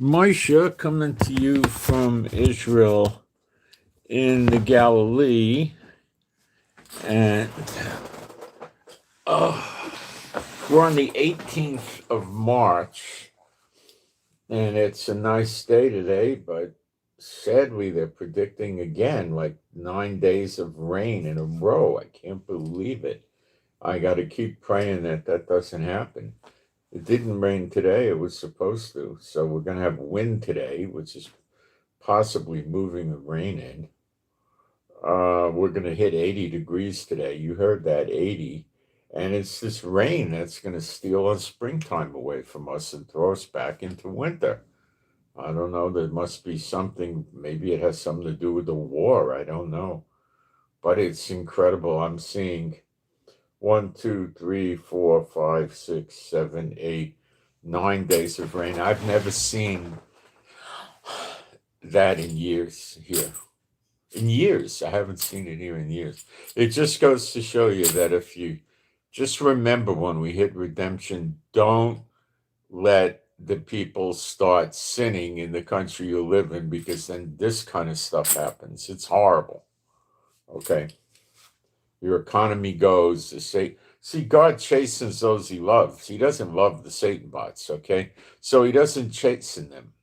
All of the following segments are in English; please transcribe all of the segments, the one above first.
Moshe coming to you from Israel in the Galilee, and we're on the 18th of March, and it's a nice day today, but sadly they're predicting again like 9 days of rain in a row. I can't believe it. I got to keep praying that doesn't happen. It didn't rain today. It was supposed to. So we're going to have wind today, which is possibly moving the rain in. We're going to hit 80 degrees today. You heard that, 80. And it's this rain that's going to steal our springtime away from us and throw us back into winter. I don't know. There must be something. Maybe it has something to do with the war. I don't know. But it's incredible. I'm seeing 1, 2, 3, 4, 5, 6, 7, 8, 9 days of rain. I've never seen that in years here. In years. I haven't seen it here in years. It just goes to show you that if you just remember when we hit redemption, don't let the people start sinning in the country you live in, because then this kind of stuff happens. It's horrible. Okay? Your economy goes to say, see, God chastens those he loves. He doesn't love the Satan bots, okay? So he doesn't chasten them.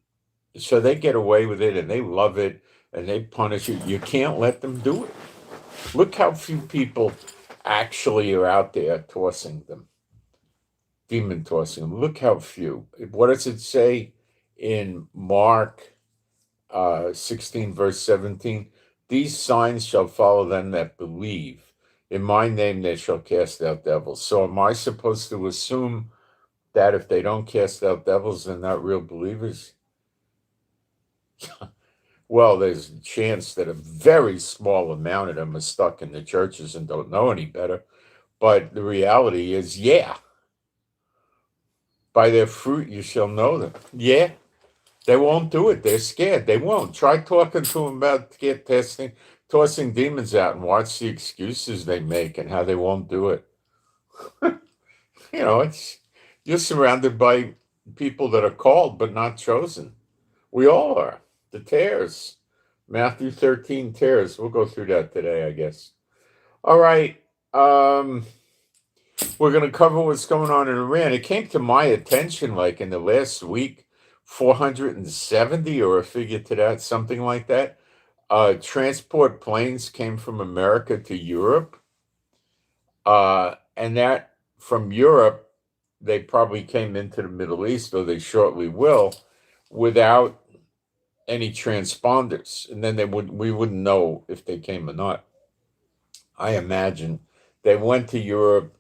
So they get away with it and they love it and they punish you. You can't let them do it. Look how few people actually are out there tossing them, demon tossing them. Look how few. What does it say in Mark 16, verse 17? These signs shall follow them that believe. In my name they shall cast out devils. So am I supposed to assume that if they don't cast out devils, they're not real believers? Well, there's a chance that a very small amount of them are stuck in the churches and don't know any better. But the reality is, yeah, by their fruit you shall know them. Yeah, they won't do it. They're scared. They won't. Try talking to them about tossing demons out, and watch the excuses they make and how they won't do it. You're surrounded by people that are called but not chosen. We all are. The tares. Matthew 13 tares. We'll go through that today, I guess. All right. We're going to cover what's going on in Iran. It came to my attention like in the last week, 470 or a figure to that, something like that. Transport planes came from America to Europe. And that from Europe, they probably came into the Middle East, or they shortly will, without any transponders. And then we wouldn't know if they came or not. I imagine they went to Europe.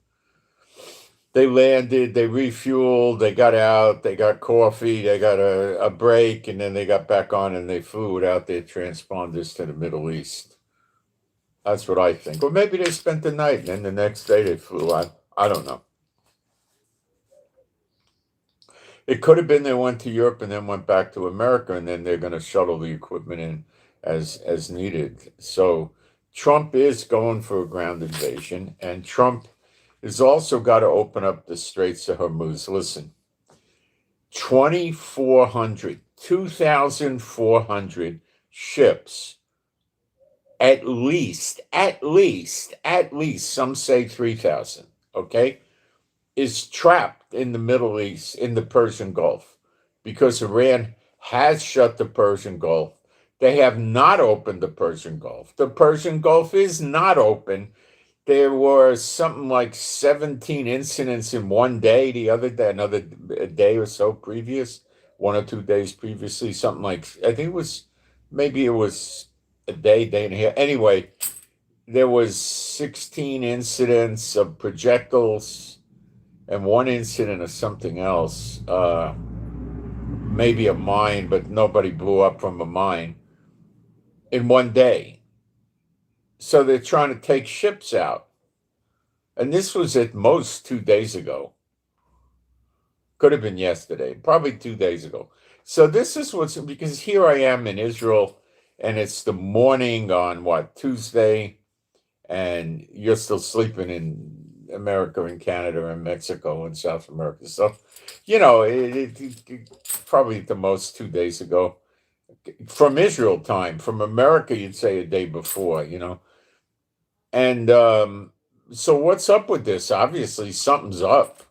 They landed, they refueled, they got out, they got coffee, they got a break, and then they got back on and they flew without their transponders to the Middle East. That's what I think. Or maybe they spent the night and then the next day they flew out. I don't know. It could have been they went to Europe and then went back to America, and then they're going to shuttle the equipment in as needed. So Trump is going for a ground invasion, and Trump has also got to open up the Straits of Hormuz. Listen, 2,400 ships, at least, some say 3,000, okay, is trapped in the Middle East, in the Persian Gulf, because Iran has shut the Persian Gulf. They have not opened the Persian Gulf. The Persian Gulf is not open. There were something like 17 incidents in one day, the other day, another day or so previous, 1 or 2 days previously, something like, I think maybe it was a day and a half. Anyway, there was 16 incidents of projectiles and 1 incident of something else, maybe a mine, but nobody blew up from a mine in one day. So they're trying to take ships out. And this was at most 2 days ago. Could have been yesterday, probably 2 days ago. So this is because here I am in Israel, and it's the morning on Tuesday, and you're still sleeping in America and Canada and Mexico and South America. So, you know, probably at the most 2 days ago from Israel time. From America, you'd say a day before, you know. And so, what's up with this? Obviously, something's up.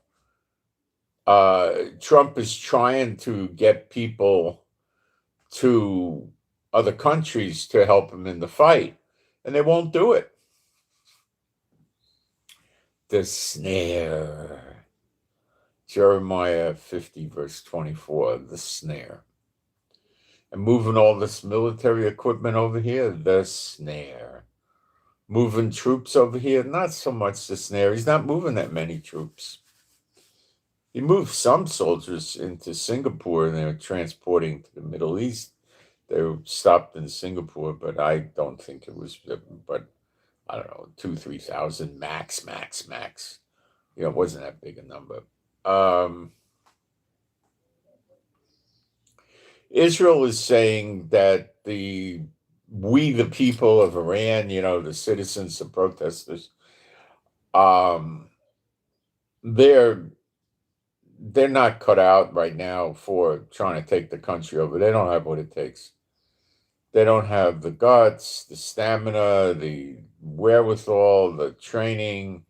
Trump is trying to get people to other countries to help him in the fight, and they won't do it. The snare. Jeremiah 50, verse 24, the snare. And moving all this military equipment over here, the snare. Moving troops over here, not so much the snare. He's not moving that many troops. He moved some soldiers into Singapore and they're transporting to the Middle East. They were stopped in Singapore, but I don't think it was, but I don't know, 2,000-3,000 max. You know, it wasn't that big a number. Israel is saying that we the people of Iran, you know, the citizens, the protesters, um, they're they're not cut out right now for trying to take the country over. They don't have what it takes. They don't have the guts, the stamina, the wherewithal, the training.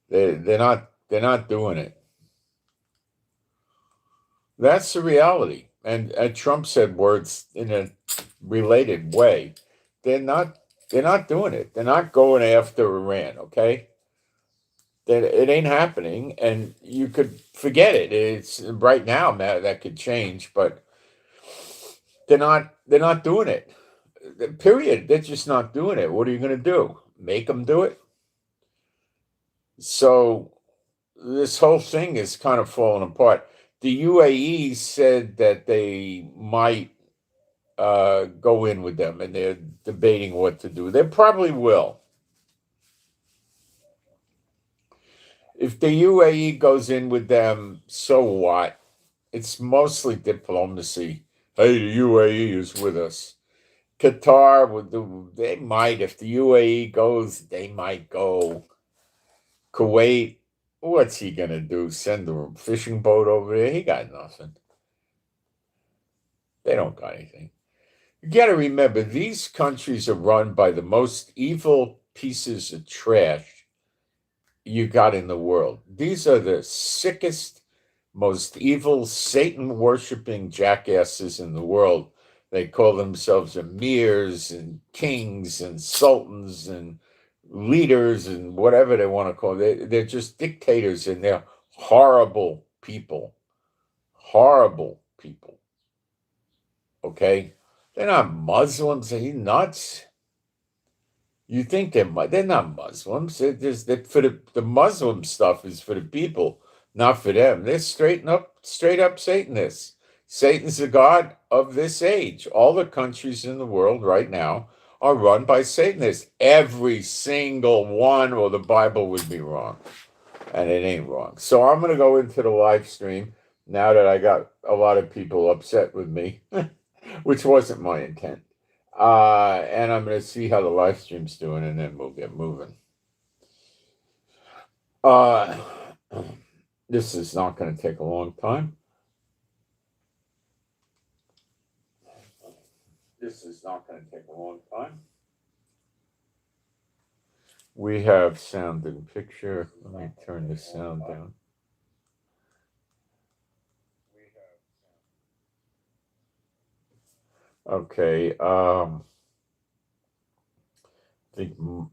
They're not doing it. That's the reality. And Trump said words in a related way. They're not they're not doing it. They're not going after Iran, okay? That it ain't happening and you could forget it. It's right now that could change, but they're not doing it. Period. They're just not doing it. What are you going to do? Make them do it? So this whole thing is kind of falling apart. The UAE said that they might go in with them, and they're debating what to do. They probably will. If the UAE goes in with them, so what? It's mostly diplomacy. Hey, the UAE is with us. Qatar would do. They might, if the UAE goes, they might go. Kuwait, what's he gonna do? Send a fishing boat over there? He got nothing. They don't got anything. You got to remember, these countries are run by the most evil pieces of trash you got in the world. These are the sickest, most evil, Satan worshiping jackasses in the world. They call themselves emirs and kings and sultans and leaders and whatever they want to call it. They're just dictators and they're horrible people. Horrible people. Okay? They're not Muslims. Are you nuts? You think they're not Muslims. They're just for the Muslim stuff is for the people, not for them. They're straight up Satanists. Satan's the god of this age. All the countries in the world right now are run by Satanists. Every single one, or the Bible would be wrong. And it ain't wrong. So I'm gonna go into the live stream now that I got a lot of people upset with me, which wasn't my intent. And I'm going to see how the live stream's doing, and then we'll get moving. This is not going to take a long time. We have sound and picture. Let me turn the sound down. Okay.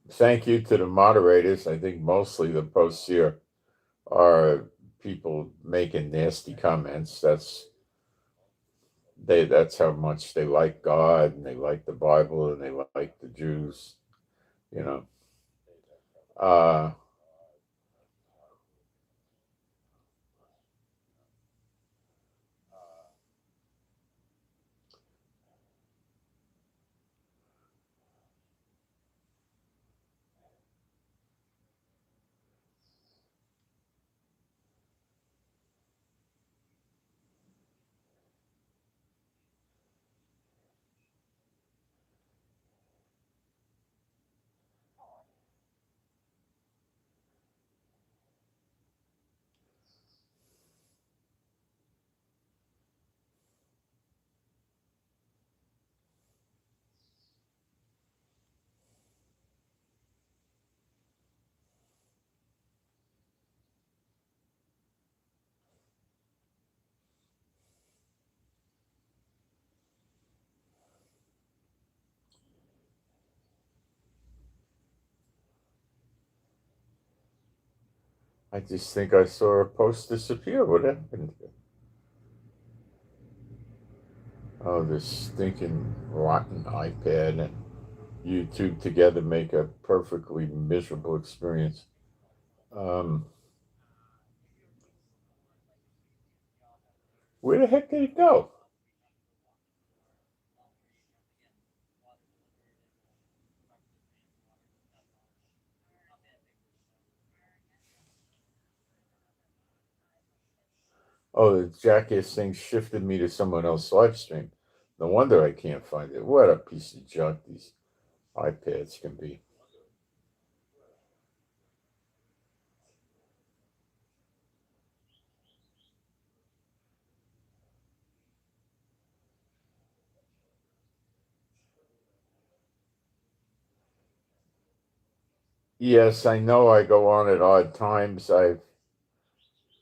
Thank you to the moderators. I think mostly the posts here are people making nasty comments. That's how much they like God and they like the Bible and they like the Jews, you know. Uh I just think I saw a post disappear. What happened? Oh, this stinking rotten iPad and YouTube together make a perfectly miserable experience. Um, where the heck did it go? Oh, the jackass thing shifted me to someone else's live stream. No wonder I can't find it. What a piece of junk these iPads can be. Yes, I know I go on at odd times. I've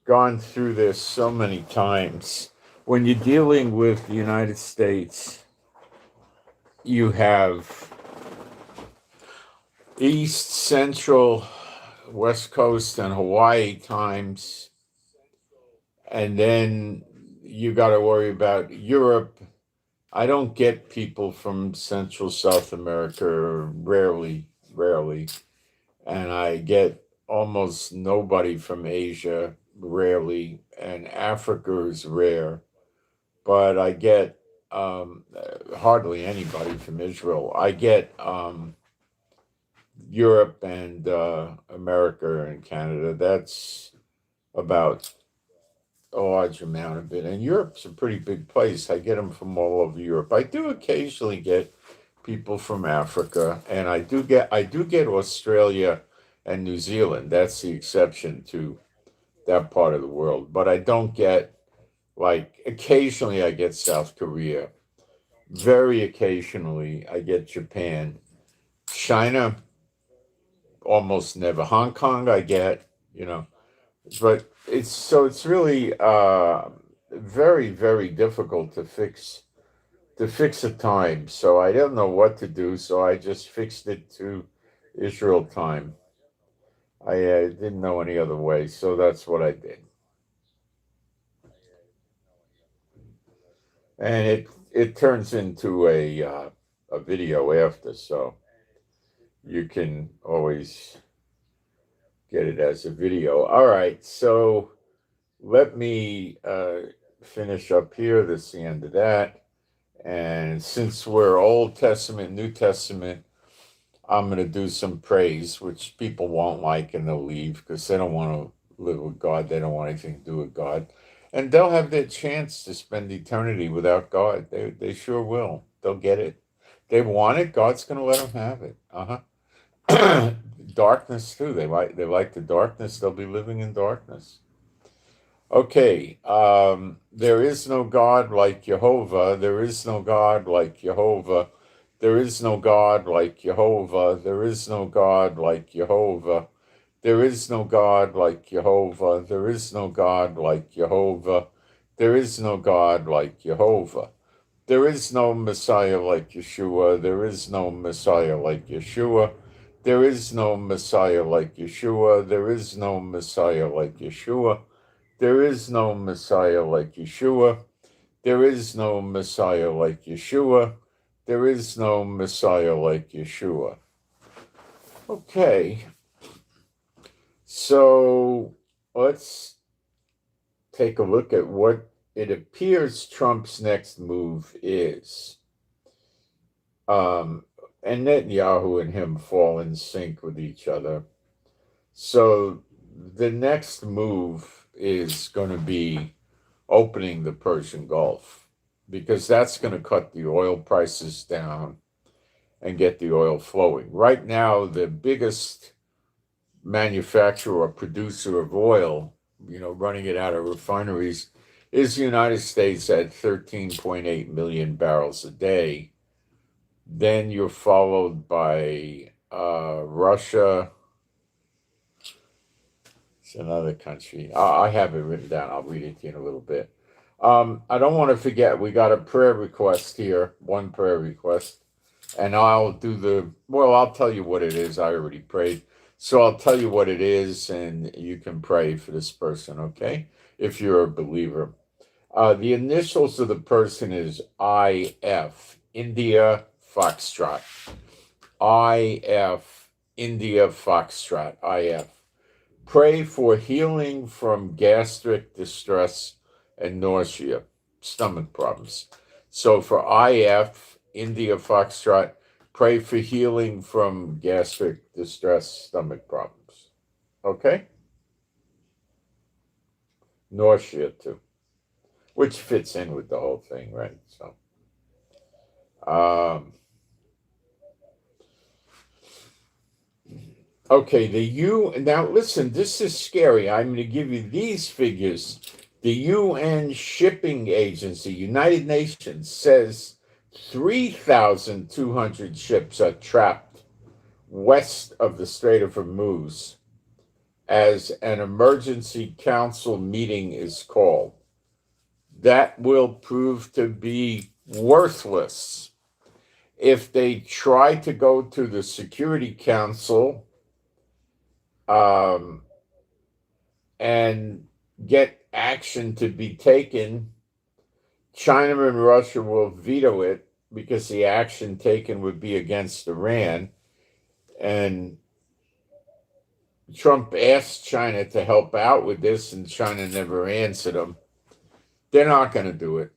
gone through this so many times. When you're dealing with the United States, you have East, Central, West Coast, and Hawaii times, and then you got to worry about Europe. I don't get people from Central South America, rarely, and I get almost nobody from Asia, rarely, and Africa is rare, but I get hardly anybody from Israel. I get Europe and America and Canada. That's about a large amount of it. And Europe's a pretty big place. I get them from all over Europe. I do occasionally get people from Africa, and I do get Australia and New Zealand. That's the exception to that part of the world. But I don't get, like, occasionally I get South Korea. Very occasionally I get Japan. China, almost never. Hong Kong I get, but it's really very, very difficult to fix a time. So I don't know what to do. So I just fixed it to Israel time. I didn't know any other way, so that's what I did. And it turns into a video after, so you can always get it as a video. All right, so let me finish up here. This is the end of that. And since we're Old Testament, New Testament, I'm going to do some praise, which people won't like, and they'll leave because they don't want to live with God. They don't want anything to do with God. And they'll have their chance to spend eternity without God. They sure will. They'll get it. They want it. God's going to let them have it. Darkness too. They like the darkness. They'll be living in darkness. Okay, there is no God like Jehovah. There is no God like Jehovah. There is no God like Jehovah. There is no God like Jehovah. There is no God like Jehovah. There is no God like Jehovah. There is no God like Jehovah. There is no Messiah like Yeshua. There is no Messiah like Yeshua. There is no Messiah like Yeshua. There is no Messiah like Yeshua. There is no Messiah like Yeshua. There is no Messiah like Yeshua. There is no Messiah like Yeshua. Okay, so let's take a look at what it appears Trump's next move is. And Netanyahu and him fall in sync with each other. So the next move is going to be opening the Persian Gulf, because that's going to cut the oil prices down and get the oil flowing. Right now, the biggest manufacturer or producer of oil, running it out of refineries, is the United States at 13.8 million barrels a day. Then you're followed by Russia. It's another country. I have it written down. I'll read it to you in a little bit. I don't want to forget, we got a prayer request here, one prayer request. And I'll tell you what it is. I already prayed. So I'll tell you what it is, and you can pray for this person, okay? If you're a believer. The initials of the person is IF, India Foxtrot. IF, India Foxtrot, IF. Pray for healing from gastric distress and nausea, stomach problems. So for IF, India Foxtrot, pray for healing from gastric distress, stomach problems. Okay? Nausea too, which fits in with the whole thing, right? So, okay, now listen, this is scary. I'm going to give you these figures. The UN Shipping Agency, United Nations, says 3,200 ships are trapped west of the Strait of Hormuz as an emergency council meeting is called. That will prove to be worthless. If they try to go to the Security Council and get action to be taken, China and Russia will veto it because the action taken would be against Iran. And Trump asked China to help out with this, and China never answered him. They're not going to do it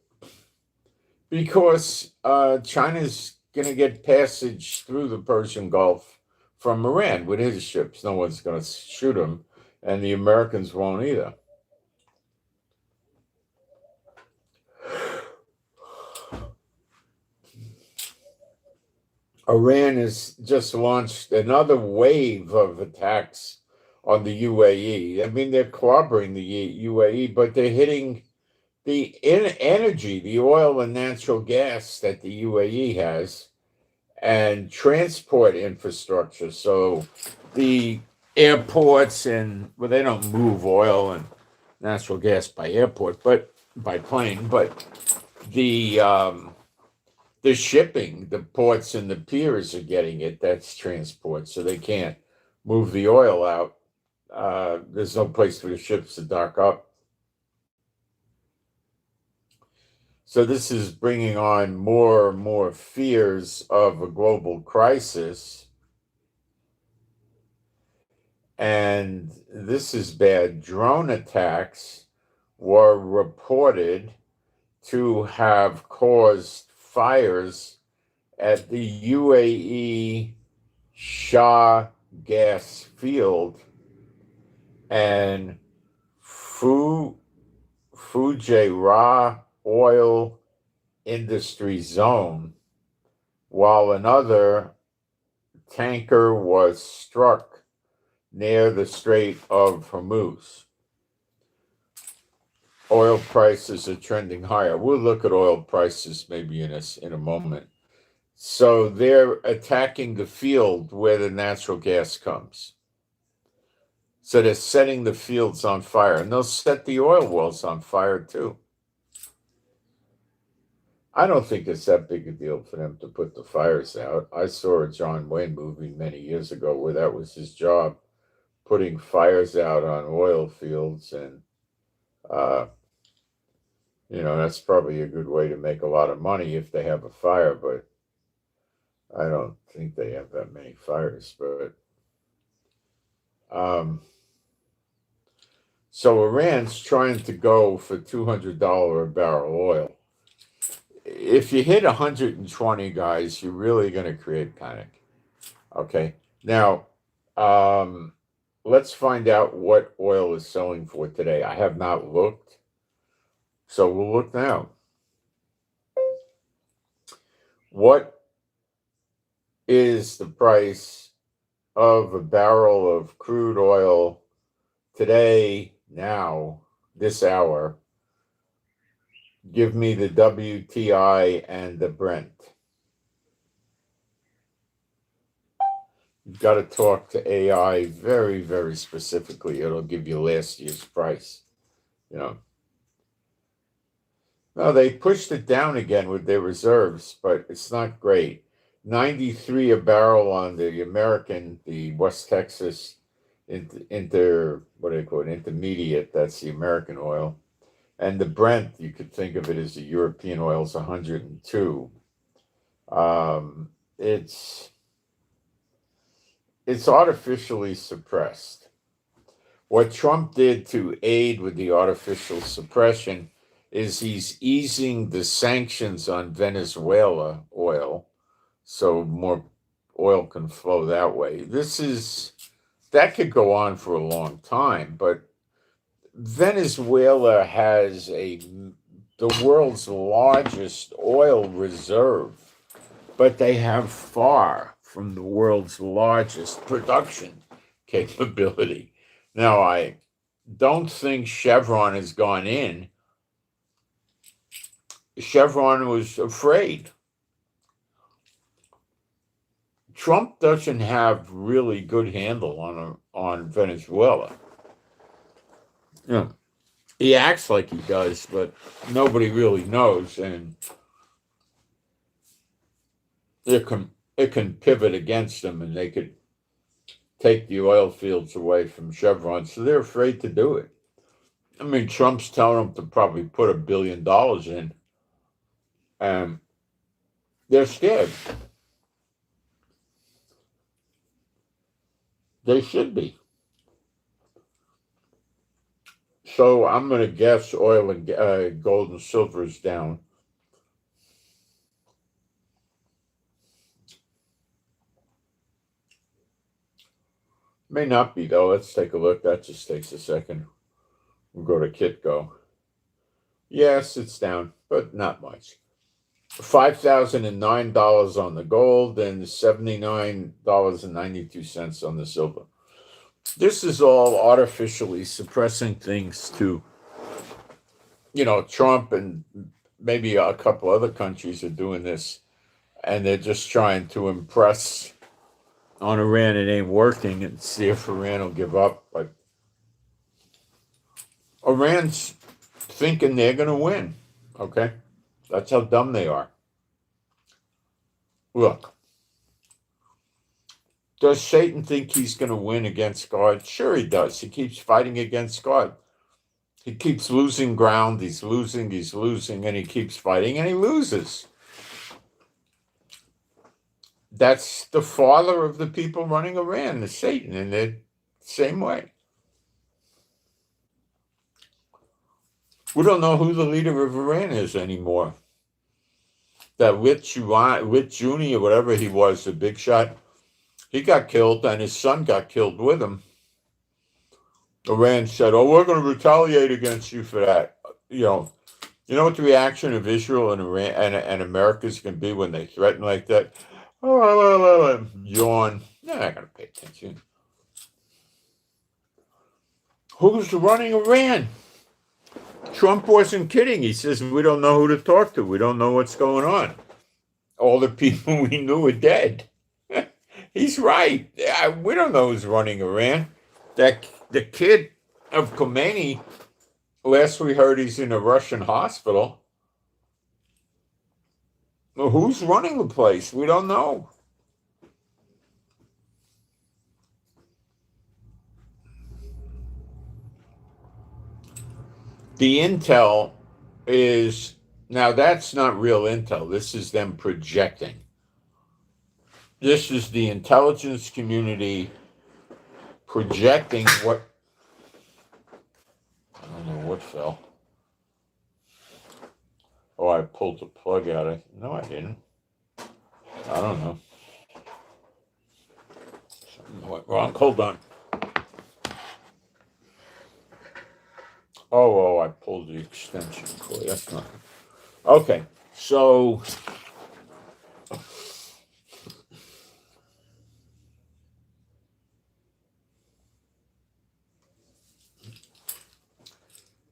because China's going to get passage through the Persian Gulf from Iran with his ships. No one's going to shoot him, and the Americans won't either. Iran has just launched another wave of attacks on the UAE. I mean, they're clobbering the UAE, but they're hitting the energy, the oil and natural gas that the UAE has, and transport infrastructure. So the airports well, they don't move oil and natural gas by airport, but by plane, but the shipping, the ports and the piers are getting it. That's transport, so they can't move the oil out. There's no place for the ships to dock up. So this is bringing on more and more fears of a global crisis. And this is bad. Drone attacks were reported to have caused fires at the UAE Shah gas field and Fujairah oil industry zone, while another tanker was struck near the Strait of Hormuz. Oil prices are trending higher. We'll look at oil prices maybe in a moment. So they're attacking the field where the natural gas comes. So they're setting the fields on fire, and they'll set the oil wells on fire too. I don't think it's that big a deal for them to put the fires out. I saw a John Wayne movie many years ago where that was his job, putting fires out on oil fields, and that's probably a good way to make a lot of money if they have a fire, but I don't think they have that many fires. But so Iran's trying to go for $200 a barrel oil. If you hit 120, guys, you're really going to create panic. Okay. Now, let's find out what oil is selling for today. I have not looked, so we'll look now. What is the price of a barrel of crude oil today, now, this hour? Give me the WTI and the Brent. You've got to talk to AI very, very specifically. It'll give you last year's price. No, they pushed it down again with their reserves, but it's not great. $93 a barrel on the American, the West Texas what do they call it, intermediate. That's the American oil. And the Brent, you could think of it as the European oil, is 102. It's artificially suppressed. What Trump did to aid with the artificial suppression is he's easing the sanctions on Venezuela oil, so more oil can flow that way. That could go on for a long time, but Venezuela has the world's largest oil reserve, but they have far from the world's largest production capability. Now, I don't think Chevron has gone in. Chevron was afraid. Trump doesn't have really good handle on Venezuela. Yeah. He acts like he does, but nobody really knows, and it can pivot against them, and they could take the oil fields away from Chevron, so they're afraid to do it. I mean, Trump's telling them to probably put $1 billion in, and they're scared. They should be. So I'm going to guess oil and gold and silver is down. May not be, though. Let's take a look. That just takes a second. We'll go to Kitco. Yes, it's down, but not much. $5,009 on the gold and $79.92 on the silver. This is all artificially suppressing things to, Trump and maybe a couple other countries are doing this, and they're just trying to impress on Iran. It ain't working, and see if Iran will give up. But Iran's thinking they're going to win, okay? That's how dumb they are. Look, does Satan think he's going to win against God? Sure he does. He keeps fighting against God. He keeps losing ground. He's losing, and he keeps fighting, and he loses. That's the father of the people running Iran, the Satan, in the same way. We don't know who the leader of Iran is anymore. That Lit Juni, or whatever he was, the big shot, he got killed, and his son got killed with him. Iran said, "Oh, we're going to retaliate against you for that." You know what the reaction of Israel and Iran and America's going to be when they threaten like that? Oh, yawn. They're not going to pay attention. Who's running Iran? Trump wasn't kidding. He says, we don't know who to talk to. We don't know what's going on. All the people we knew are dead. He's right. We don't know who's running Iran. The kid of Khomeini, last we heard, he's in a Russian hospital. Well, who's running the place? We don't know. The intel is, now that's not real intel. This is them projecting. This is the intelligence community projecting what, I don't know what fell. Oh, I pulled the plug out. No, I didn't. I don't know. Something went wrong. Hold on. Oh, I pulled the extension cord. That's not. Okay, so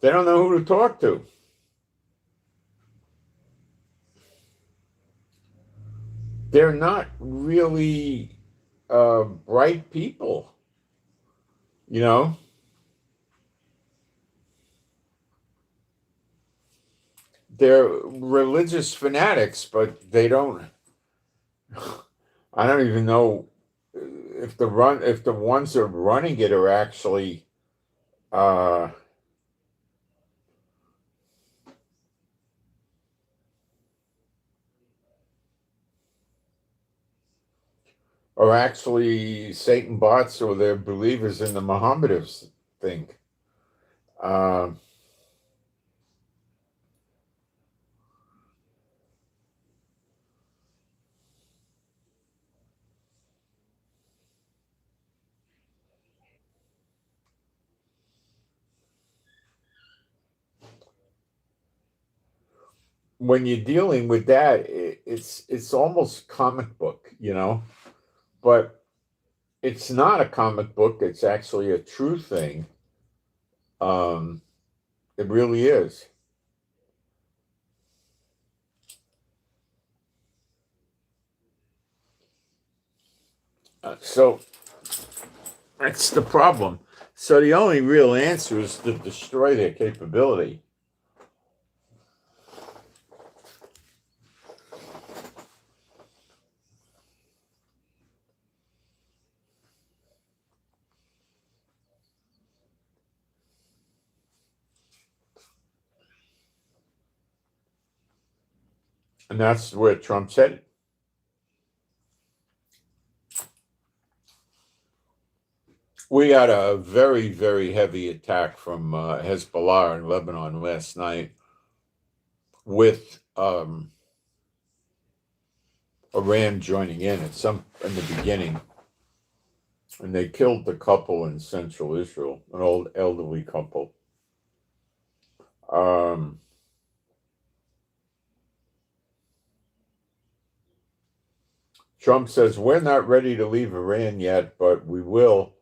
they don't know who to talk to. They're not really bright people, They're religious fanatics, but they don't I don't even know if the ones that are running it are actually uh, Satan bots or they're believers in the Mohammedans thing. Um, when you're dealing with that, it's almost comic book, but it's not a comic book. It's actually a true thing. Um, it really is. So that's the problem. So the only real answer is to destroy their capability. And that's where Trump said it. We had a very, very heavy attack from Hezbollah in Lebanon last night with Iran joining in in the beginning. And they killed the couple in central Israel, an old elderly couple. Um, Trump says, we're not ready to leave Iran yet, but we will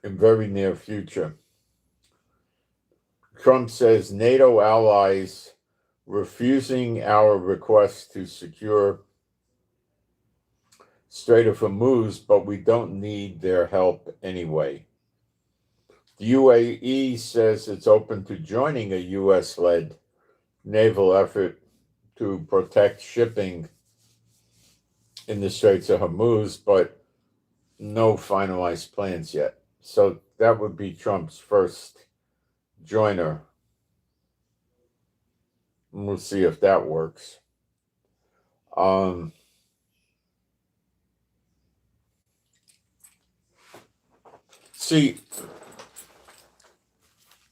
in very near future. Trump says NATO allies refusing our request to secure Strait of Hormuz, but we don't need their help anyway. The UAE says it's open to joining a U.S.-led naval effort to protect shipping in the Straits of Hormuz, but no finalized plans yet. So that would be Trump's first joiner. And we'll see if that works. See,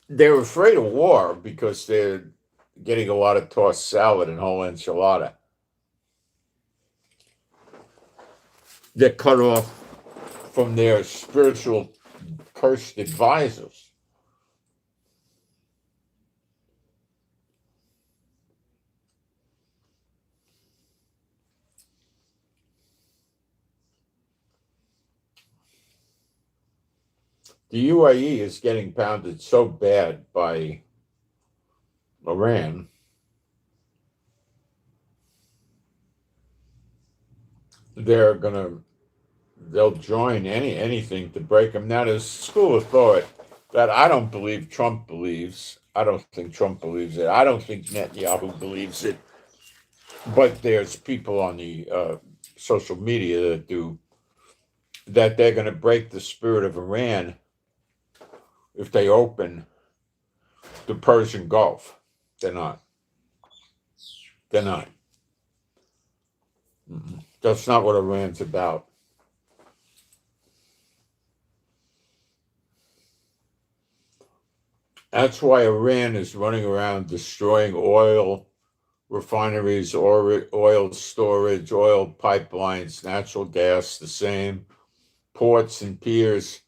they're afraid of war because they're getting a lot of tossed salad and whole enchilada. They're cut off from their spiritual cursed advisors. The UAE is getting pounded so bad by Iran. They'll join anything to break them. Now, there's a school of thought that I don't believe Trump believes. I don't think Trump believes it. I don't think Netanyahu believes it. But there's people on the social media that do, that they're going to break the spirit of Iran if they open the Persian Gulf. They're not. They're not. That's not what Iran's about. That's why Iran is running around destroying oil refineries, oil storage, oil pipelines, natural gas, the same, ports and piers.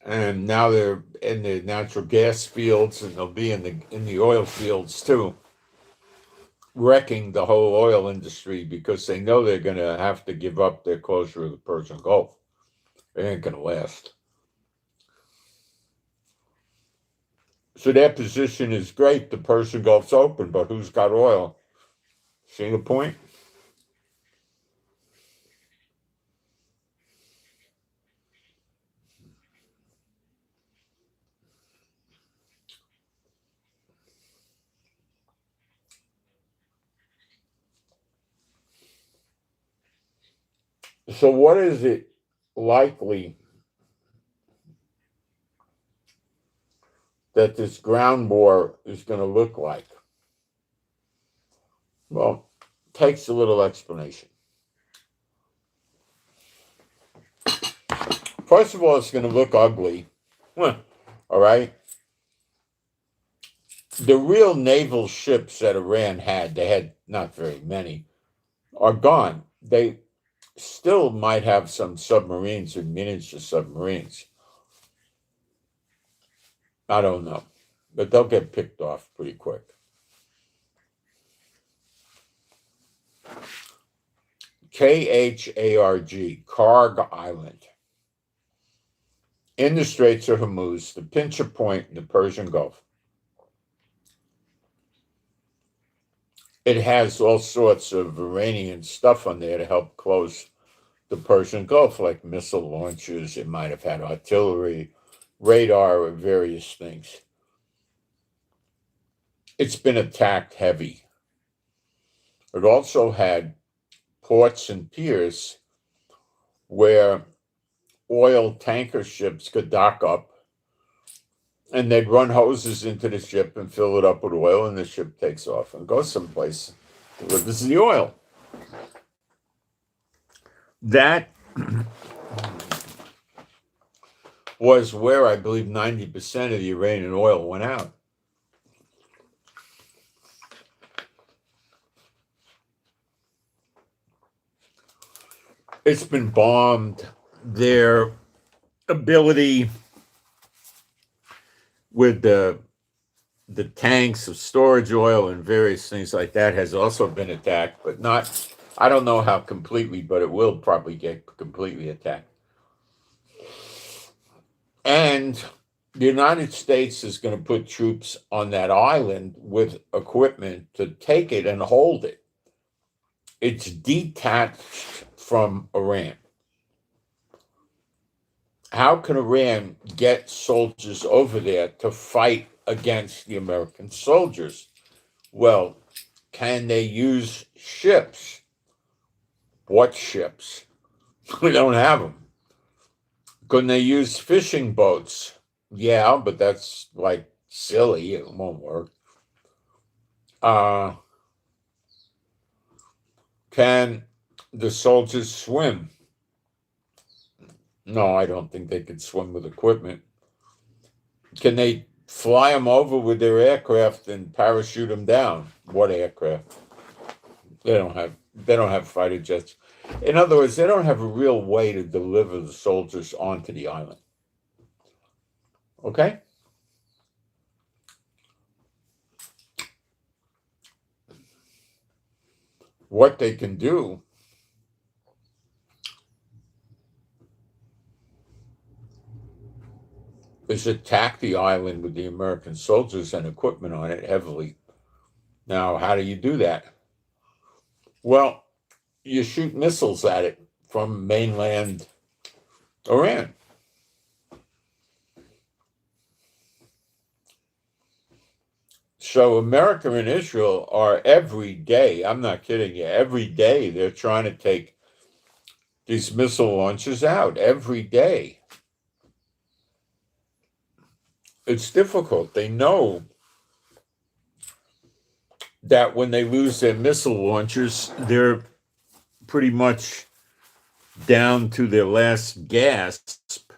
And now they're in the natural gas fields, and they'll be in the oil fields too, wrecking the whole oil industry because they know they're going to have to give up their closure of the Persian Gulf. It ain't going to last. So their position is great. The Persian Gulf's open, but who's got oil? See the point? So what is it likely that this ground war is going to look like? Well, it takes a little explanation. First of all, it's going to look ugly. All right. The real naval ships that Iran had, they had not very many, are gone. They still might have some submarines or miniature submarines. I don't know. But they'll get picked off pretty quick. KHARG, Karg Island. In the Straits of Hormuz, the pincher point in the Persian Gulf. It has all sorts of Iranian stuff on there to help close the Persian Gulf, like missile launchers. It might have had artillery, radar, or various things. It's been attacked heavy. It also had ports and piers where oil tanker ships could dock up, and they'd run hoses into the ship and fill it up with oil, and the ship takes off and goes someplace, delivers the oil. That was where I believe 90% of the Iranian oil went out. It's been bombed. Their ability with the tanks of storage oil and various things like that has also been attacked, but not, I don't know how completely, but it will probably get completely attacked. And the United States is going to put troops on that island with equipment to take it and hold it. It's detached from Iran. How can Iran get soldiers over there to fight against the American soldiers? Well, can they use ships? What ships? We don't have them. Couldn't they use fishing boats? Yeah, but that's like silly. It won't work. Can the soldiers swim? No, I don't think they could swim with equipment. Can they fly them over with their aircraft and parachute them down? What aircraft? They don't have fighter jets. In other words, they don't have a real way to deliver the soldiers onto the island. Okay? What they can do is attack the island with the American soldiers and equipment on it heavily. Now, how do you do that? Well, you shoot missiles at it from mainland Iran. So America and Israel are every day, I'm not kidding you, every day they're trying to take these missile launches out. Every day. It's difficult. They know that when they lose their missile launchers, they're pretty much down to their last gasp,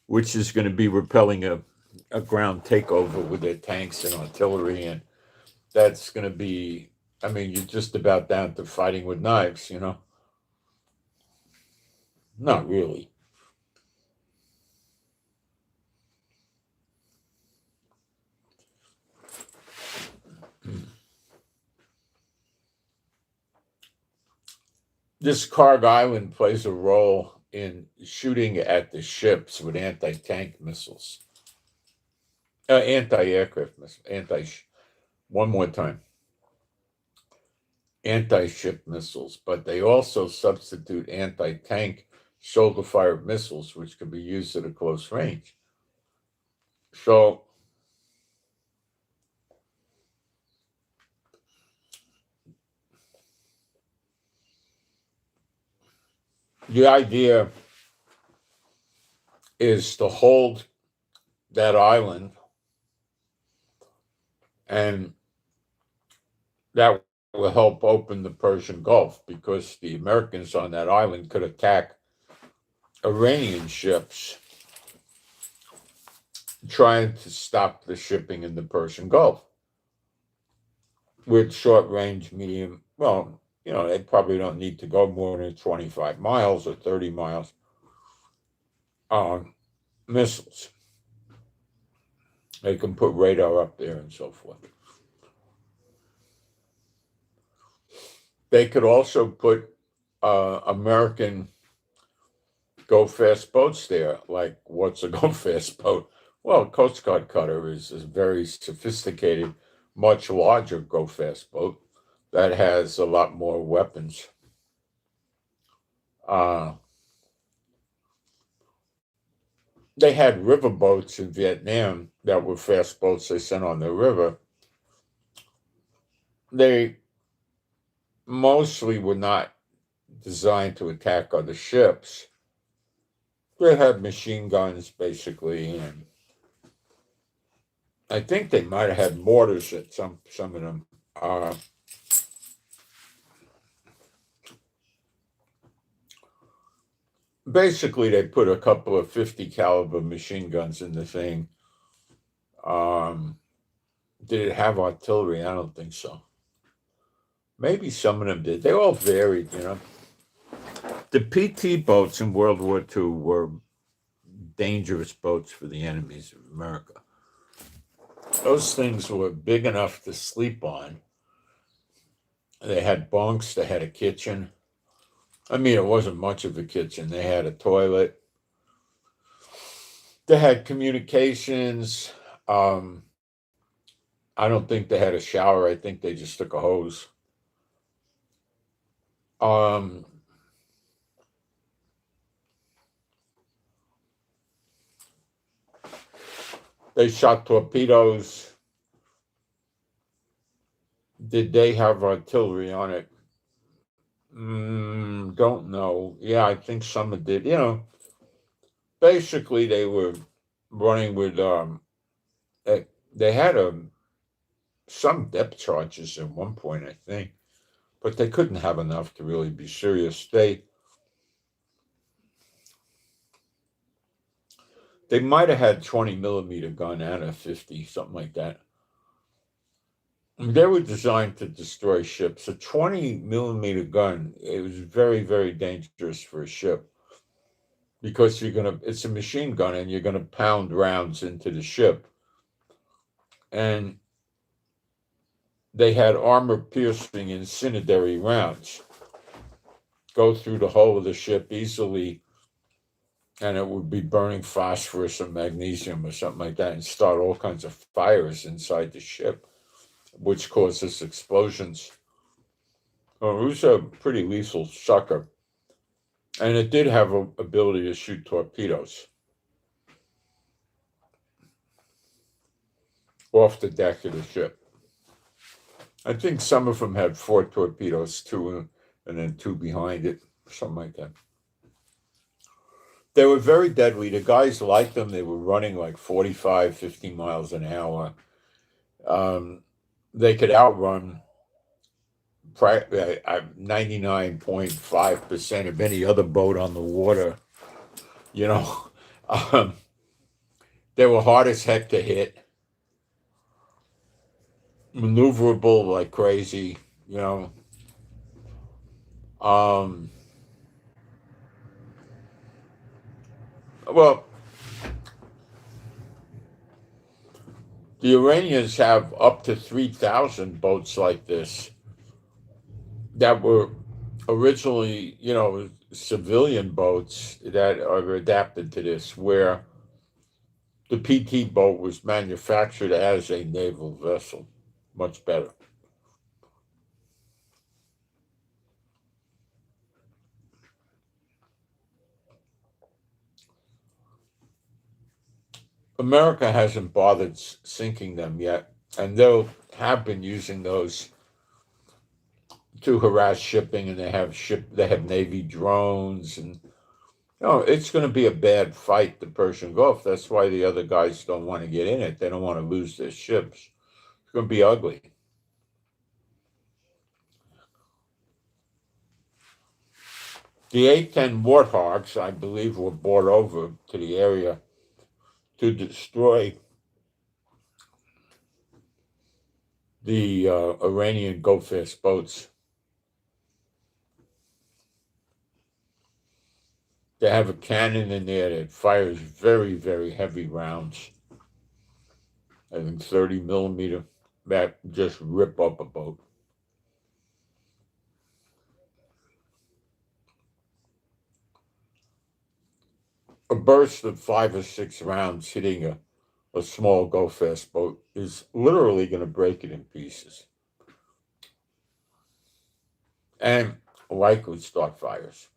which is going to be repelling a ground takeover with their tanks and artillery. And that's going to be, I mean, you're just about down to fighting with knives, you know? Not really. This Karg Island plays a role in shooting at the ships with anti-tank missiles, anti-aircraft missiles, one more time, anti-ship missiles, but they also substitute anti-tank shoulder-fired missiles, which can be used at a close range. So The idea is to hold that island, and that will help open the Persian Gulf, because the Americans on that island could attack Iranian ships trying to stop the shipping in the Persian Gulf with short range, medium. Well, they probably don't need to go more than 25 miles or 30 miles on missiles. They can put radar up there and so forth. They could also put American go-fast boats there. Like, what's a go-fast boat? Well, a Coast Guard cutter is a very sophisticated, much larger go-fast boat that has a lot more weapons. They had river boats in Vietnam that were fast boats they sent on the river. They mostly were not designed to attack other ships. They had machine guns, basically, and I think they might have had mortars at some of them. Basically, they put a couple of 50 caliber machine guns in the thing. Did it have artillery? I don't think so. Maybe some of them did. They all varied, The PT boats in World War II were dangerous boats for the enemies of America. Those things were big enough to sleep on. They had bunks, they had a kitchen. I mean, it wasn't much of a kitchen. They had a toilet. They had communications. I don't think they had a shower. I think they just took a hose. They shot torpedoes. Did they have artillery on it? Don't know. Yeah, I think some did. Basically, they were running with. They had some depth charges at one point, I think, but they couldn't have enough to really be serious. They might have had 20 millimeter gun and a 50, something like that. They were designed to destroy ships. A 20 millimeter gun, it was very, very dangerous for a ship, because it's a machine gun and you're gonna pound rounds into the ship. And they had armor-piercing incendiary rounds go through the hull of the ship easily, and it would be burning phosphorus or magnesium or something like that and start all kinds of fires inside the ship, which causes explosions. It was a pretty lethal sucker. And it did have an ability to shoot torpedoes off the deck of the ship. I think some of them had 4 torpedoes, 2 and then 2 behind it, something like that. They were very deadly. The guys liked them. They were running like 45, 50 miles an hour. They could outrun 99.5% of any other boat on the water. They were hard as heck to hit. Maneuverable like crazy, Well, the Iranians have up to 3,000 boats like this that were originally, civilian boats that are adapted to this, where the PT boat was manufactured as a naval vessel. Much better. America hasn't bothered sinking them yet, and they'll have been using those to harass shipping, and they have Navy drones, and it's going to be a bad fight, the Persian Gulf. That's why the other guys don't want to get in it. They don't want to lose their ships. It's going to be ugly. The A-10 Warthogs, I believe, were brought over to the area to destroy the Iranian go-fast boats. They have a cannon in there that fires very, very heavy rounds. I think 30 millimeter, that just rip up a boat. A burst of 5 or 6 rounds hitting a small go-fast boat is literally going to break it in pieces. And likely start fires,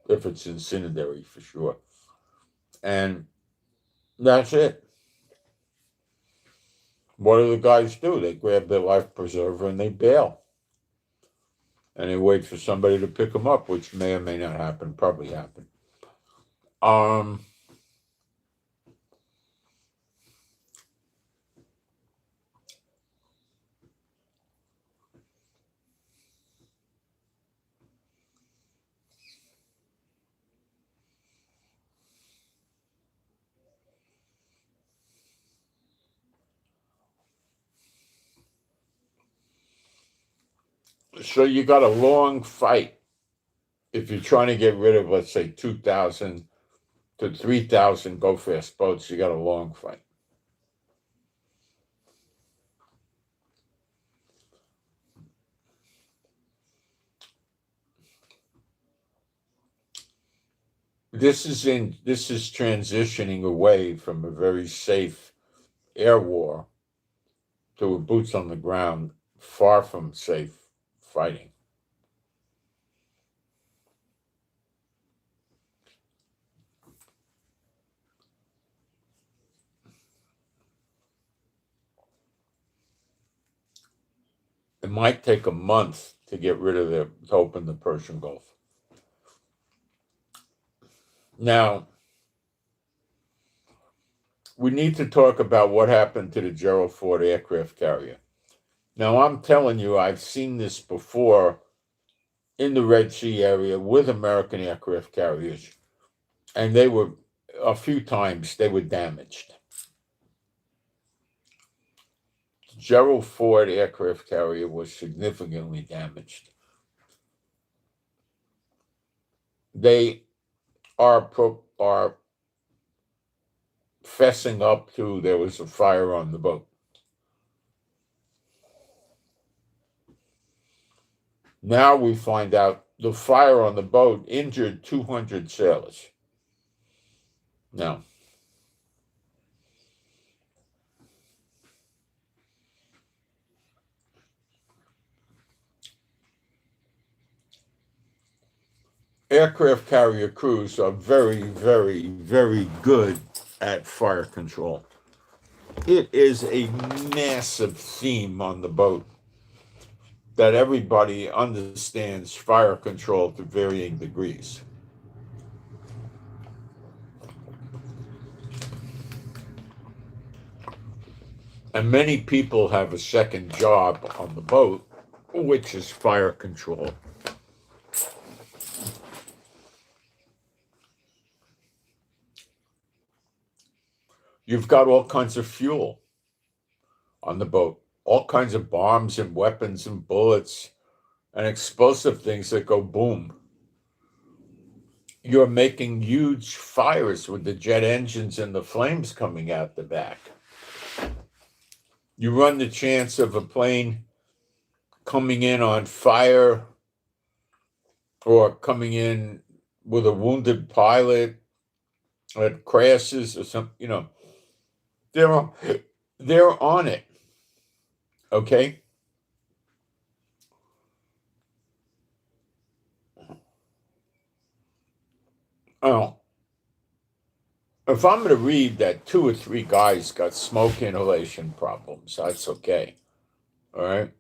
if it's incendiary for sure. And that's it. What do the guys do? They grab their life preserver and they bail. And they wait for somebody to pick them up, which may or may not happen, probably happen. So you got a long fight. If you're trying to get rid of, let's say, 2,000 to 3,000 go-fast boats, you got a long fight. This is transitioning away from a very safe air war to a boots on the ground, far from safe fighting. It might take a month to get rid of to open the Persian Gulf. Now, we need to talk about what happened to the Gerald Ford aircraft carrier. Now, I'm telling you, I've seen this before in the Red Sea area with American aircraft carriers, and a few times, they were damaged. The Gerald Ford aircraft carrier was significantly damaged. They are fessing up to there was a fire on the boat. Now we find out the fire on the boat injured 200 sailors. Now, aircraft carrier crews are very, very, very good at fire control. It is a massive theme on the boat that everybody understands fire control to varying degrees. And many people have a second job on the boat, which is fire control. You've got all kinds of fuel on the boat, all kinds of bombs and weapons and bullets and explosive things that go boom. You're making huge fires with the jet engines and the flames coming out the back. You run the chance of a plane coming in on fire or coming in with a wounded pilot that crashes or something, they're on it. Okay? Oh, if I'm going to read that 2 or 3 guys got smoke inhalation problems, that's okay. All right?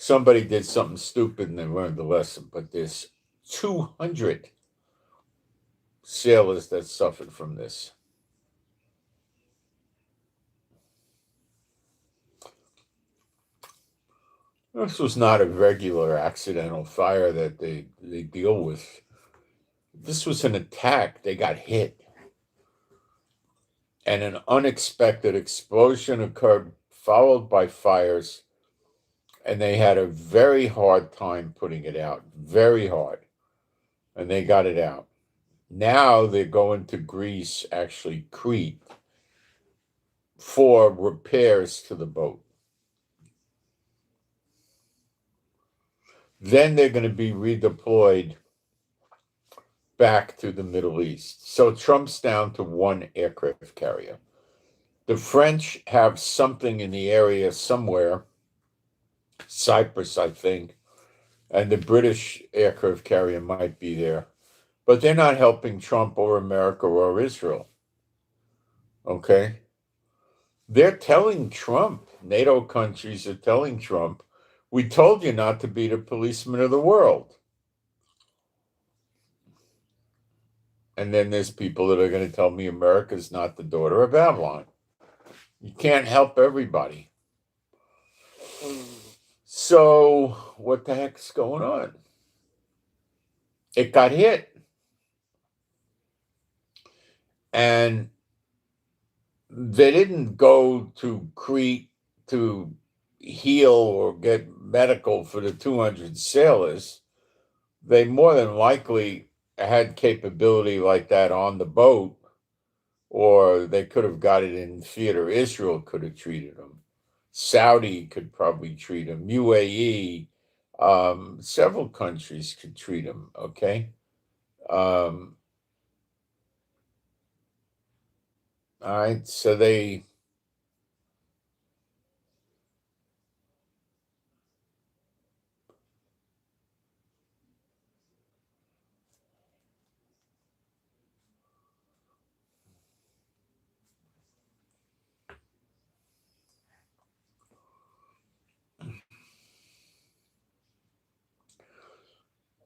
somebody did something stupid and they learned the lesson. But there's 200 sailors that suffered from this. This was not a regular accidental fire that they deal with. This was an attack. They got hit. And an unexpected explosion occurred, followed by fires. And they had a very hard time putting it out. Very hard. And they got it out. Now they're going to Greece, actually Crete, for repairs to the boat. Then they're going to be redeployed back to the Middle East. So Trump's down to one aircraft carrier. The French have something in the area somewhere, Cyprus, I think, and the British aircraft carrier might be there. But they're not helping Trump or America or Israel. Okay? They're telling Trump, NATO countries are telling Trump, we told you not to be the policeman of the world. And then there's people that are going to tell me America's not the daughter of Babylon. You can't help everybody. So what the heck's going on? It got hit. And they didn't go to Crete to heal or get medical for the 200 sailors. They more than likely had capability like that on the boat, or they could have got it in theater. Israel could have treated them. Saudi could probably treat them. UAE, several countries could treat them, okay? All right, so they...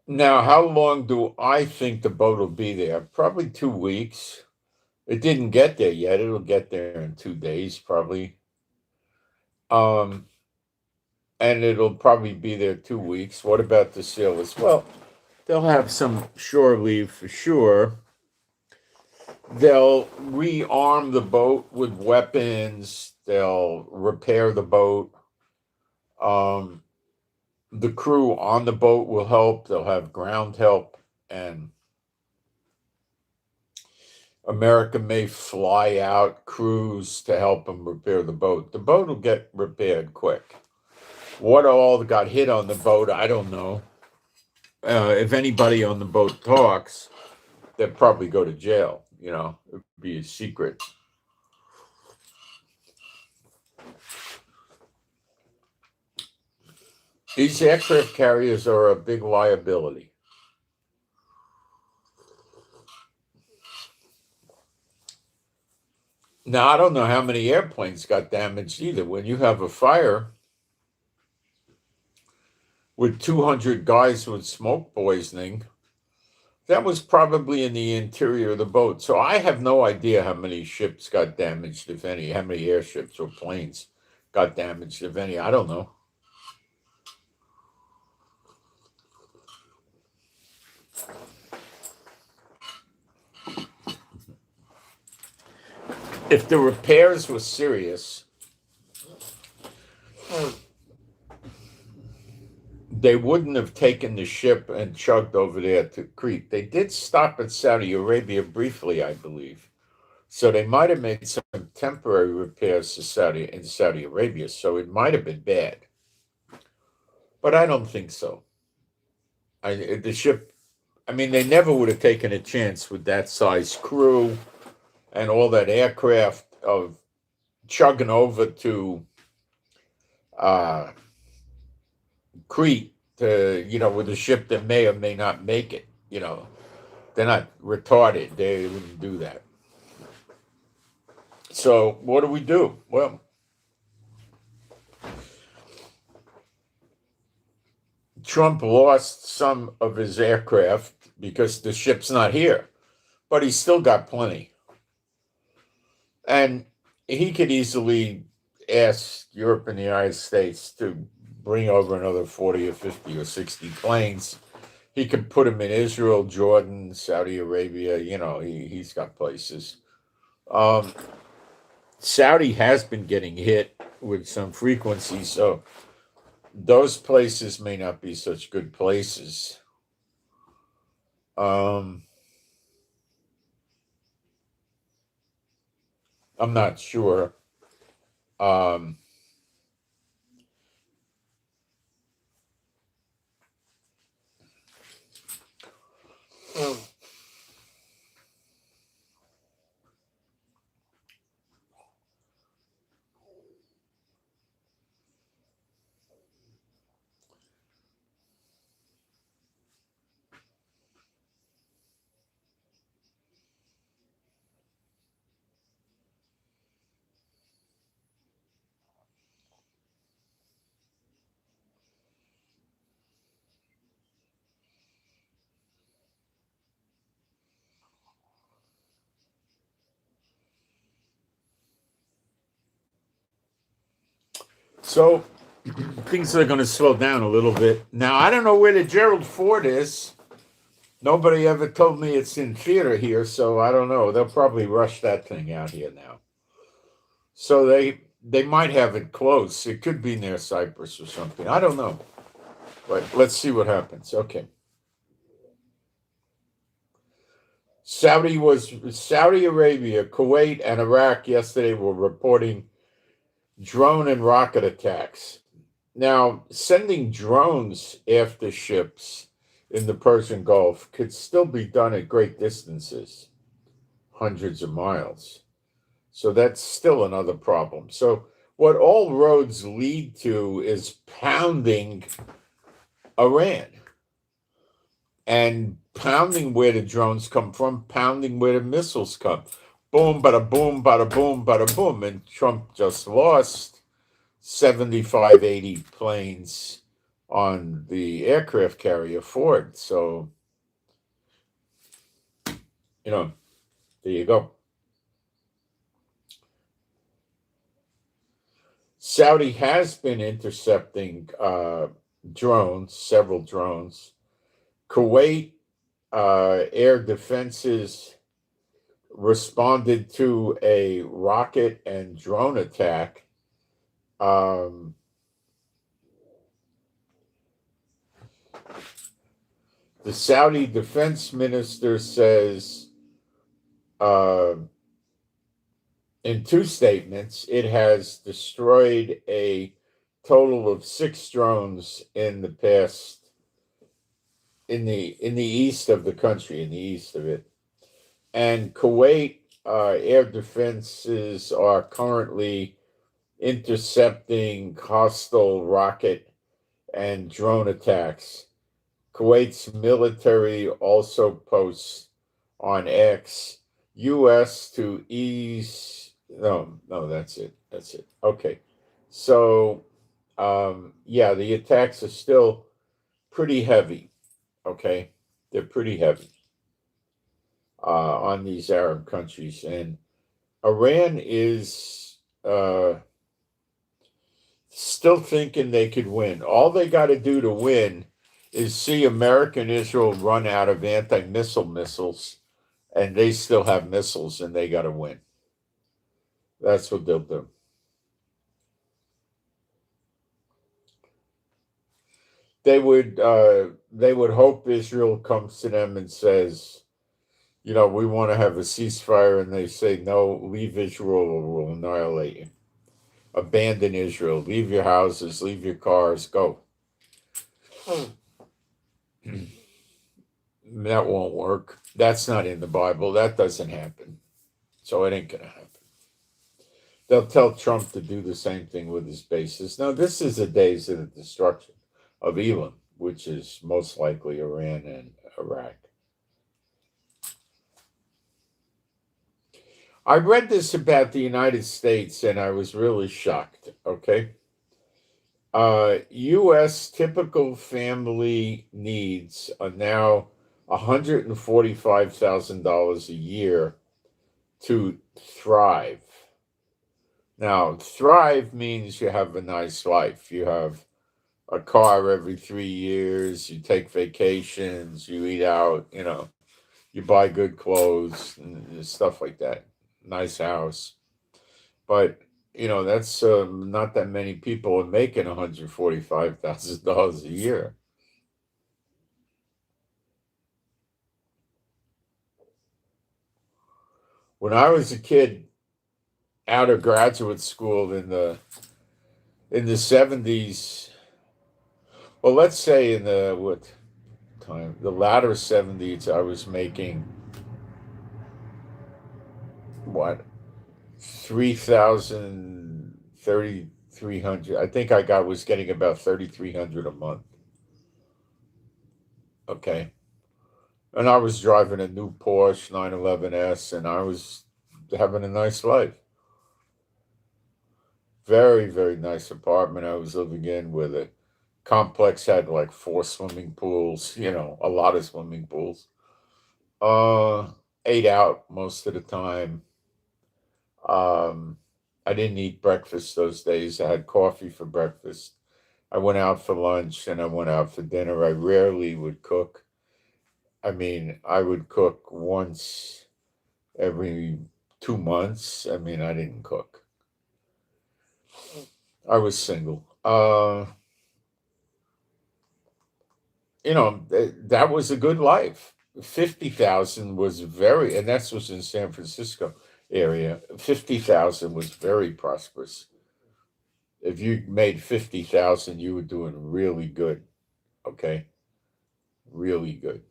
Now, how long do I think the boat will be there? Probably 2 weeks. It didn't get there yet. It'll get there in 2 days, probably. And it'll probably be there 2 weeks. What about the sailors? Well, they'll have some shore leave for sure. They'll rearm the boat with weapons. They'll repair the boat. The crew on the boat will help. They'll have ground help. And America may fly out crews to help them repair the boat. The boat will get repaired quick. What all got hit on the boat, I don't know. If anybody on the boat talks, they'll probably go to jail. You know, it would be a secret. These aircraft carriers are a big liability. Now, I don't know how many airplanes got damaged either. When you have a fire with 200 guys with smoke poisoning, that was probably in the interior of the boat. So I have no idea how many ships got damaged, if any, how many airships or planes got damaged, if any. I don't know. If the repairs were serious, they wouldn't have taken the ship and chugged over there to Crete. They did stop at Saudi Arabia briefly, I believe. So they might have made some temporary repairs to Saudi Arabia. So it might have been bad. But I don't think so. The ship, I mean, they never would have taken a chance with that size crew and all that aircraft of chugging over to Crete, with a ship that may or may not make it. They're not retarded. They wouldn't do that. So what do? Well, Trump lost some of his aircraft because the ship's not here, but he's still got plenty. And he could easily ask Europe and the United States to bring over another 40 or 50 or 60 planes. He could put them in Israel, Jordan, Saudi Arabia. He's got places. Saudi has been getting hit with some frequency, so those places may not be such good places. I'm not sure. So things are going to slow down a little bit. Now, I don't know where the Gerald Ford is. Nobody ever told me it's in theater here, so I don't know. They'll probably rush that thing out here now. So they might have it close. It could be near Cyprus or something. I don't know. But let's see what happens. Okay. Saudi Arabia, Kuwait, and Iraq yesterday were reporting drone and rocket attacks. Now, sending drones after ships in the Persian Gulf could still be done at great distances, hundreds of miles. So that's still another problem. So what all roads lead to is pounding Iran and pounding where the drones come from, pounding where the missiles come. Boom, bada boom, bada boom, bada boom. And Trump just lost 75, 80 planes on the aircraft carrier Ford. So, there you go. Saudi has been intercepting drones, several drones. Kuwait air defenses responded to a rocket and drone attack. The Saudi defense minister says in two statements, it has destroyed a total of 6 drones in the past, in the east of the country, in the east of it. And Kuwait air defenses are currently intercepting hostile rocket and drone attacks. Kuwait's military also posts on X, U.S. to ease. No, that's it. Okay. So, the attacks are still pretty heavy. Okay. They're pretty heavy on these Arab countries. And Iran is still thinking they could win. All they got to do to win is see America and Israel run out of anti-missile missiles, and they still have missiles, and they got to win. That's what they'll do. They would hope Israel comes to them and says, we want to have a ceasefire, and they say, no, leave Israel or we'll annihilate you. Abandon Israel. Leave your houses, leave your cars, go. That won't work. That's not in the Bible. That doesn't happen. So it ain't going to happen. They'll tell Trump to do the same thing with his bases. Now, this is the days of the destruction of Elam, which is most likely Iran and Iraq. I read this about the United States, and I was really shocked, okay? U.S. typical family needs are now $145,000 a year to thrive. Now, thrive means you have a nice life. You have a car every 3 years, you take vacations, you eat out, you buy good clothes and stuff like that. Nice house. But, that's not that many people are making $145,000 a year. When I was a kid out of graduate school in the 70s, well, let's say in the latter 70s, I was making what 3,000, 3,300. I think was getting about 3,300 a month. Okay. And I was driving a new Porsche 911S, and I was having a nice life. Very, very nice apartment I was living in with a complex, had like 4 swimming pools, a lot of swimming pools. Uh, Ate out most of the time. Um, I didn't eat breakfast those days. I had coffee for breakfast. I went out for lunch and I went out for dinner. I rarely would cook. I mean, I would cook once every 2 months. I mean, I didn't cook. I was single. That was a good life. 50,000 was and that was in San Francisco area. 50,000 was very prosperous. If you made 50,000, you were doing really good. Okay, really good.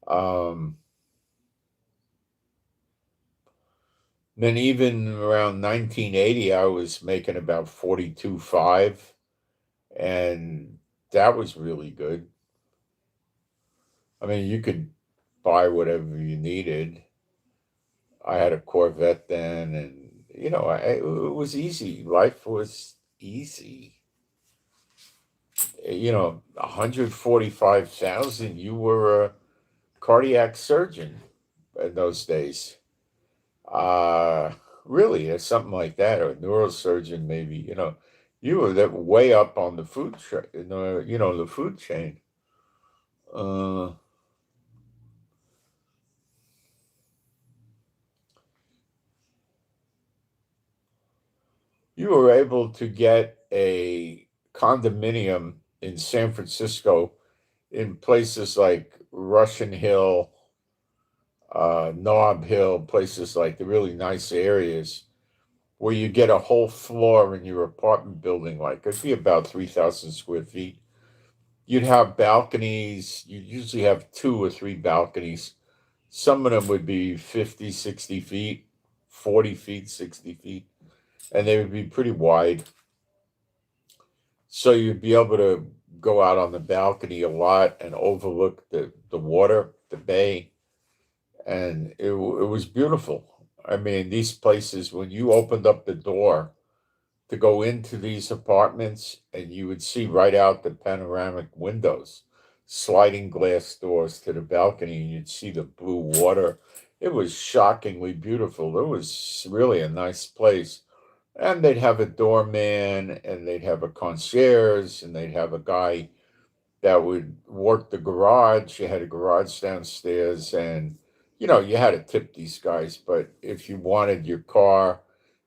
Um, then even around 1980, I was making about 42.5, and that was really good. I mean, you could buy whatever you needed. I had a Corvette then, and it was easy. Life was easy. 145,000. You were a cardiac surgeon in those days. Uh, Really, or something like that, or a neurosurgeon maybe. You were that way up on the food the food chain. Uh, you were able to get a condominium in San Francisco in places like Russian Hill, Nob Hill, places like the really nice areas where you get a whole floor in your apartment building, like it'd be about 3,000 square feet. You'd have balconies. You'd usually have 2 or 3 balconies. Some of them would be 50, 60 feet, 40 feet, 60 feet, and they would be pretty wide. So you'd be able to go out on the balcony a lot and overlook the water, the bay, and it was beautiful. I mean, these places, when you opened up the door to go into these apartments, and you would see right out the panoramic windows, sliding glass doors to the balcony, and you'd see the blue water. It was shockingly beautiful. It was really a nice place. And they'd have a doorman, and they'd have a concierge, and they'd have a guy that would work the garage. You had a garage downstairs, and you had to tip these guys. But if you wanted your car,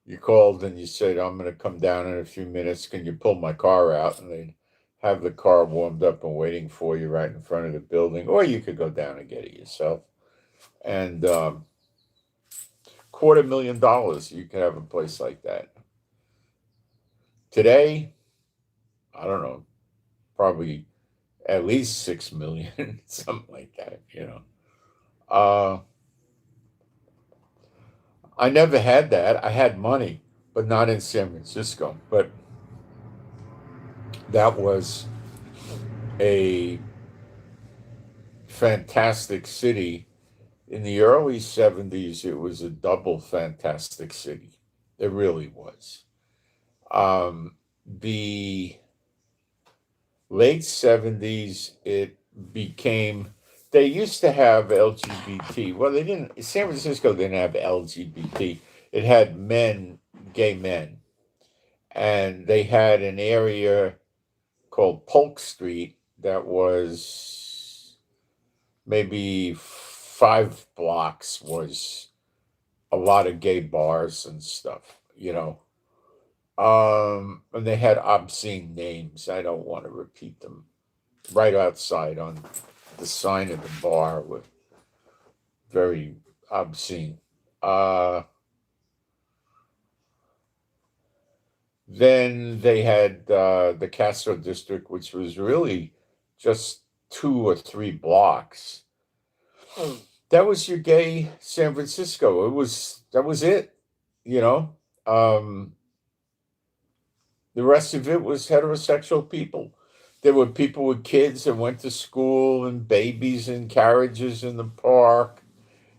you called and you said, "I'm going to come down in a few minutes. Can you pull my car out?" And they'd have the car warmed up and waiting for you right in front of the building, or you could go down and get it yourself. And $250,000, you could have a place like that. Today, I don't know, probably at least 6 million, something like that. Uh, I never had that. I had money, but not in San Francisco. But that was a fantastic city. In the early 70s, it was a double fantastic city. It really was. Um, the late 70s, it became, they used to have LGBT. Well, they didn't, San Francisco didn't have LGBT. It had men, gay men. And they had an area called Polk Street that was maybe 5 blocks, was a lot of gay bars and stuff, you know. And they had obscene names. I don't want to repeat them. Right outside on the sign of the bar were very obscene. Uh, then they had the Castro district, which was really just 2 or 3 blocks. That was your gay San Francisco. That was it, you know. Um, the rest of it was heterosexual people. There were people with kids that went to school, and babies in carriages in the park,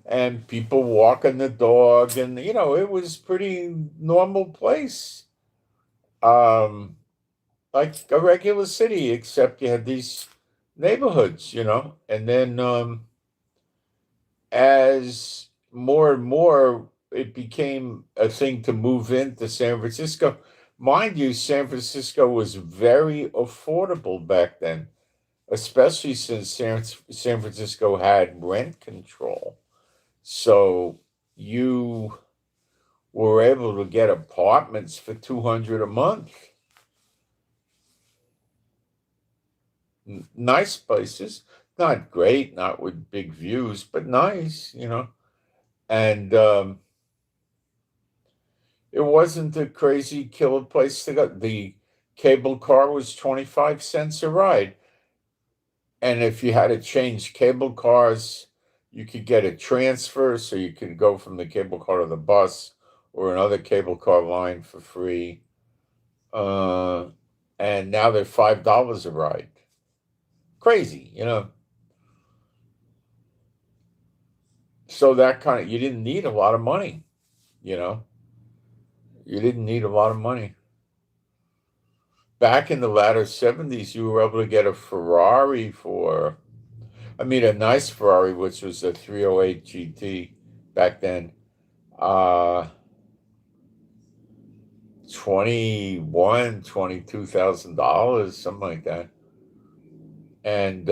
and people walking the dog, and it was pretty normal place. Um, like a regular city, except you had these neighborhoods, and then as more and more it became a thing to move into San Francisco. Mind you, San Francisco was very affordable back then, especially since San Francisco had rent control. So you were able to get apartments for 200 a month. Nice places, not great, not with big views, but nice. And it wasn't a crazy killer place to go. The cable car was 25 cents a ride. And if you had to change cable cars, you could get a transfer, so you could go from the cable car to the bus or another cable car line for free. And now they're $5 a ride. Crazy. So that you didn't need a lot of money, you know. You didn't need a lot of money. Back in the latter 70s, you were able to get a Ferrari a nice Ferrari, which was a 308 GT back then, 22,000, something like that. And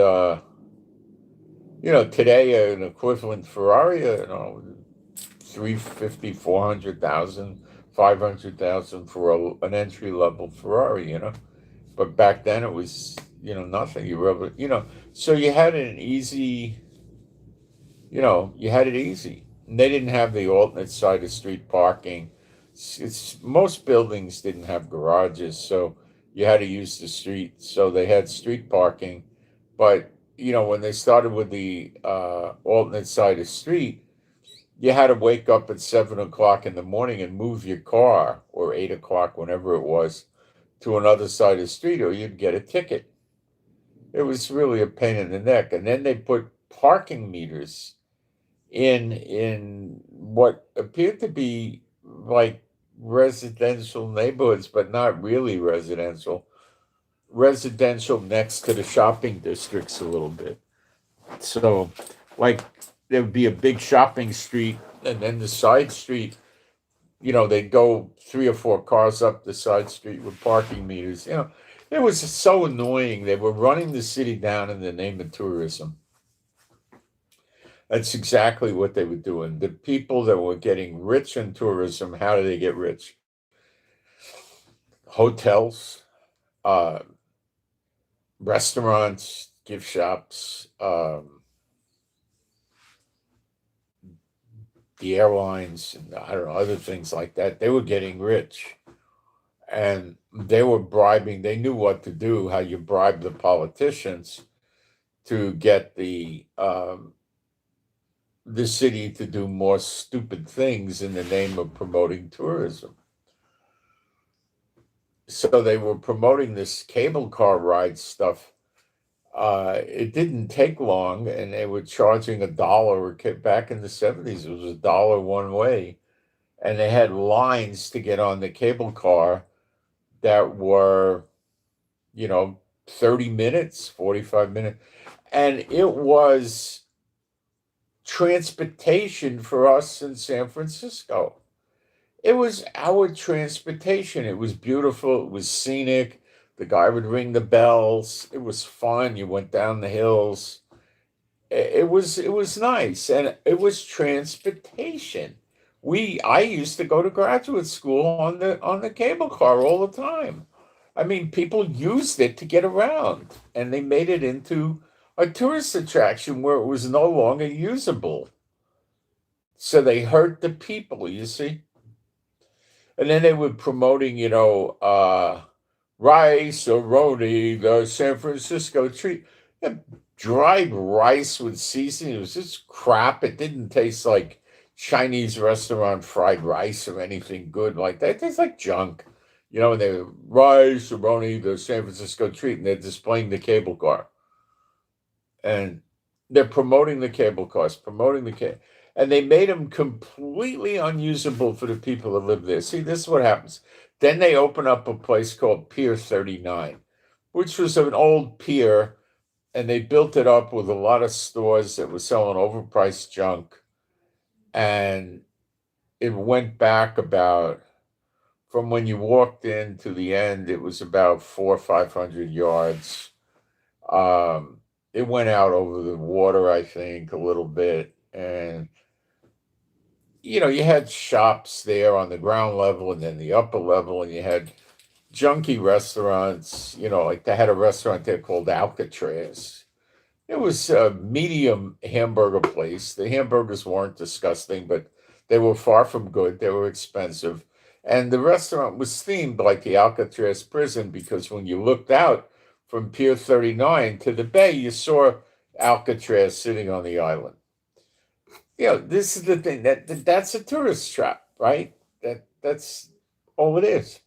today an equivalent Ferrari, 350, 400,000, 500,000 for an entry level Ferrari. But back then it was nothing. You were able to, so you had an easy, you had it easy. And they didn't have the alternate side of street parking. Most buildings didn't have garages, so you had to use the street. So they had street parking, but when they started with the alternate side of street, you had to wake up at 7 o'clock in the morning and move your car, or 8 o'clock, whenever it was, to another side of the street, or you'd get a ticket. It was really a pain in the neck. And then they put parking meters in what appeared to be like residential neighborhoods, but not really residential. Residential next to the shopping districts a little bit. So, like, there would be a big shopping street, and then the side street, they'd go 3 or 4 cars up the side street with parking meters. It was so annoying. They were running the city down in the name of tourism. That's exactly what they were doing. The people that were getting rich in tourism, how do they get rich? Hotels, restaurants, gift shops, the airlines, and I don't know, other things like that. They were getting rich. And they were bribing. They knew what to do, how you bribe the politicians to get the city to do more stupid things in the name of promoting tourism. So they were promoting this cable car ride stuff. It didn't take long, and they were charging $1. Back in the 70s, it was $1 one way. And they had lines to get on the cable car that were, 30 minutes, 45 minutes. And it was transportation for us in San Francisco. It was our transportation. It was beautiful. It was scenic. The guy would ring the bells. It was fun. You went down the hills. It was nice, and it was transportation. I used to go to graduate school on the cable car all the time. I mean, people used it to get around, and they made it into a tourist attraction where it was no longer usable. So they hurt the people, you see. And then they were promoting, rice or roti, the San Francisco treat. Yeah, dried rice with seasoning. It was just crap. It didn't taste like Chinese restaurant fried rice or anything good like that. It tastes like junk. And they rice or roti, the San Francisco treat, and they're displaying the cable car. And they're promoting the cable cars, promoting the cable. And they made them completely unusable for the people that live there. See, this is what happens. Then they open up a place called Pier 39, which was an old pier, and they built it up with a lot of stores that were selling overpriced junk. And it went back about, from when you walked in to the end, it was about 400 or 500 yards. It went out over the water, I think, a little bit. And you had shops there on the ground level and then the upper level, and you had junky restaurants. Like they had a restaurant there called Alcatraz. It was a medium hamburger place. The hamburgers weren't disgusting, but they were far from good. They were expensive. And the restaurant was themed like the Alcatraz prison, because when you looked out from Pier 39 to the bay, you saw Alcatraz sitting on the island. This is the thing, that's a tourist trap, right? That's all it is.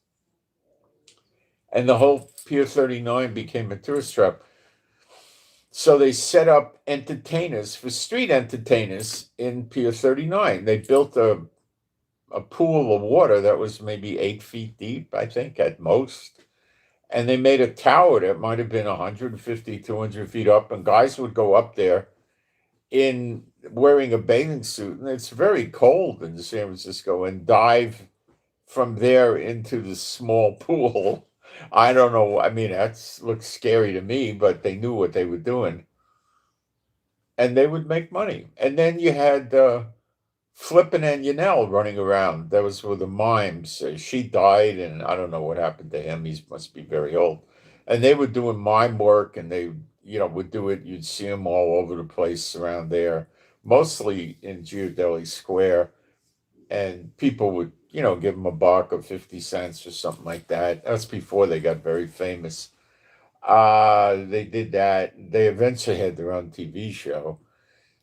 And the whole Pier 39 became a tourist trap. So they set up entertainers for street entertainers in Pier 39. They built a pool of water that was maybe 8 feet deep, I think, at most. And they made a tower that might have been 150, 200 feet up, and guys would go up there in wearing a bathing suit, and it's very cold in San Francisco, and dive from there into the small pool. I don't know. I mean, that looks scary to me, but they knew what they were doing, and they would make money. And then you had Flippin' and Yanel running around. That was with the mimes. She died, and I don't know what happened to him. He must be very old. And they were doing mime work, and they, would do it. You'd see them all over the place around there, mostly in Ghirardelli Square. And people would, give them $1 or 50 cents or something like that. That's before they got very famous. They did that. They eventually had their own TV show.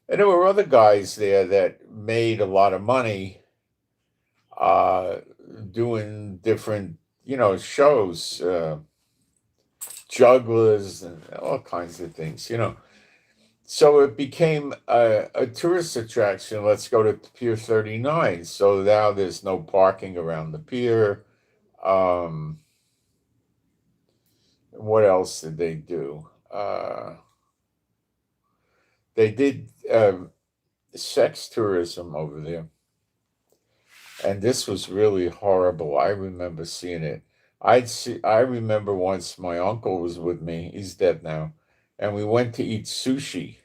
And there were other guys there that made a lot of money uh, doing different, shows, jugglers, and all kinds of things. So it became a tourist attraction. Let's go to Pier 39. So now there's no parking around the pier. Um, what else did they do? They did sex tourism over there. And this was really horrible. I remember seeing it. I remember once my uncle was with me. He's dead now. And we went to eat sushi.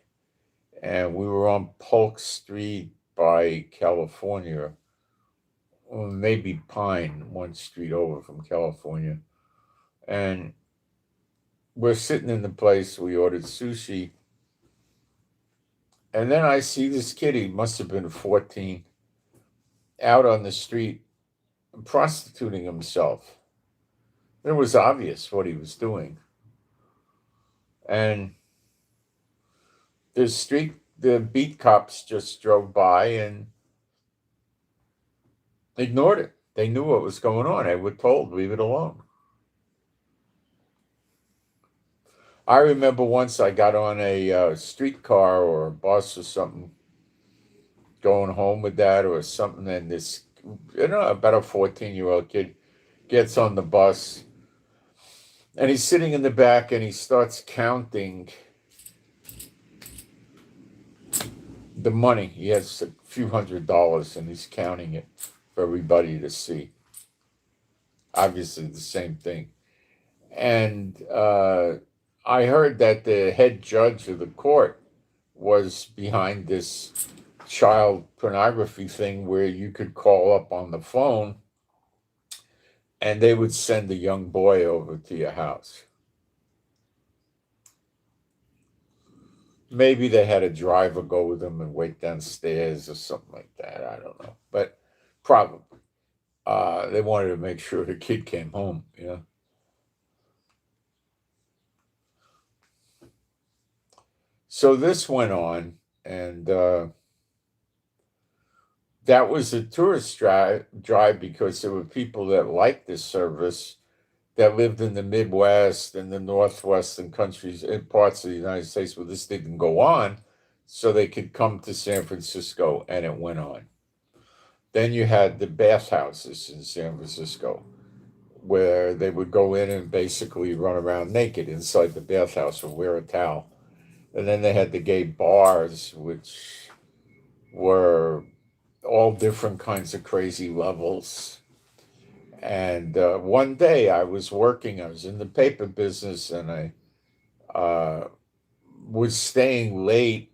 And we were on Polk Street by California. Or maybe Pine, one street over from California. And we're sitting in the place. We ordered sushi. And then I see this kid, he must have been 14, out on the street prostituting himself. It was obvious what he was doing. And the beat cops just drove by and ignored it. They knew what was going on. They were told, leave it alone. I remember once I got on a streetcar or a bus or something, going home with that or something, and this, about a 14-year-old kid gets on the bus, And he's sitting in the back and he starts counting the money. He has a few $100s and he's counting it for everybody to see. Obviously, the same thing. And I heard that the head judge of the court was behind this child pornography thing where you could call up on the phone and they would send a young boy over to your house. Maybe they had a driver go with them and wait downstairs or something like that. I don't know. But probably. They wanted to make sure the kid came home, you know. So this went on, and that was a tourist drive because there were people that liked this service that lived in the Midwest and the Northwestern countries and parts of the United States where this didn't go on, so they could come to San Francisco, and it went on. Then you had the bathhouses in San Francisco, where they would go in and basically run around naked inside the bathhouse or wear a towel. And then they had the gay bars, which were all different kinds of crazy levels. And one day I was in the paper business, and I was staying late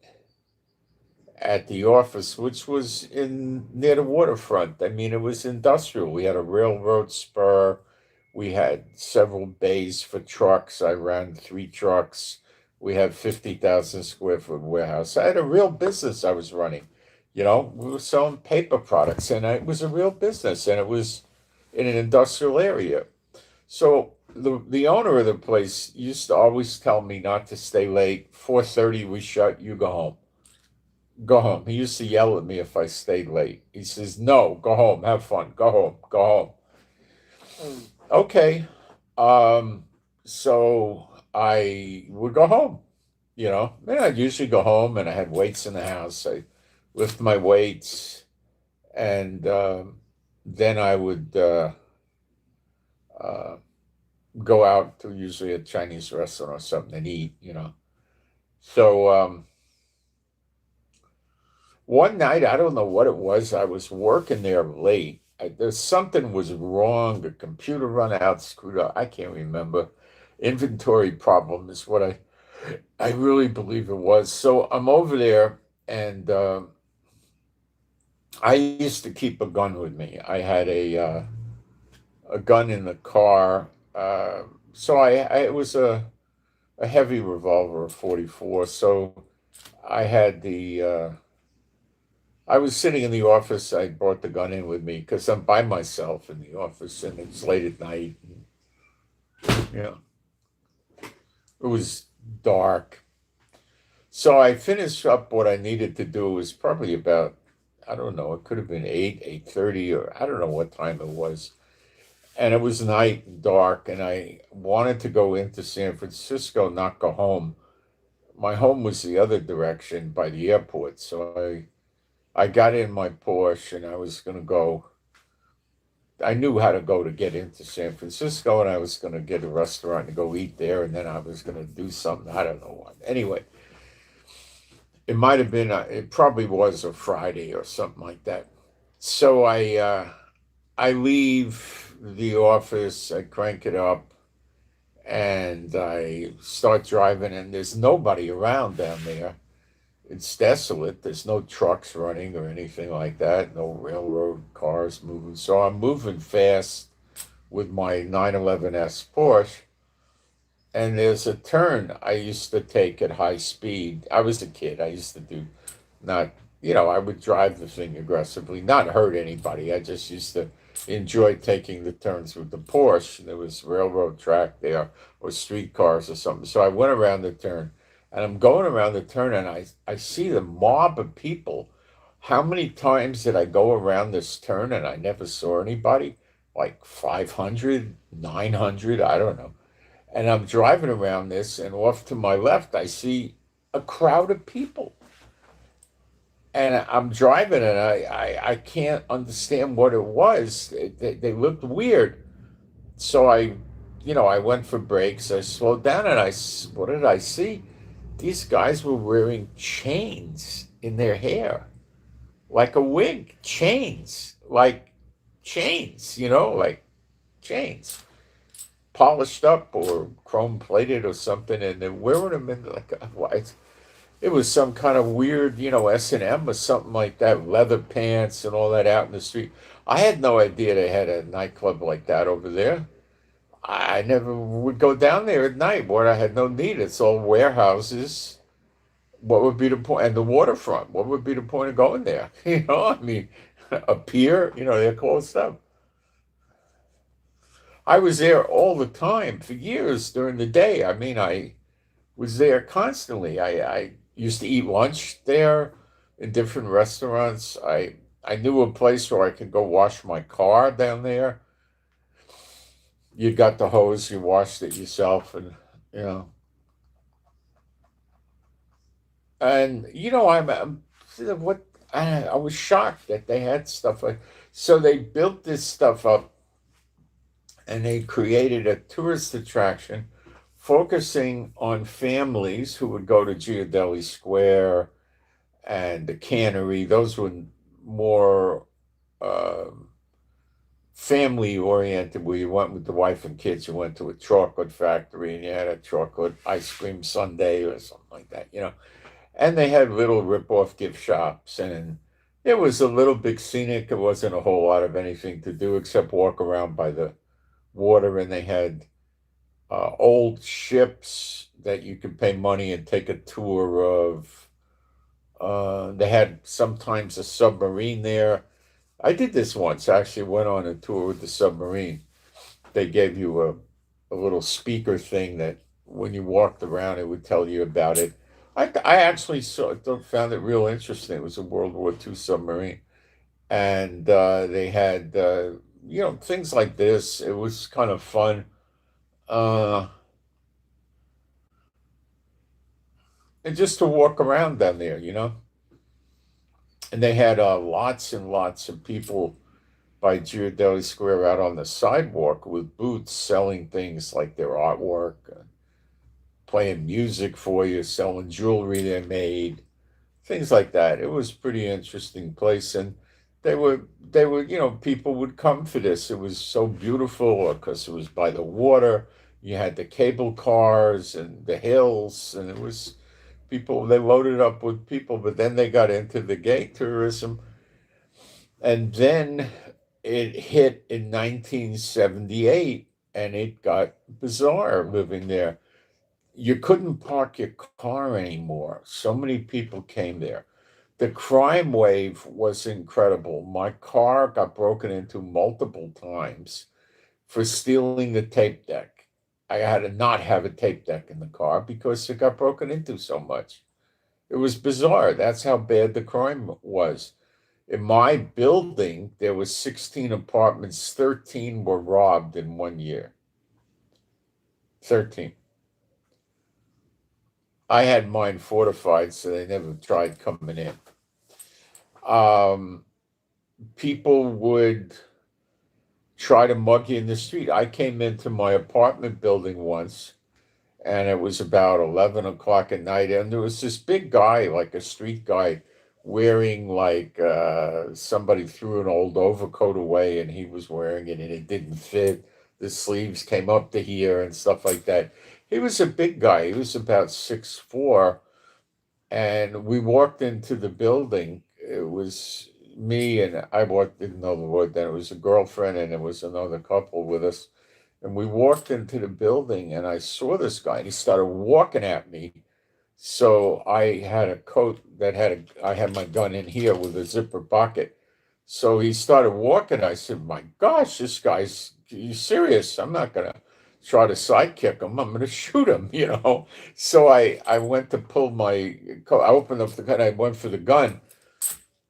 at the office, which was near the waterfront. I mean, it was industrial. We had a railroad spur. We had several bays for trucks. I ran 3 trucks. We had 50,000 square foot warehouse. I had a real business I was running. You know, we were selling paper products, and it was a real business, and it was in an industrial area. So the owner of the place used to always tell me not to stay late. 4:30 we shut. You go home. Go home. He used to yell at me if I stayed late. He says, "No, go home. Have fun. Go home. Go home." Okay. So I would go home, you know. And I'd usually go home, and I had weights in the house. I lift my weights, and then I would go out to usually a Chinese restaurant or something and eat, you know. So one night, I don't know what it was, I was working there late. There's something was wrong. The computer run out, screwed up. I can't remember. Inventory problem is what I really believe it was. So I'm over there, and I used to keep a gun with me. I had a gun in the car. So it was a heavy revolver, a 44. So I had I was sitting in the office. I brought the gun in with me because I'm by myself in the office, and it's late at night. You know, it was dark. So I finished up what I needed to do. It was probably about, I don't know, it could have been 8:30, or I don't know what time it was. And it was night and dark, and I wanted to go into San Francisco, not go home. My home was the other direction by the airport. So I got in my Porsche, and I was going to go. I knew how to go to get into San Francisco, and I was going to get a restaurant to go eat there, and then I was going to do something. I don't know what. Anyway, it might have been, it probably was a Friday or something like that. So I leave the office, I crank it up, and I start driving, and there's nobody around down there. It's desolate. There's no trucks running or anything like that, no railroad cars moving. So I'm moving fast with my 911S Porsche, and there's a turn I used to take at high speed. I was a kid. I used to do not, I would drive the thing aggressively, not hurt anybody. I just used to enjoy taking the turns with the Porsche. There was railroad track there or streetcars or something. So I went around the turn. And I'm going around the turn, and I see the mob of people. How many times did I go around this turn and I never saw anybody? Like 500, 900, I don't know. And I'm driving around this, and off to my left, I see a crowd of people. And I'm driving, and I can't understand what it was. They looked weird. So I I went for breaks. I slowed down, and what did I see? These guys were wearing chains in their hair, like a wig. Like chains, polished up or chrome plated or something, and they're wearing them in like it was some kind of weird, S&M or something like that, leather pants and all that out in the street. I had no idea they had a nightclub like that over there. I never would go down there at night, boy. I had no need. It's all warehouses. What would be the point? And the waterfront. What would be the point of going there? I mean, a pier. They're closed up. I was there all the time for years during the day. I mean, I was there constantly. I used to eat lunch there in different restaurants. I knew a place where I could go wash my car down there. You got the hose, you washed it yourself, and you know, I'm what I was shocked that they had stuff like. So they built this stuff up, and they created a tourist attraction focusing on families who would go to Ghirardelli Square and the cannery. Those were more family oriented, where you went with the wife and kids. You went to a chocolate factory and you had a chocolate ice cream sundae or something like that. And they had little rip-off gift shops, and it was a little bit scenic. It wasn't a whole lot of anything to do except walk around by the water, and they had old ships that you could pay money and take a tour of. They had sometimes a submarine there. I did this once. I actually went on a tour with the submarine. They gave you a little speaker thing that when you walked around, it would tell you about it. I actually found it real interesting. It was a World War II submarine. And they had, things like this. It was kind of fun. Uh, and just to walk around down there. And they had lots and lots of people by Ghirardelli Square out on the sidewalk with booths selling things like their artwork, playing music for you, selling jewelry they made, things like that. It was a pretty interesting place, and they were, people would come for this. It was so beautiful because it was by the water. You had the cable cars and the hills, and it was people. They loaded up with people, but then they got into the gay tourism, and then it hit in 1978, and it got bizarre living there. You couldn't park your car anymore. So many people came there. The crime wave was incredible. My car got broken into multiple times for stealing the tape deck. I had to not have a tape deck in the car because it got broken into so much. It was bizarre. That's how bad the crime was. In my building, there was 16 apartments. 13 were robbed in 1 year. 13. I had mine fortified, so they never tried coming in. Um, People would try to mug you in the street. I came into my apartment building once, and it was about 11 o'clock at night, and there was this big guy, like a street guy, wearing like somebody threw an old overcoat away, and he was wearing it, and it didn't fit. The sleeves came up to here and stuff like that. He was a big guy. He was about 6'4", and we walked into the building. It was me, and didn't know the word then. It was a girlfriend, and there was another couple with us. And we walked into the building, and I saw this guy, and he started walking at me. So I had a coat that I had my gun in here with a zipper pocket. So he started walking. I said, "My gosh, this guy's, you serious? I'm not gonna try to sidekick him. I'm gonna shoot him." So I went to pull my coat. I opened up the gun. I went for the gun,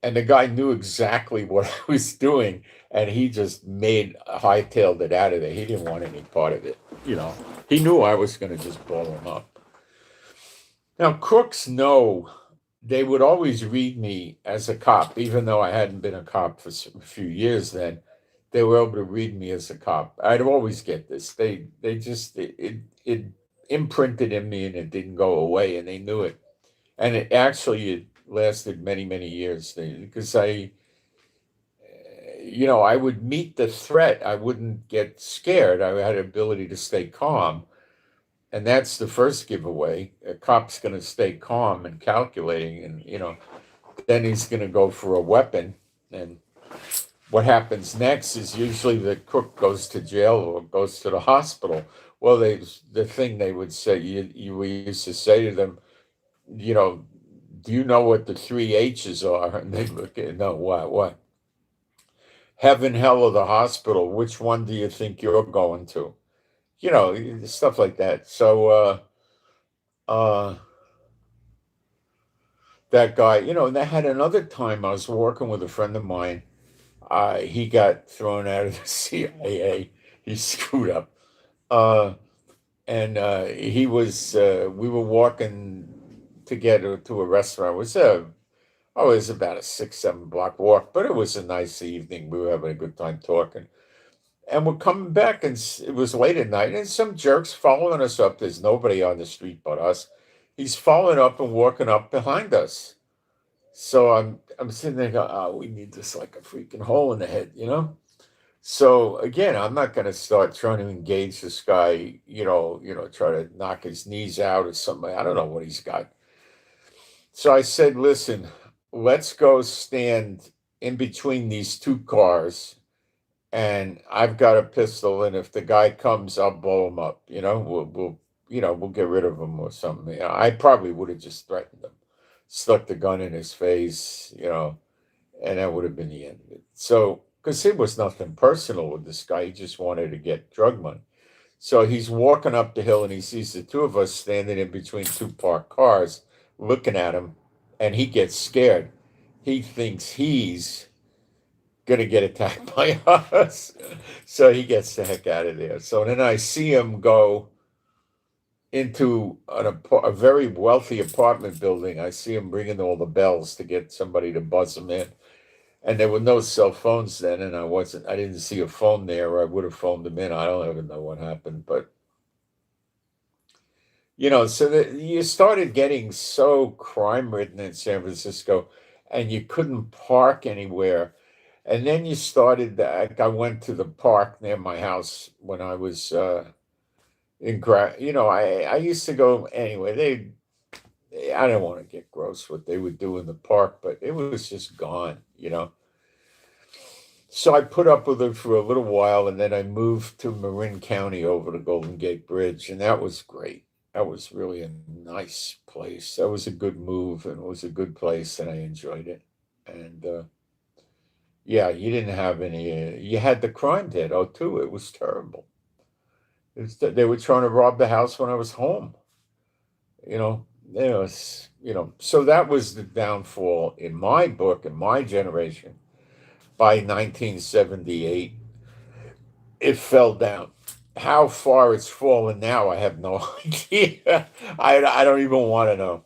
and the guy knew exactly what I was doing, and he just hightailed it out of there. He didn't want any part of it. He knew I was going to just blow him up. Now, crooks know. They would always read me as a cop, even though I hadn't been a cop for a few years then. they were able to read me as a cop. I'd always get this. They just it imprinted in me, and it didn't go away, and they knew it. And it lasted many, many years because I would meet the threat. I wouldn't get scared. I had an ability to stay calm. And that's the first giveaway. A cop's going to stay calm and calculating, and then he's going to go for a weapon. And what happens next is usually the cook goes to jail or goes to the hospital. Well, the thing they would say, we used to say to them, you know, do you know what the three H's are? And they look at, no, what? Heaven, hell, or the hospital. Which one do you think you're going to? Stuff like that. So, uh, that guy, and I had another time I was working with a friend of mine. He got thrown out of the CIA. He screwed up. Uh, and we were walking together to a restaurant. It was about a 6, 7 block walk, but it was a nice evening. We were having a good time talking. And we're coming back, and it was late at night, and some jerk's following us up. There's nobody on the street but us. He's following up and walking up behind us. So I'm sitting there going, oh, we need this like a freaking hole in the head. So again, I'm not going to start trying to engage this guy, try to knock his knees out or something. I don't know what he's got. So I said, listen, let's go stand in between these two cars, and I've got a pistol, and if the guy comes, I'll blow him up. We'll get rid of him or something. I probably would have just threatened him, stuck the gun in his face, and that would have been the end of it. So, because it was nothing personal with this guy, he just wanted to get drug money. So he's walking up the hill, and he sees the two of us standing in between two parked cars, looking at him, and he gets scared. He thinks he's gonna get attacked by us, so he gets the heck out of there. So then I see him go into a very wealthy apartment building. I see him ringing all the bells to get somebody to buzz him in. And there were no cell phones then, and I didn't see a phone there, or I would have phoned him in. I don't even know what happened, but so that you started getting so crime ridden in San Francisco, and you couldn't park anywhere. And then you started that. I went to the park near my house when I was I used to go anyway. I don't want to get gross what they would do in the park, but it was just gone. So I put up with it for a little while, and then I moved to Marin County over the Golden Gate Bridge, and that was great. That was really a nice place. That was a good move, and it was a good place, and I enjoyed it. And yeah, you didn't have any. You had the crime debt, too. It was terrible. They were trying to rob the house when I was home. You know, So that was the downfall in my book, in my generation. By 1978, it fell down. How far it's fallen now, I have no idea. I don't even want to know.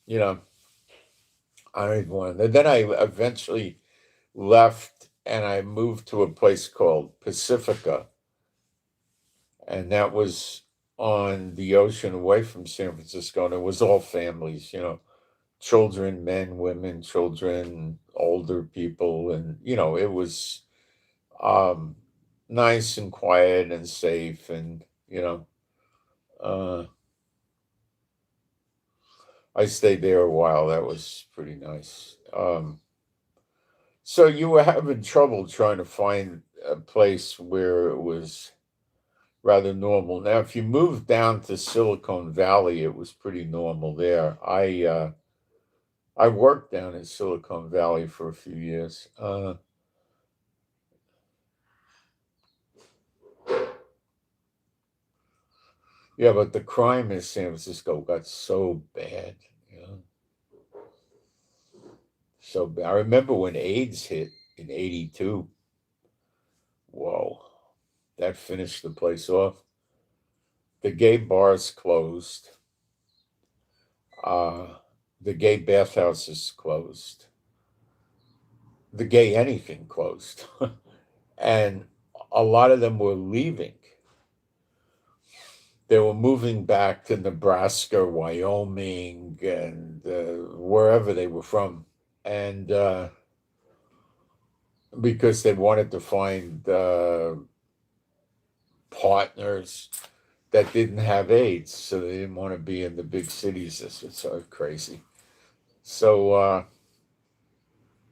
You know, I don't even want to. Then I eventually left, and I moved to a place called Pacifica, and that was on the ocean away from San Francisco, and it was all families, children, men, women, children, older people, and it was um, nice and quiet and safe, and uh, I stayed there a while. That was pretty nice. So you were having trouble trying to find a place where it was rather normal. Now, if you moved down to Silicon Valley, it was pretty normal there. I worked down in Silicon Valley for a few years. Yeah, but the crime in San Francisco got so bad, you know, so bad. I remember when AIDS hit in '82. Whoa, that finished the place off. The gay bars closed. Uh, the gay bathhouses closed. The gay anything closed. and a lot of them were leaving. They were moving back to Nebraska, Wyoming, and wherever they were from, and because they wanted to find partners that didn't have AIDS, so they didn't want to be in the big cities. This was so crazy. So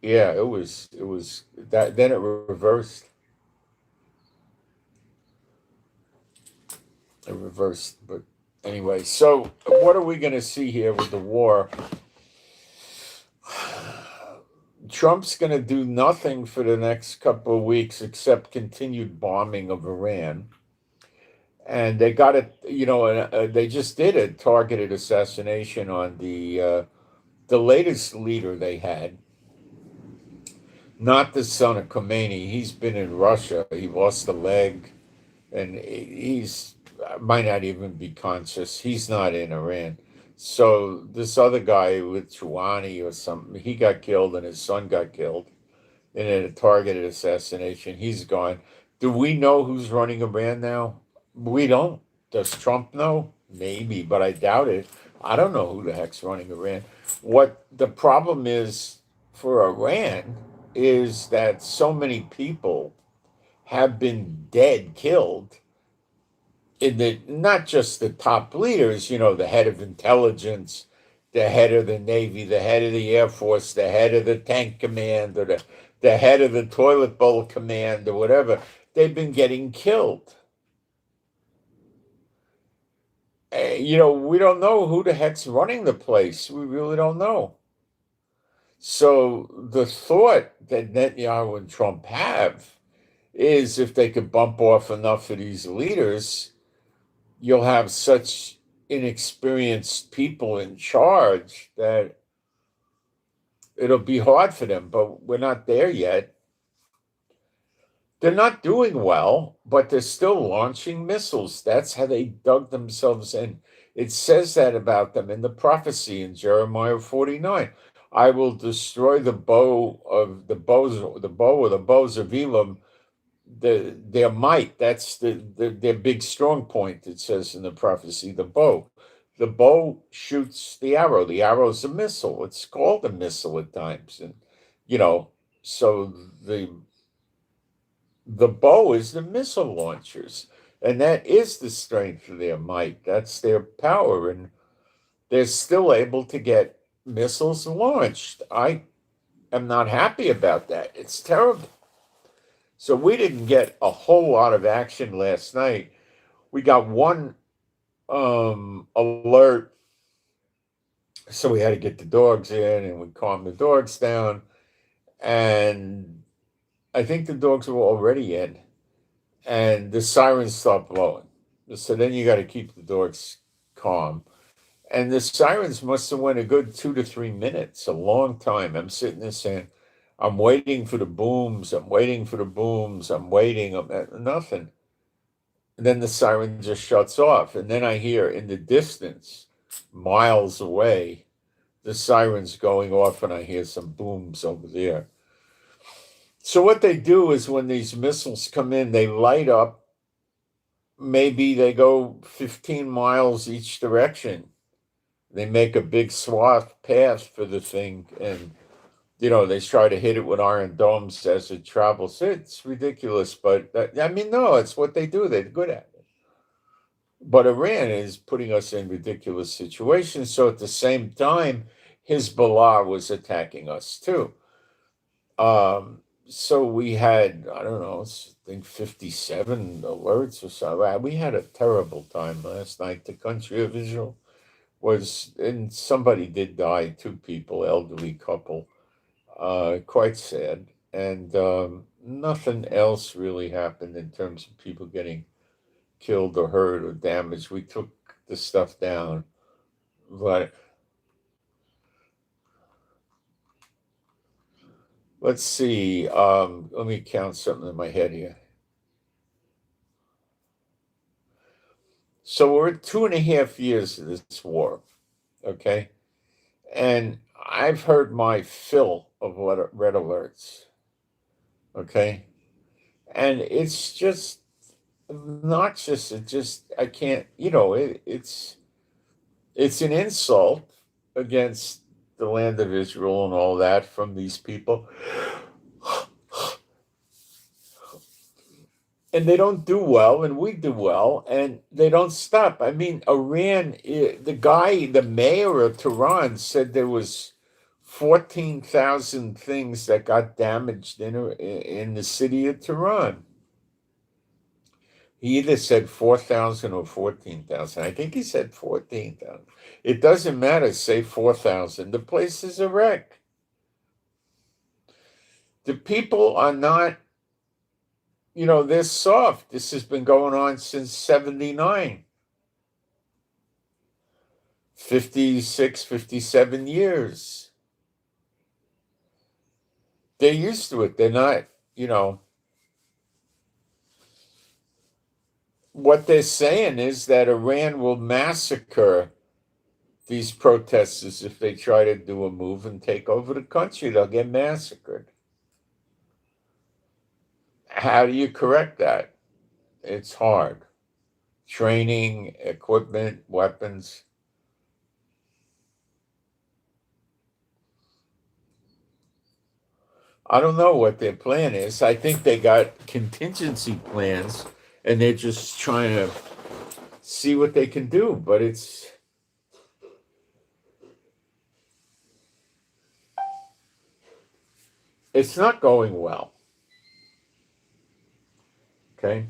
yeah, it was that. Then it reversed. It reversed, but anyway. So what are we going to see here with the war? Trump's going to do nothing for the next couple of weeks except continued bombing of Iran. And they got it, they just did a targeted assassination on the latest leader they had, not the son of Khomeini. He's been in Russia. He lost a leg, and he's might not even be conscious. He's not in Iran. So this other guy with Chouani or something, he got killed, and his son got killed in a targeted assassination. He's gone. Do we know who's running Iran now? We don't. Does Trump know? Maybe, but I doubt it. I don't know who the heck's running Iran. What the problem is for Iran is that so many people have been dead, killed in the not just the top leaders, the head of intelligence, the head of the Navy, the head of the Air Force, the head of the tank command, or the head of the toilet bowl command, or whatever. They've been getting killed. We don't know who the heck's running the place. We really don't know. So the thought that Netanyahu and Trump have is if they could bump off enough of these leaders, you'll have such inexperienced people in charge that it'll be hard for them, but we're not there yet. They're not doing well, but they're still launching missiles. That's how they dug themselves in. It says that about them in the prophecy in Jeremiah 49. I will destroy the bow or the bows of Elam, their might. That's their big strong point. It says in the prophecy, the bow. The bow shoots the arrow. The arrow's a missile. It's called a missile at times, and you know. So the bow is the missile launchers, and that is the strength of their might. That's their power, and they're still able to get missiles launched. I am not happy about that. It's terrible. So we didn't get a whole lot of action last night. We got one alert, so we had to get the dogs in and we calmed the dogs down. And I think the dogs were already in, and the sirens stopped blowing. So then you got to keep the dogs calm. And the sirens must have went a good 2 to 3 minutes, a long time. I'm sitting there saying, I'm waiting for the booms. I'm waiting for the booms. I'm waiting. Nothing. And then the siren just shuts off. And then I hear in the distance, miles away, the sirens going off, and I hear some booms over there. So what they do is when these missiles come in, they light up. Maybe they go 15 miles each direction. They make a big swath path for the thing, and they try to hit it with iron domes as it travels. It's ridiculous, but no, it's what they do. They're good at it. But Iran is putting us in ridiculous situations. So at the same time, Hezbollah was attacking us too. So we had, I don't know, I think 57 alerts or so. We had a terrible time last night. The country of Israel and somebody did die, 2 people, elderly couple. Quite sad. And nothing else really happened in terms of people getting killed or hurt or damaged. We took the stuff down. But let's see. Let me count something in my head here. So we're at 2.5 years of this war, okay? And I've heard my fill of red alerts, okay? And it's just obnoxious. I can't, it's an insult against the land of Israel and all that from these people. And they don't do well, and we do well, and they don't stop. I mean, Iran, the mayor of Tehran said there was 14,000 things that got damaged in the city of Tehran. He either said 4,000 or 14,000. I think he said 14,000. It doesn't matter, say 4,000. The place is a wreck. The people are not, they're soft. This has been going on since 79, 56, 57 years. They're used to it. They're not, what they're saying is that Iran will massacre these protesters if they try to do a move and take over the country. They'll get massacred. How do you correct that? It's hard. Training, equipment, weapons. I don't know what their plan is. I think they got contingency plans and they're just trying to see what they can do, but it's not going well. Okay?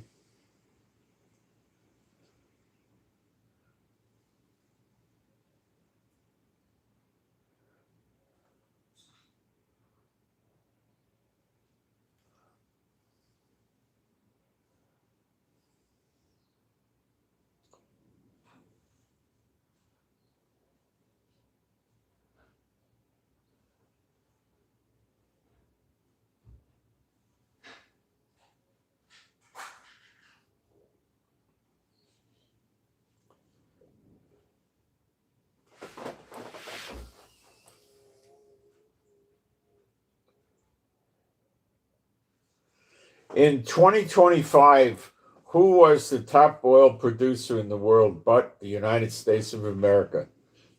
In 2025, who was the top oil producer in the world but the United States of America?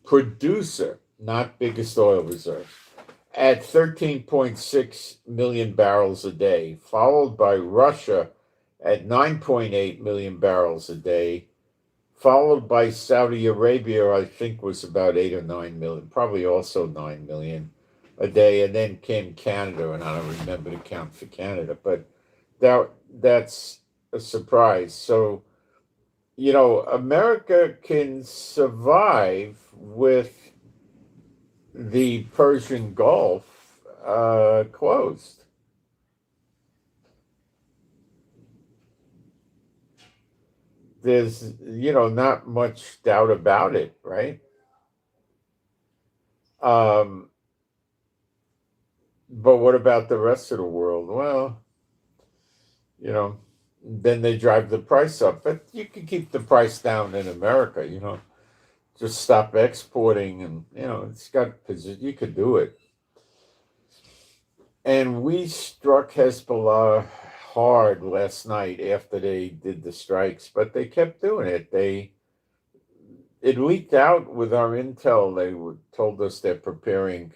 Producer, not biggest oil reserve, at 13.6 million barrels a day, followed by Russia at 9.8 million barrels a day, followed by Saudi Arabia, I think was about 8 or 9 million, probably also 9 million a day, and then came Canada, and I don't remember the count for Canada, but that's a surprise. So, America can survive with the Persian Gulf closed. There's, not much doubt about it, right? But what about the rest of the world? Well, then they drive the price up. But you can keep the price down in America, just stop exporting and, you could do it. And we struck Hezbollah hard last night after they did the strikes, but they kept doing it. It leaked out with our intel. They told us they're preparing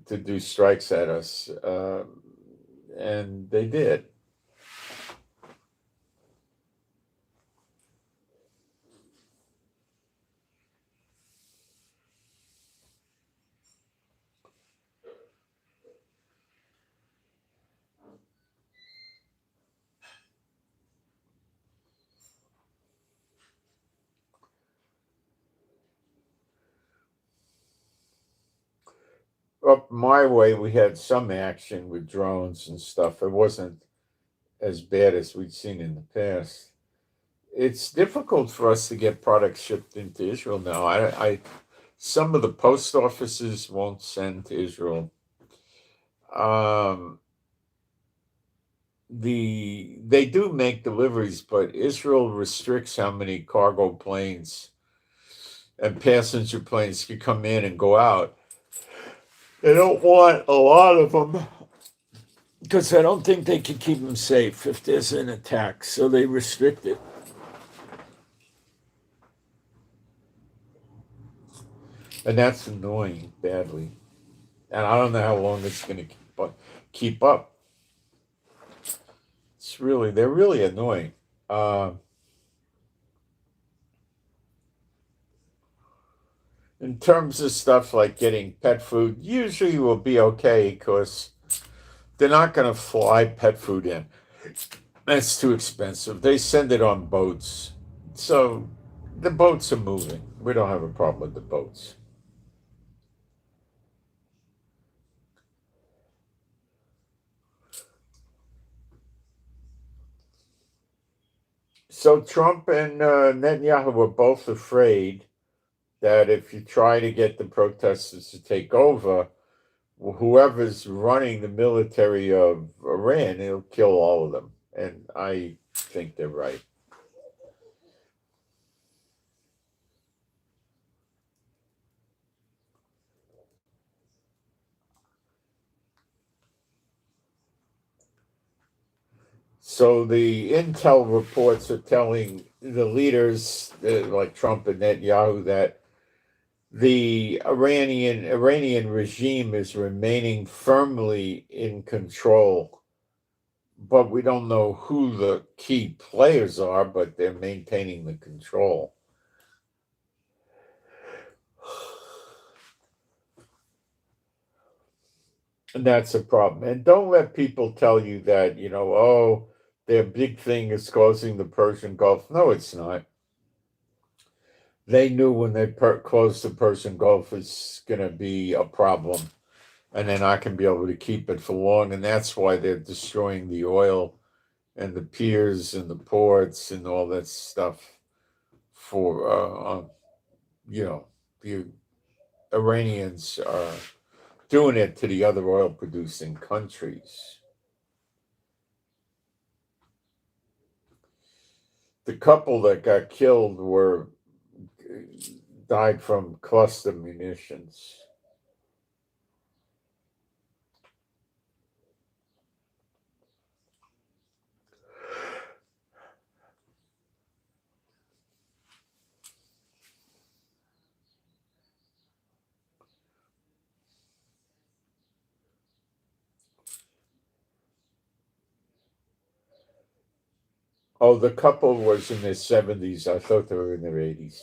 to do strikes at us, and they did. Up my way, we had some action with drones and stuff. It wasn't as bad as we'd seen in the past. It's difficult for us to get products shipped into Israel now. Some of the post offices won't send to Israel. They do make deliveries, but Israel restricts how many cargo planes and passenger planes can come in and go out. They don't want a lot of them because I don't think they can keep them safe if there's an attack, so they restrict it. And that's annoying badly. And I don't know how long it's going to keep up. They're really annoying. In terms of stuff like getting pet food, usually will be okay because they're not going to fly pet food in. That's too expensive. They send it on boats. So the boats are moving. We don't have a problem with the boats. So Trump and Netanyahu were both afraid that if you try to get the protesters to take over, whoever's running the military of Iran, it'll kill all of them. And I think they're right. So the intel reports are telling the leaders, like Trump and Netanyahu, that the Iranian regime is remaining firmly in control, but we don't know who the key players are, but they're maintaining the control. And that's a problem. And don't let people tell you that, oh, their big thing is closing the Persian Gulf. No, it's not. They knew when they closed the Persian Gulf it's going to be a problem, and they're not going to be able to keep it for long. And that's why they're destroying the oil and the piers and the ports and all that stuff for, the Iranians are doing it to the other oil producing countries. The couple that got killed died from cluster munitions. Oh, the couple was in their 70s. I thought they were in their 80s.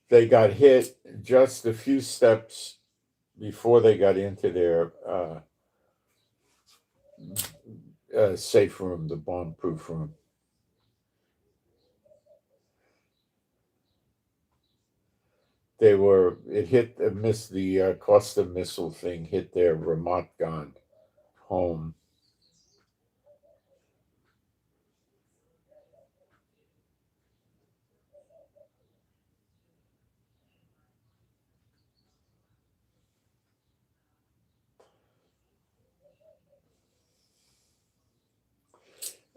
They got hit just a few steps before they got into their safe room, the bomb-proof room. Missed the cluster missile thing, hit their Ramat Gan home.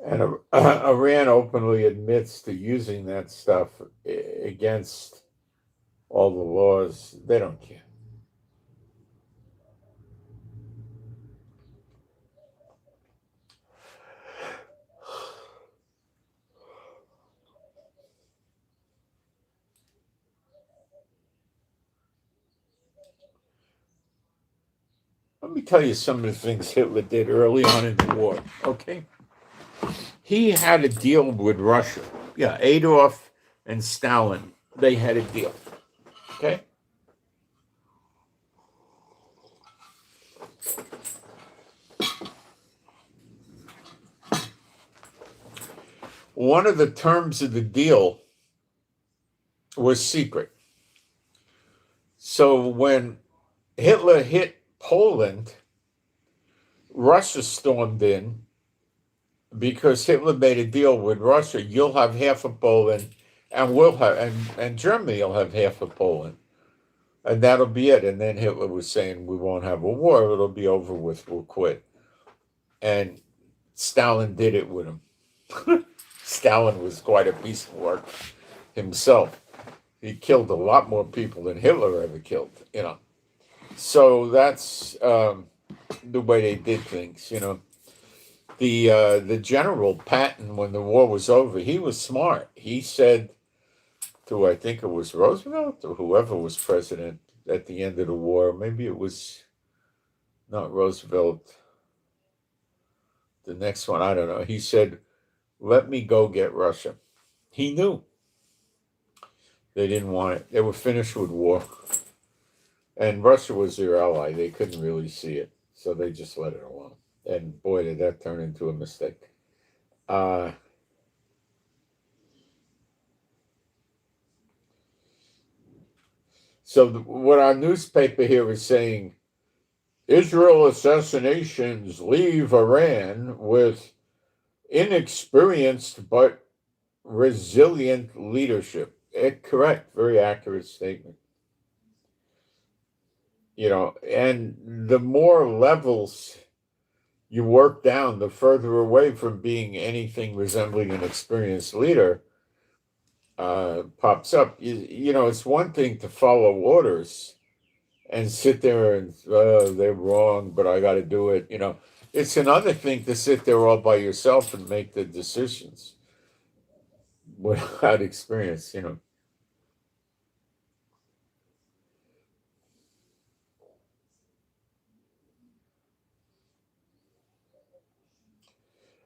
And Iran openly admits to using that stuff against all the laws. They don't care. Let me tell you some of the things Hitler did early on in the war, okay? He had a deal with Russia. Yeah, Adolf and Stalin, they had a deal, okay? One of the terms of the deal was secret. So when Hitler hit Poland, Russia stormed in because Hitler made a deal with Russia. You'll have half of Poland, and and Germany will have half of Poland, and that'll be it. And then Hitler was saying, "We won't have a war; it'll be over with. We'll quit." And Stalin did it with him. Stalin was quite a piece of work himself. He killed a lot more people than Hitler ever killed, So that's the way they did things. The general Patton, when the war was over, he was smart. He said to, I think it was Roosevelt or whoever was president at the end of the war, maybe it was not Roosevelt, the next one, I don't know. He said, "Let me go get Russia." He knew they didn't want it. They were finished with war, and Russia was their ally. They couldn't really see it, so they just let it alone. And boy, did that turn into a mistake. Uh, what our newspaper here is saying, Israel assassinations leave Iran with inexperienced but resilient leadership. Correct, very accurate statement. And the more levels you work down, the further away from being anything resembling an experienced leader pops up. It's one thing to follow orders and sit there and they're wrong, but I got to do it. It's another thing to sit there all by yourself and make the decisions without experience.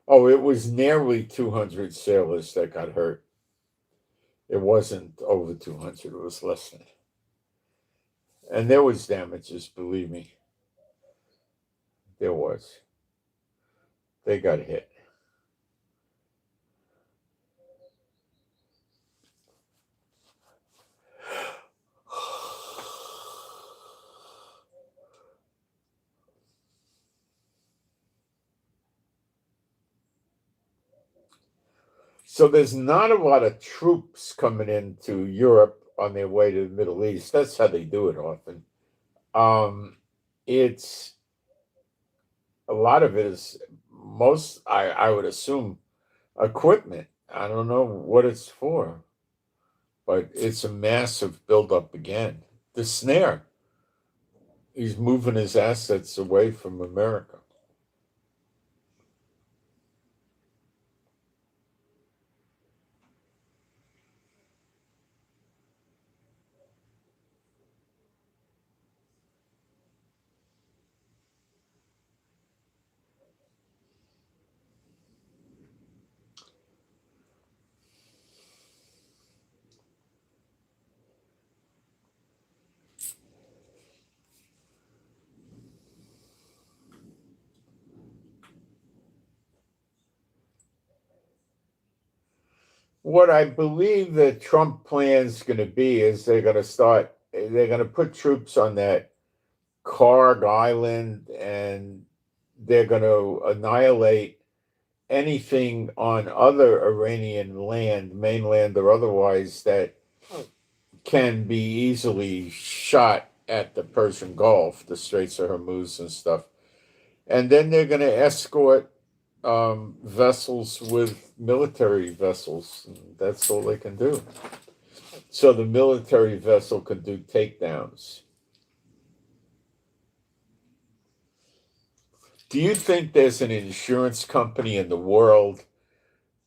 Oh, it was nearly 200 sailors that got hurt. It wasn't over 200, it was less than. And there was damages, believe me. There was. They got hit. So there's not a lot of troops coming into Europe on their way to the Middle East. That's how they do it often. It's a lot of it is I would assume equipment. I don't know what it's for, but it's a massive buildup again. The snare. He's moving his assets away from America. What I believe the Trump plan is going to be is they're going to put troops on that Karg Island and they're going to annihilate anything on other Iranian land, mainland or otherwise, that can be easily shot at the Persian Gulf, the Straits of Hormuz and stuff. And then they're going to escort vessels with military vessels. That's all they can do. So the military vessel can do takedowns. Do you think there's an insurance company in the world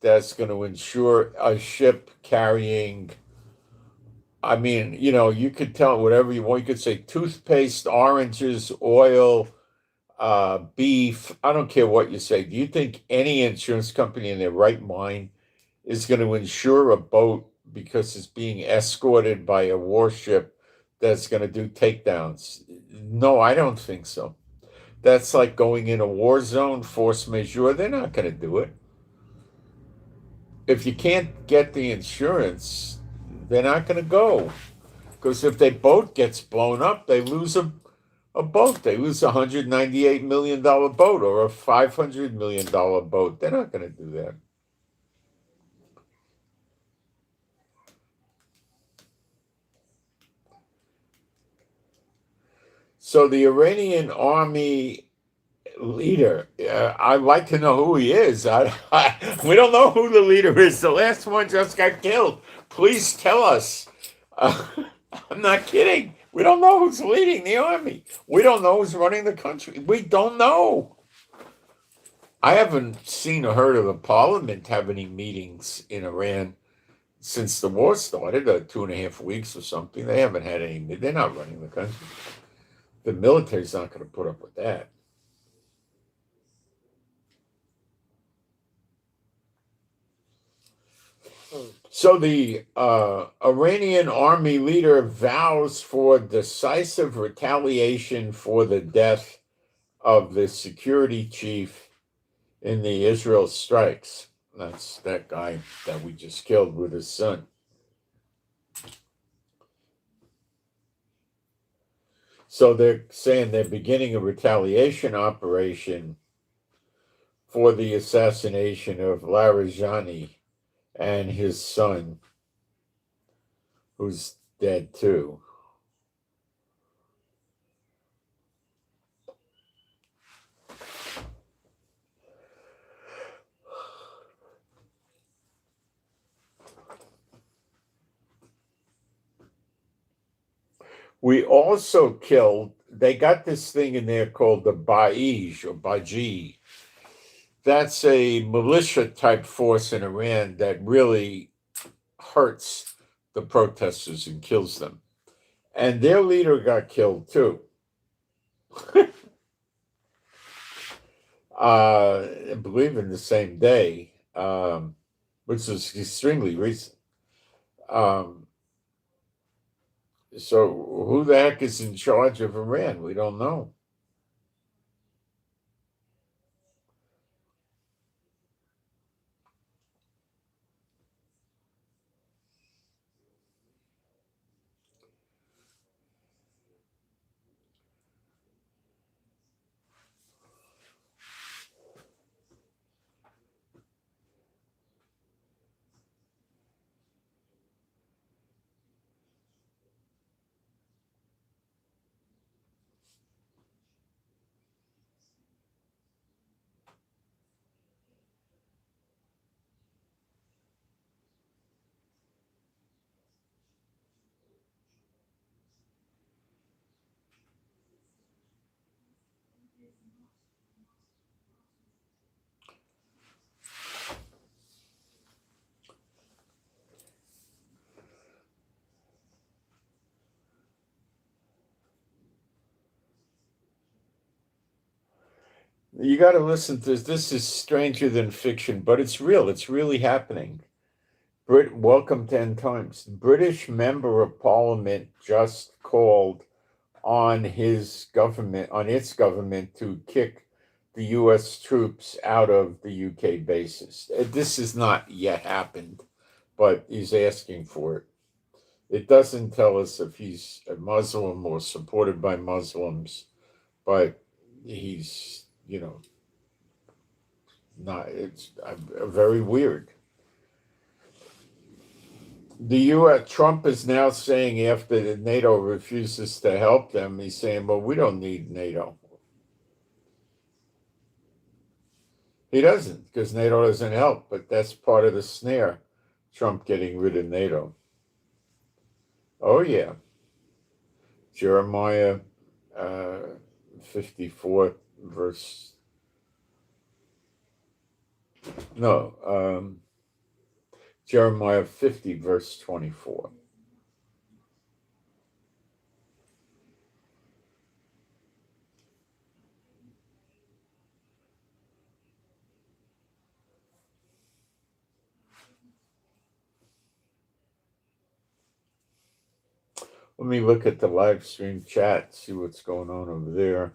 that's going to insure a ship carrying? I mean, you could tell whatever you want. You could say toothpaste, oranges, oil, beef. I don't care what you say. Do you think any insurance company in their right mind is going to insure a boat because it's being escorted by a warship that's going to do takedowns? No, I don't think so. That's like going in a war zone, force majeure. They're not going to do it. If you can't get the insurance, they're not going to go. Because if their boat gets blown up, they lose a boat. They lose a $198 million boat or a $500 million boat. They're not going to do that. So the Iranian army leader, I'd like to know who he is. We don't know who the leader is. The last one just got killed. Please tell us. I'm not kidding. We don't know who's leading the army. We don't know who's running the country. We don't know. I haven't seen or heard of the parliament have any meetings in Iran since the war started, 2.5 weeks or something. They haven't had any. They're not running the country. The military's not going to put up with that. So the Iranian army leader vows for decisive retaliation for the death of the security chief in the Israel strikes. That's that guy that we just killed with his son. So they're saying they're beginning a retaliation operation for the assassination of Larijani and his son, who's dead too. We also killed, they got this thing in there called the Ba'ij or Baji. That's a militia type force in Iran that really hurts the protesters and kills them. And their leader got killed too. I believe in the same day, which is extremely recent. So who the heck is in charge of Iran? We don't know. You got to listen to this. This is stranger than fiction, but it's real. It's really happening. Welcome 10 times. British member of parliament just called on its government to kick the U.S. troops out of the UK bases. This has not yet happened, but he's asking for it. It doesn't tell us if he's a Muslim or supported by Muslims, but he's, not. It's very weird. The U.S. Trump is now saying after NATO refuses to help them, he's saying, "Well, we don't need NATO." He doesn't, because NATO doesn't help. But that's part of the snare. Trump getting rid of NATO. Oh yeah, Jeremiah 54 verse. No, Jeremiah 50 verse 24. Let me look at the live stream chat, see what's going on over there.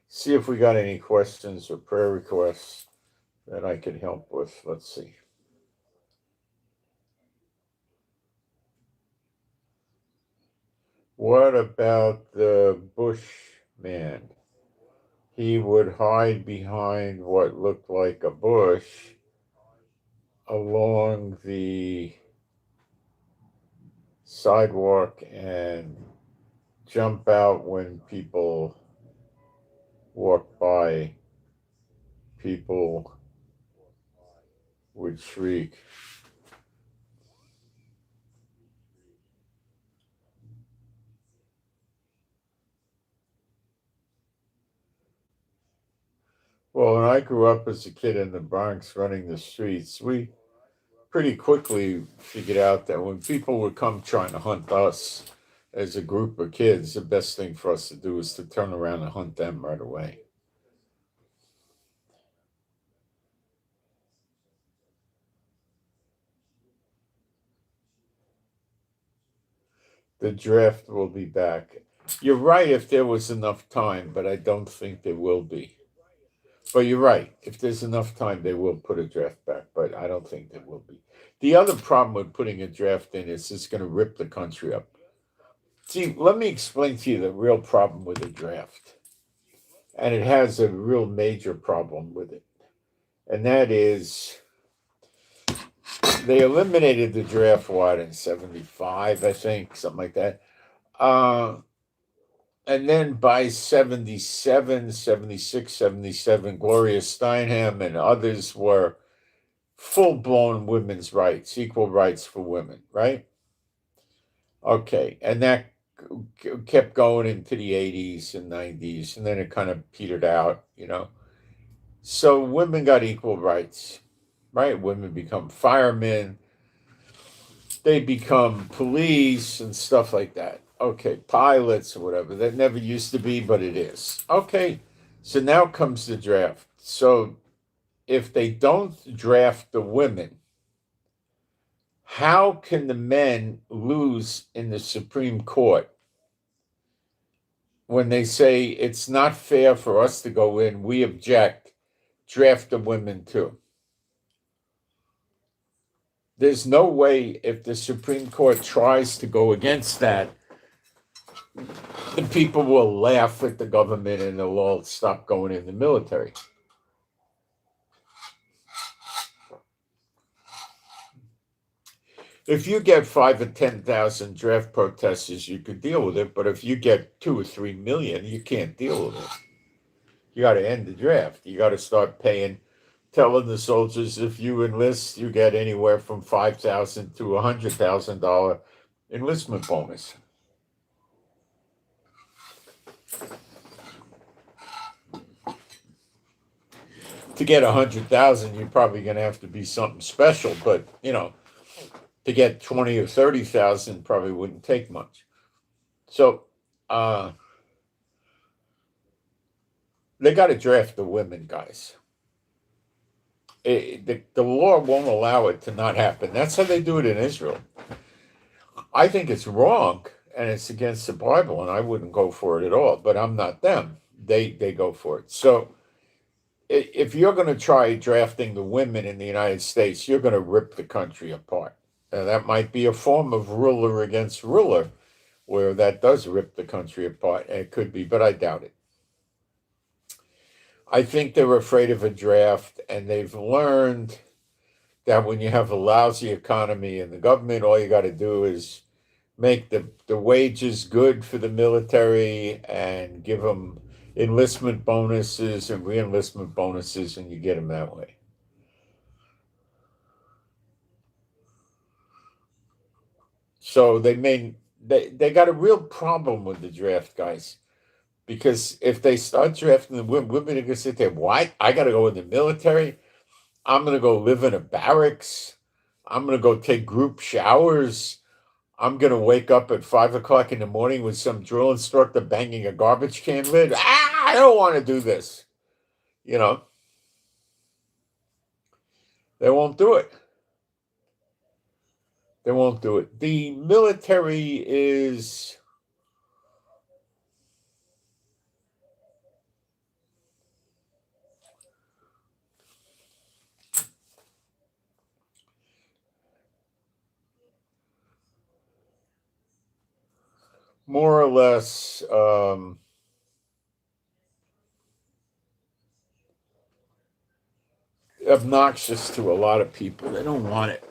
See if we got any questions or prayer requests that I could help with. Let's see. What about the Bush man? He would hide behind what looked like a bush along the sidewalk and jump out when people walk by, people would shriek. Well, when I grew up as a kid in the Bronx running the streets, we pretty quickly figured out that when people would come trying to hunt us as a group of kids, the best thing for us to do is to turn around and hunt them right away. The draft will be back. You're right if there was enough time, but I don't think there will be. But you're right. If there's enough time, they will put a draft back, but I don't think there will be. The other problem with putting a draft in is it's going to rip the country up. See, let me explain to you the real problem with a draft. And it has a real major problem with it. And that is they eliminated the draft, what, in 75, I think, something like that. And then by 77, 76, 77, Gloria Steinem and others were full blown women's rights, equal rights for women, right? Okay. And that kept going into the 80s and 90s, and then it kind of petered out, you know. So women got equal rights, right? Women become firemen, they become police and stuff like that. Okay, pilots or whatever. That never used to be, but it is. Okay, so now comes the draft. So if they don't draft the women, how can the men lose in the Supreme Court when they say it's not fair for us to go in? We object, draft the women too. There's no way if the Supreme Court tries to go against that, the people will laugh at the government and they'll all stop going in the military. If you get 5 or 10,000 draft protesters, you could deal with it. But if you get 2 or 3 million, you can't deal with it. You got to end the draft. You got to start paying, telling the soldiers if you enlist, you get anywhere from $5,000 to $100,000 enlistment bonus. To get 100,000, you're probably going to have to be something special. But you know, to get 20 or 30,000 probably wouldn't take much. So they got to draft the women, guys. The law won't allow it to not happen. That's how they do it in Israel. I think it's wrong and it's against the Bible, and I wouldn't go for it at all. But I'm not them. They go for it. So if you're going to try drafting the women in the United States, you're going to rip the country apart. Now, that might be a form of ruler against ruler, where that does rip the country apart. And it could be, but I doubt it. I think they're afraid of a draft, and they've learned that when you have a lousy economy in the government, all you got to do is make the wages good for the military and give them enlistment bonuses and reenlistment bonuses, and you get them that way. So they got a real problem with the draft, guys. Because if they start drafting the women are going to sit there, what? I got to go in the military? I'm going to go live in a barracks? I'm going to go take group showers? I'm going to wake up at 5 o'clock in the morning with some drill instructor banging a garbage can lid? I don't want to do this. You know, they won't do it. They won't do it. The military is more or less obnoxious to a lot of people. They don't want it.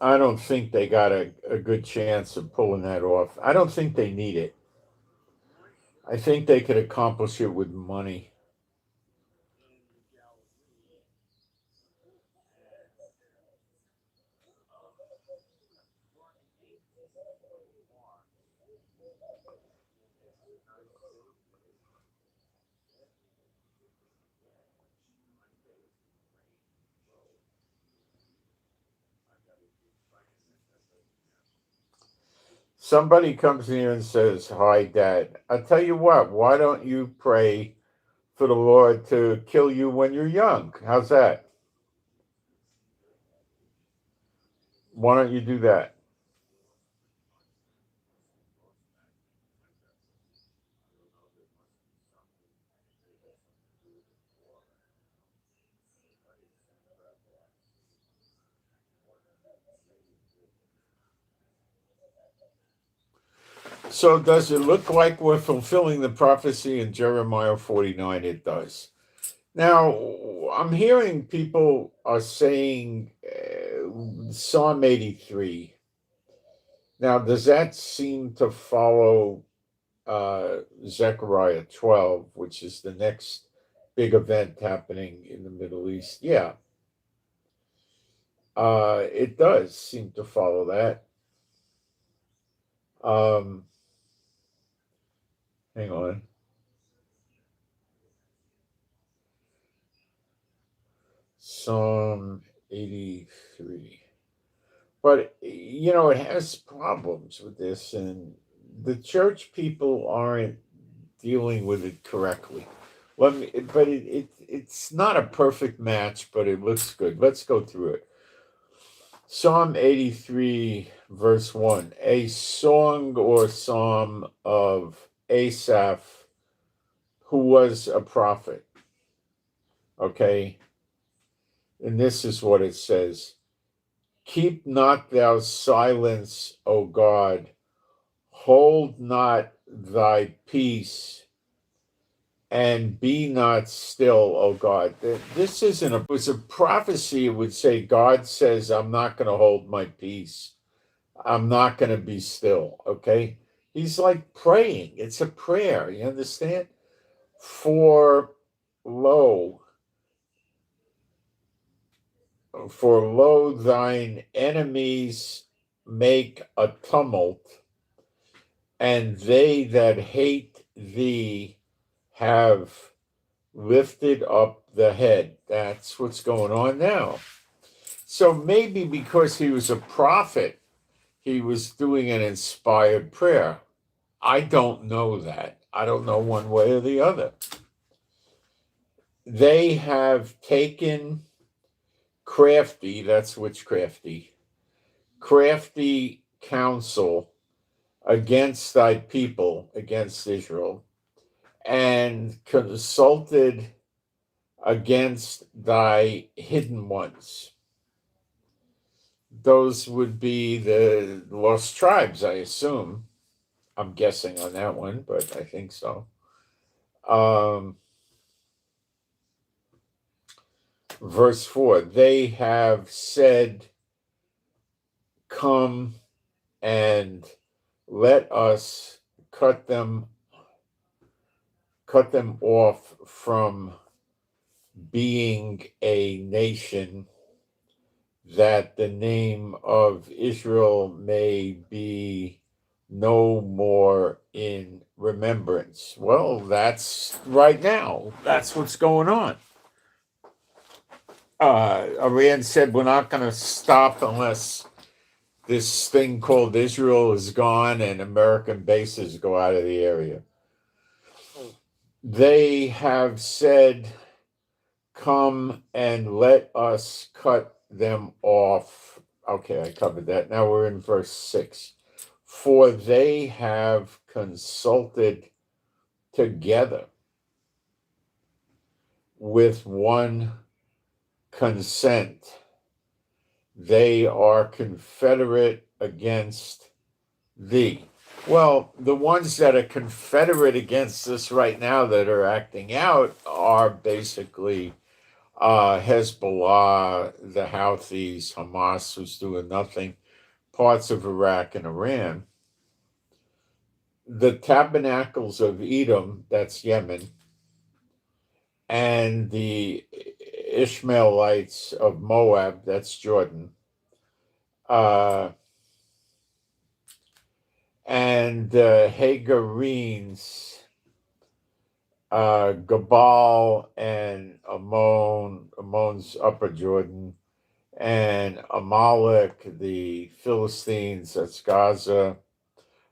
I don't think they got a good chance of pulling that off. I don't think they need it. I think they could accomplish it with money. Somebody comes in here and says, "Hi, Dad." I tell you what, why don't you pray for the Lord to kill you when you're young? How's that? Why don't you do that? So, does it look like we're fulfilling the prophecy in Jeremiah 49? It does. Now, I'm hearing people are saying Psalm 83. Now, does that seem to follow Zechariah 12, which is the next big event happening in the Middle East? Yeah, it does seem to follow that. Um, hang on. Psalm 83. But, it has problems with this, and the church people aren't dealing with it correctly. But it's not a perfect match, but it looks good. Let's go through it. Psalm 83, verse 1, a song or psalm of Asaph, who was a prophet. Okay? And this is what it says: Keep not thou silence, O God, hold not thy peace, and be not still, O God. This isn't it was a prophecy. It would say, God says, I'm not going to hold my peace. I'm not going to be still. Okay. He's like praying. It's a prayer. You understand? For lo, for lo, thine enemies make a tumult, and they that hate thee have lifted up the head. That's what's going on now. So maybe because he was a prophet, he was doing an inspired prayer. I don't know that. I don't know one way or the other. They have taken crafty, that's witchcrafty, crafty counsel against thy people, against Israel, and consulted against thy hidden ones. Those would be the lost tribes, I assume. I'm guessing on that one, but I think so. Verse 4, they have said, come and let us cut them off from being a nation, that the name of Israel may be no more in remembrance. Well, that's right now. That's what's going on. Iran said, we're not going to stop unless this thing called Israel is gone and American bases go out of the area. They have said, come and let us cut them off. Okay, I covered that. Now we're in verse 6. For they have consulted together with one consent. They are confederate against thee. Well, the ones that are confederate against us right now that are acting out are basically Hezbollah, the Houthis, Hamas, who's doing nothing, parts of Iraq and Iran. the tabernacles of Edom, that's Yemen, and the Ishmaelites of Moab, that's Jordan, and Hagarenes, Gabal and Ammon's Upper Jordan, and Amalek, the Philistines, that's Gaza,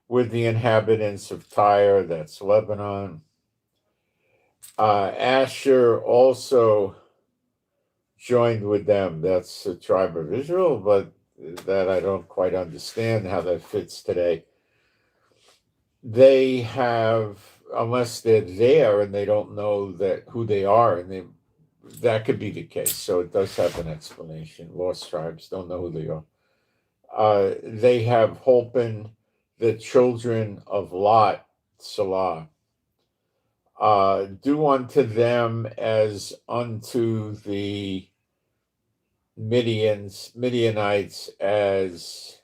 with the inhabitants of Tyre, that's Lebanon. Asher also joined with them, that's the tribe of Israel, but that I don't quite understand how that fits today. They have, unless they're there and they don't know that who they are, and that could be the case. So it does have an explanation. Lost tribes don't know who they are. They have holpen the children of Lot, Salah. Do unto them as unto the Midianites, as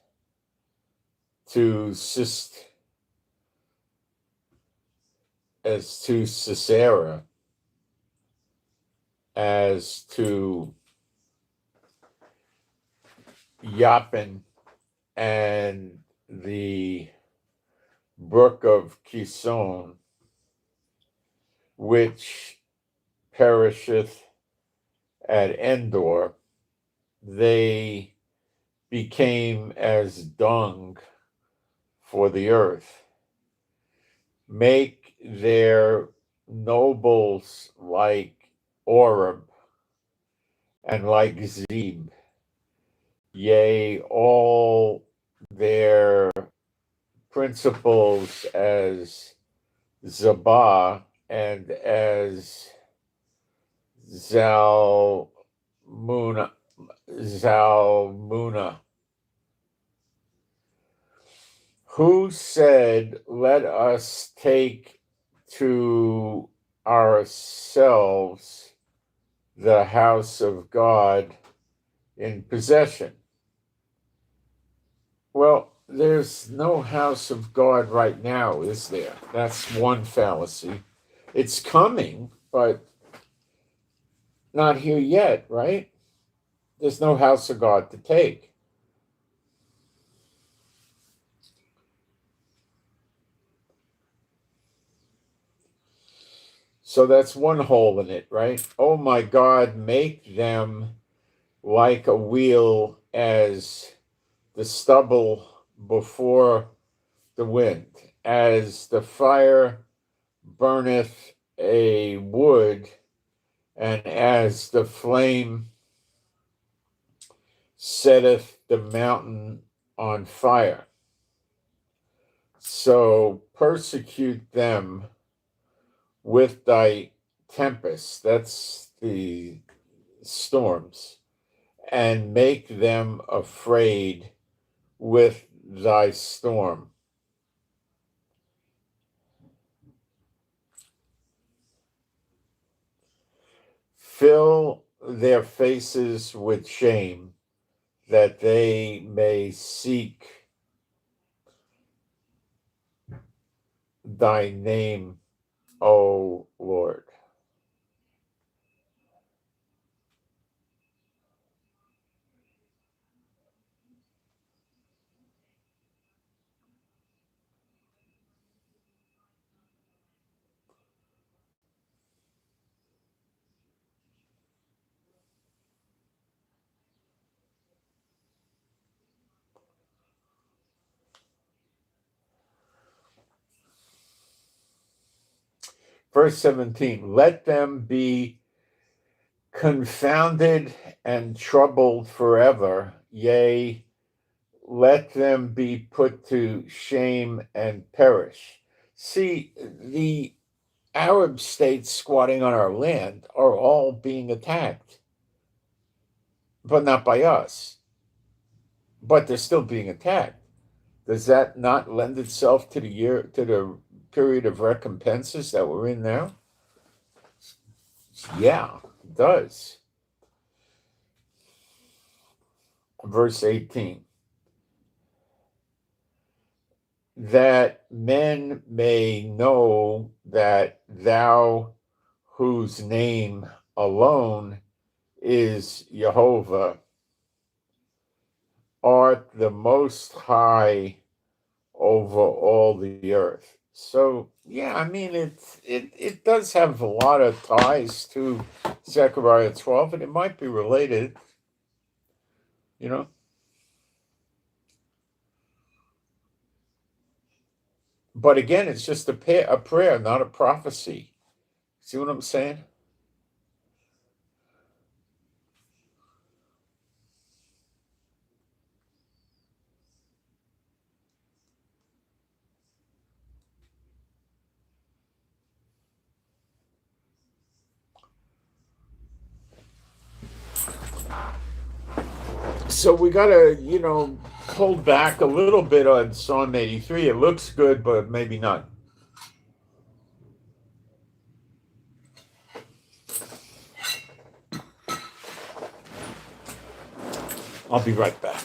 to Sisera, as to Yappin, and the brook of Kison, which perisheth at Endor. They became as dung for the earth. Make their nobles like Oreb and like Zeb, yea, all their principles as Zabah and as Zalmunna. Who said, let us take to ourselves the house of God in possession? Well, there's no house of God right now, is there? That's one fallacy. It's coming, but not here yet, right? There's no house of God to take. So that's one hole in it, right? Oh my God, make them like a wheel, as the stubble before the wind, as the fire burneth a wood, and as the flame setteth the mountain on fire. So persecute them with thy tempests, that's the storms, and make them afraid with thy storm. Fill their faces with shame, that they may seek thy name, O Lord. Verse 17, let them be confounded and troubled forever, yea, let them be put to shame and perish. See, the Arab states squatting on our land are all being attacked, but not by us. But they're still being attacked. Does that not lend itself to the period of recompenses that we're in now? Yeah, it does. Verse 18. that men may know that thou, whose name alone is Jehovah, art the most high over all the earth. So yeah, I mean it does have a lot of ties to Zechariah 12, and it might be related, you know. But again, it's just a prayer, not a prophecy. See what I'm saying? So we gotta, hold back a little bit on Psalm 83. It looks good, but maybe not. I'll be right back.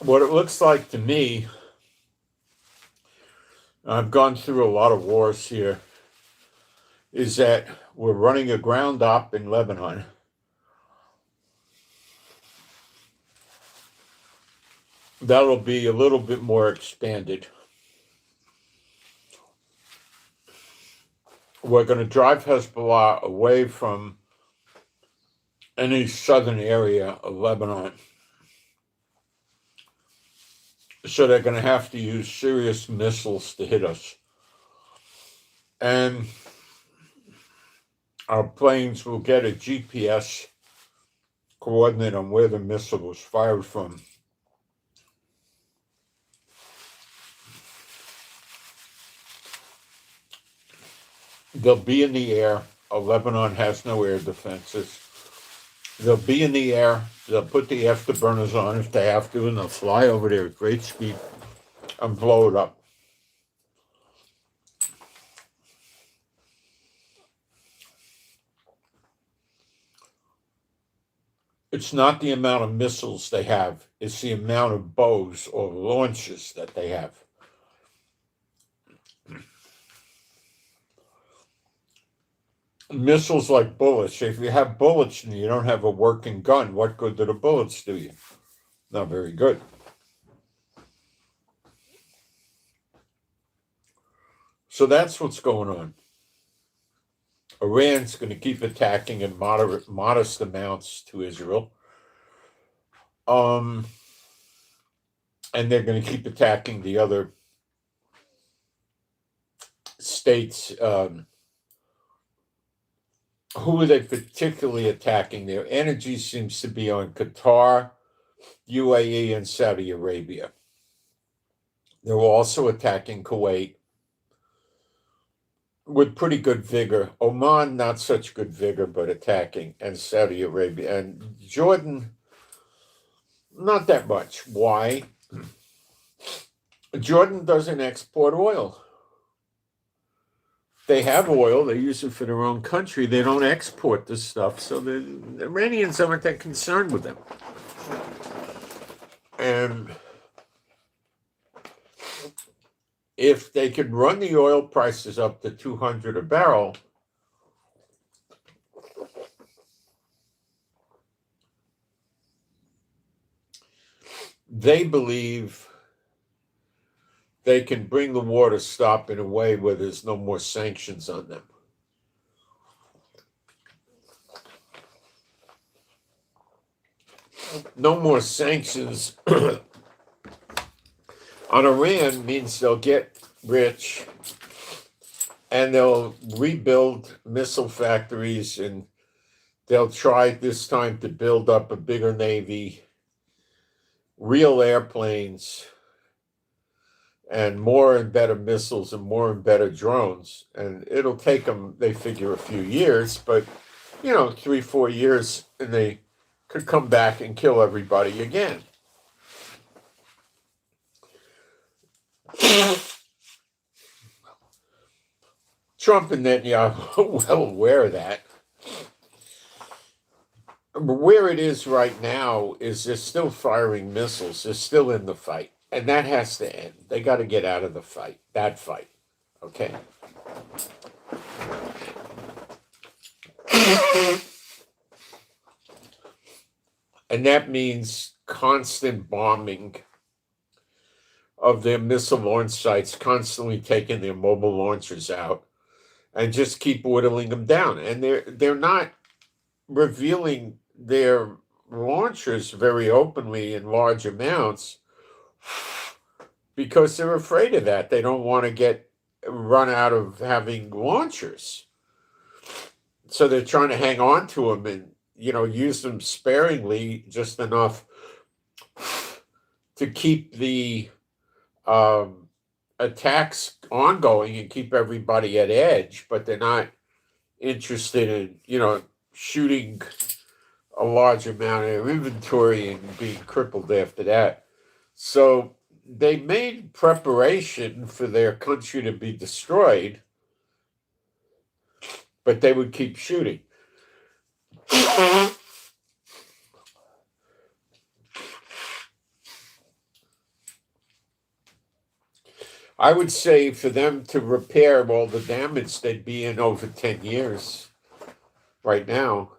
What it looks like to me, I've gone through a lot of wars here, is that we're running a ground op in Lebanon. That'll be a little bit more expanded. We're going to drive Hezbollah away from any southern area of Lebanon. So they're going to have to use serious missiles to hit us. And our planes will get a GPS coordinate on where the missile was fired from. They'll be in the air. Lebanon has no air defenses. They'll be in the air. They'll put the afterburners on if they have to, and they'll fly over there at great speed and blow it up. It's not the amount of missiles they have, it's the amount of bows or launches that they have. Missiles like bullets. If you have bullets and you don't have a working gun, what good do the bullets do you? Not very good. So that's what's going on. Iran's going to keep attacking in modest amounts to Israel. And they're going to keep attacking the other states. Who are they particularly attacking? Their energy seems to be on Qatar, UAE, and Saudi Arabia. They're also attacking Kuwait with pretty good vigor. Oman, not such good vigor, but attacking. And Saudi Arabia. And Jordan, not that much. Why? Jordan doesn't export oil. They have oil. They use it for their own country. They don't export this stuff. So the Iranians aren't that concerned with them. And if they could run the oil prices up to $200 a barrel, they believe they can bring the war to stop in a way where there's no more sanctions on them. No more sanctions on Iran means they'll get rich and they'll rebuild missile factories, and they'll try this time to build up a bigger navy, real airplanes, and more and better missiles and more and better drones. And it'll take them, they figure, a few years, but 3-4 years, and they could come back and kill everybody again. Trump and Netanyahu are well aware of that. But where it is right now is they're still firing missiles. They're still in the fight. And that has to end. They got to get out of the fight, that fight. Okay? And that means constant bombing of their missile launch sites, constantly taking their mobile launchers out, and just keep whittling them down. And they're not revealing their launchers very openly in large amounts because they're afraid of that. They don't want to get run out of having launchers. So they're trying to hang on to them and, use them sparingly, just enough to keep the attacks ongoing and keep everybody at edge, but they're not interested in, shooting a large amount of inventory and being crippled after that. So they made preparation for their country to be destroyed, but they would keep shooting. I would say for them to repair all the damage, they'd be in over 10 years right now.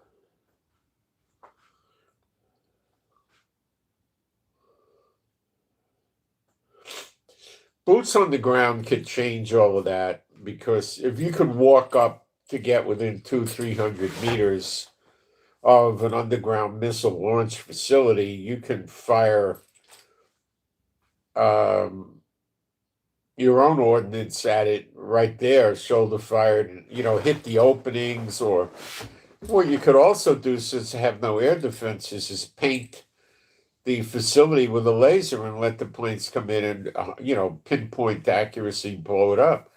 Boots on the ground could change all of that, because if you could walk up to get within 200-300 meters of an underground missile launch facility, you can fire your own ordnance at it right there, shoulder fired, hit the openings. Or what you could also do, since they have no air defenses, is paint the facility with a laser and let the planes come in and, pinpoint accuracy, blow it up.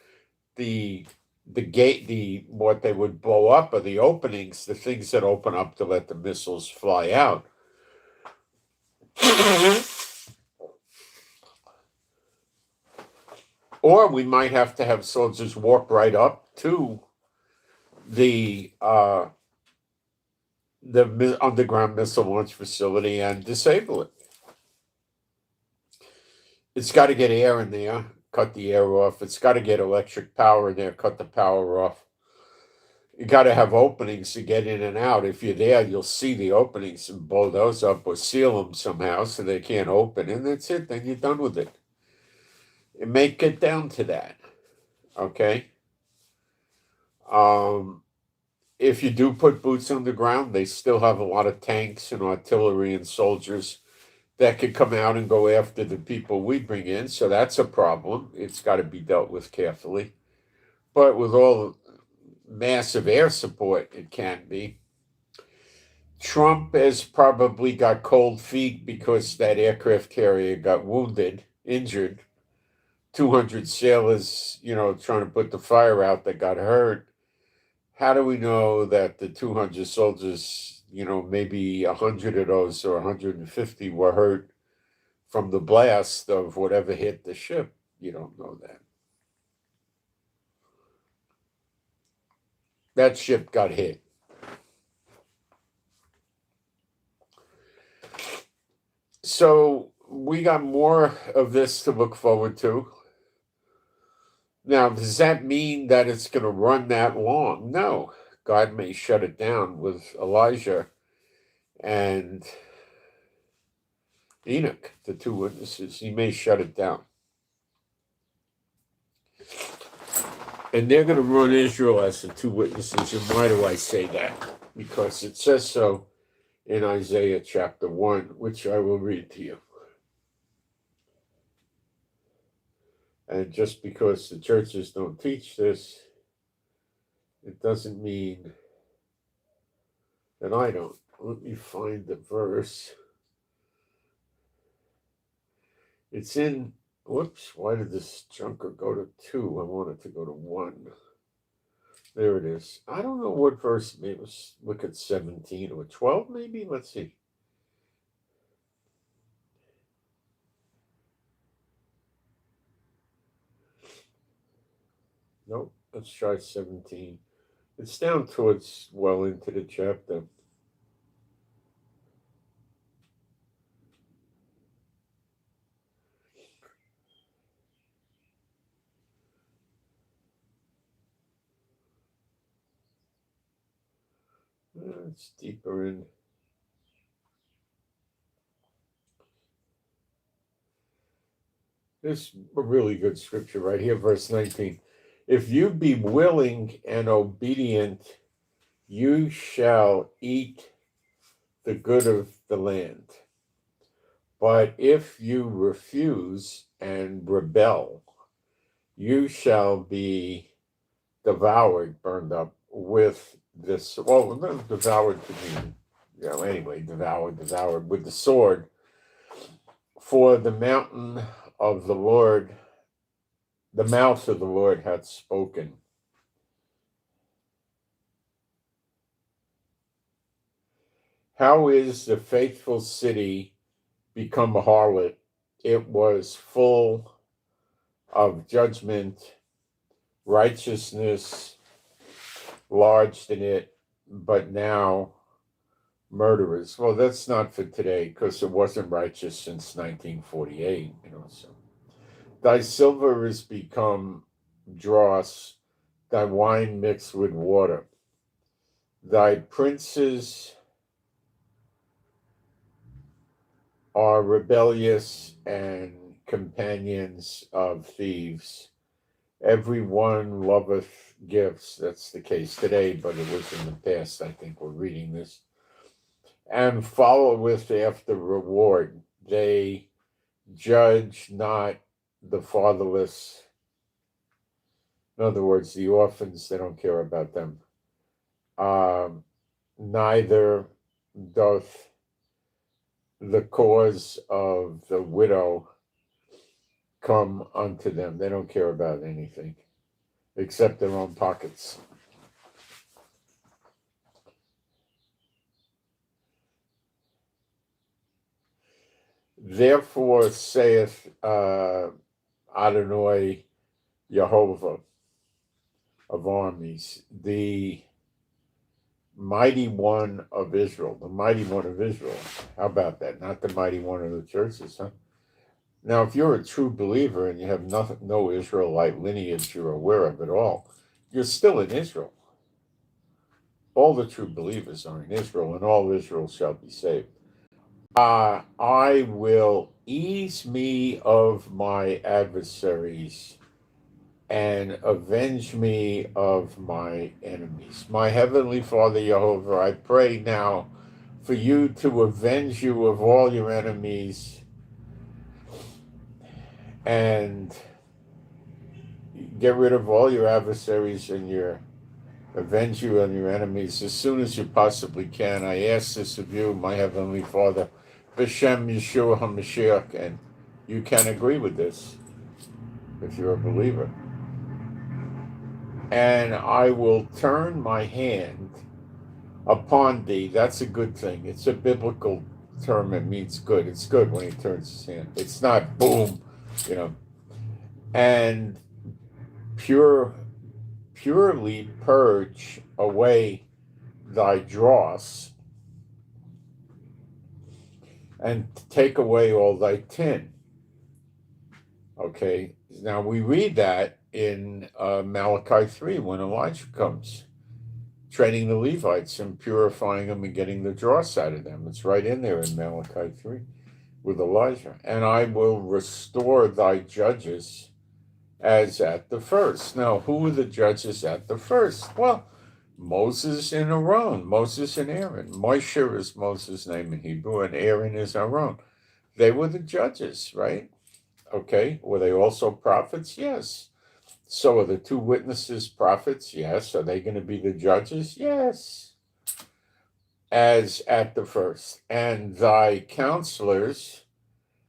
The the gate, what they would blow up are the openings, the things that open up to let the missiles fly out. Or we might have to have soldiers walk right up to the underground missile launch facility and disable it. It's got to get air in there, cut the air off. It's got to get electric power in there, cut the power off. You got to have openings to get in and out. If you're there, you'll see the openings and blow those up or seal them somehow so they can't open. And that's it. Then you're done with it. It may get down to that. Okay? If you do put boots on the ground, they still have a lot of tanks and artillery and soldiers that could come out and go after the people we bring in. So that's a problem. It's got to be dealt with carefully. But with all massive air support, it can be. Trump has probably got cold feet because that aircraft carrier got wounded, injured. 200 sailors, trying to put the fire out that got hurt. How do we know that the 200 soldiers, maybe 100 of those or 150 were hurt from the blast of whatever hit the ship? You don't know that. That ship got hit. So we got more of this to look forward to. Now, does that mean that it's going to run that long? No. God may shut it down with Elijah and Enoch, the two witnesses. He may shut it down. And they're going to run Israel as the two witnesses. And why do I say that? Because it says so in Isaiah chapter 1, which I will read to you. And just because the churches don't teach this, it doesn't mean that I don't. Let me find the verse. It's in, whoops, why did this junker go to 2? I want it to go to 1. There it is. I don't know what verse, maybe let's look at 17 or 12 maybe, let's see. Nope, let's try 17. It's down towards well into the chapter. It's deeper in. This is a really good scripture right here, verse 19. If you be willing and obedient, you shall eat the good of the land. But if you refuse and rebel, you shall be devoured, burned up with this. Well, devoured to be, anyway, devoured with the sword. For the mountain of the Lord, the mouth of the Lord hath spoken. How is the faithful city become a harlot? It was full of judgment, righteousness lodged in it, but now murderers. Well, that's not for today because it wasn't righteous since 1948, so. Thy silver is become dross, thy wine mixed with water. Thy princes are rebellious and companions of thieves. Every one loveth gifts. That's the case today, but it was in the past. I think we're reading this. And followeth after reward. They judge not the fatherless. In other words, the orphans, they don't care about them. Neither doth the cause of the widow come unto them. They don't care about anything. except their own pockets. Therefore saith Adonai Jehovah of armies, the mighty one of Israel, the mighty one of Israel. How about that? Not the mighty one of the churches, huh? Now, if you're a true believer and you have no Israelite lineage you're aware of at all, you're still in Israel. All the true believers are in Israel, and all Israel shall be saved. I will ease me of my adversaries and avenge me of my enemies. My heavenly Father Jehovah, I pray now for you to avenge you of all your enemies and get rid of all your adversaries and avenge you on your enemies as soon as you possibly can. I ask this of you, my heavenly Father, B'Shem Yeshua HaMashiach, and you can agree with this if you're a believer. And I will turn my hand upon thee. That's a good thing. It's a biblical term. It means good. It's good when he turns his hand. It's not boom, and purely purge away thy dross and take away all thy tin. Okay, now we read that in Malachi 3 when Elijah comes, training the Levites and purifying them and getting the dross out of them. It's right in there in Malachi 3 with Elijah. And I will restore thy judges as at the first. Now, who were the judges at the first? Well, Moses and Aaron, Moses and Aaron. Moshe is Moses' name in Hebrew, and Aaron is Aaron. They were the judges, right? Okay, were they also prophets? Yes. So are the two witnesses prophets? Yes. Are they going to be the judges? Yes. As at the first. And thy counselors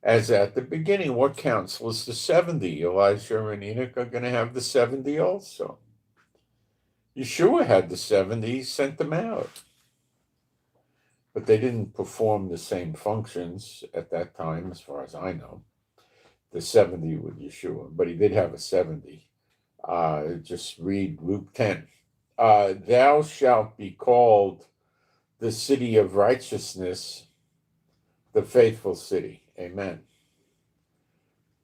as at the beginning. What counselors? The 70. Elijah and Enoch are going to have the 70 also. Yeshua had the 70, he sent them out. But they didn't perform the same functions at that time, as far as I know. The 70 with Yeshua, but he did have a 70. Just read Luke 10. Thou shalt be called the city of righteousness, the faithful city. Amen.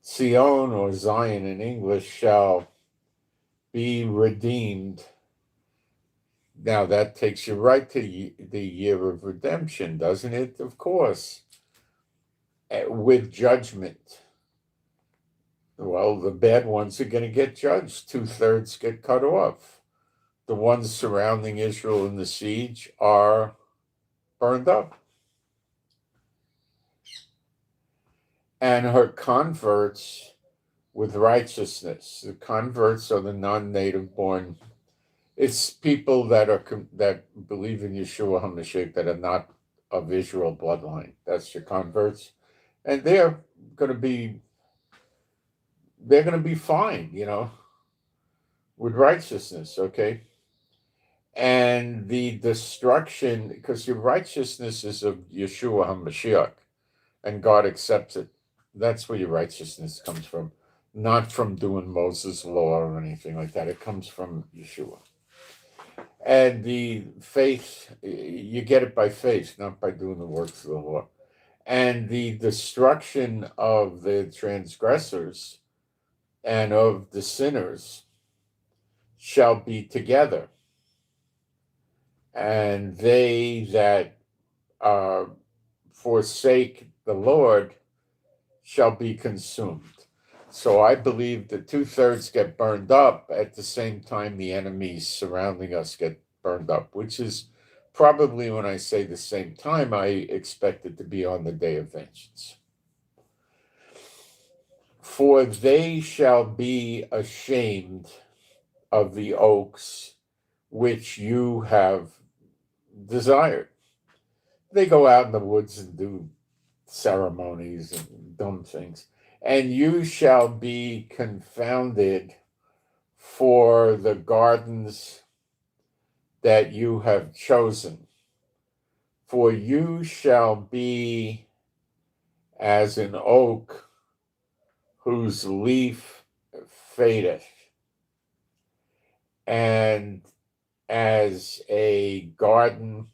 Sion, or Zion in English, shall be redeemed. Now that takes you right to the year of redemption, doesn't it? Of course. With judgment. Well, the bad ones are going to get judged. 2/3 get cut off. The ones surrounding Israel in the siege are burned up. And her converts with righteousness. The converts are the non-native born. It's people that believe in Yeshua HaMashiach that are not of Israel bloodline. That's your converts. And they're going to be fine, with righteousness, okay? And the destruction, because your righteousness is of Yeshua HaMashiach, and God accepts it. That's where your righteousness comes from, not from doing Moses' law or anything like that. It comes from Yeshua. And the faith, you get it by faith, not by doing the works of the law. And the destruction of the transgressors and of the sinners shall be together. And they that forsake the Lord shall be consumed. So I believe the 2/3 get burned up at the same time the enemies surrounding us get burned up, which is probably, when I say the same time, I expect it to be on the day of vengeance. For they shall be ashamed of the oaks which you have desired. They go out in the woods and do ceremonies and dumb things. And you shall be confounded for the gardens that you have chosen. For you shall be as an oak whose leaf fadeth, and as a garden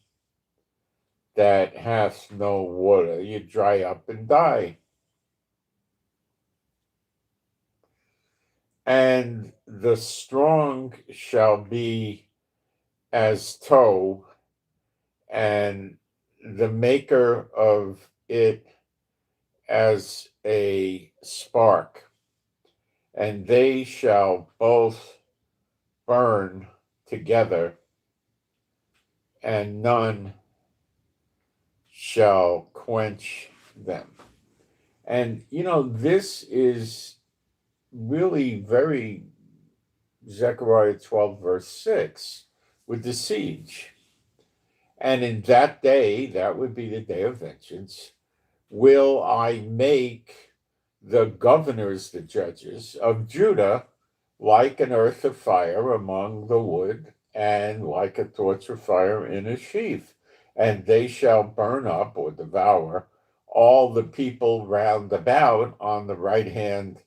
that hath no water. You dry up and die. And the strong shall be as tow, and the maker of it as a spark, and they shall both burn together, and none shall quench them. And, this is really very Zechariah 12, verse 6, with the siege. And in that day, that would be the day of vengeance, will I make the governors, the judges of Judah, like an earth of fire among the wood, and like a torch of fire in a sheath. And they shall burn up or devour all the people round about on the right hand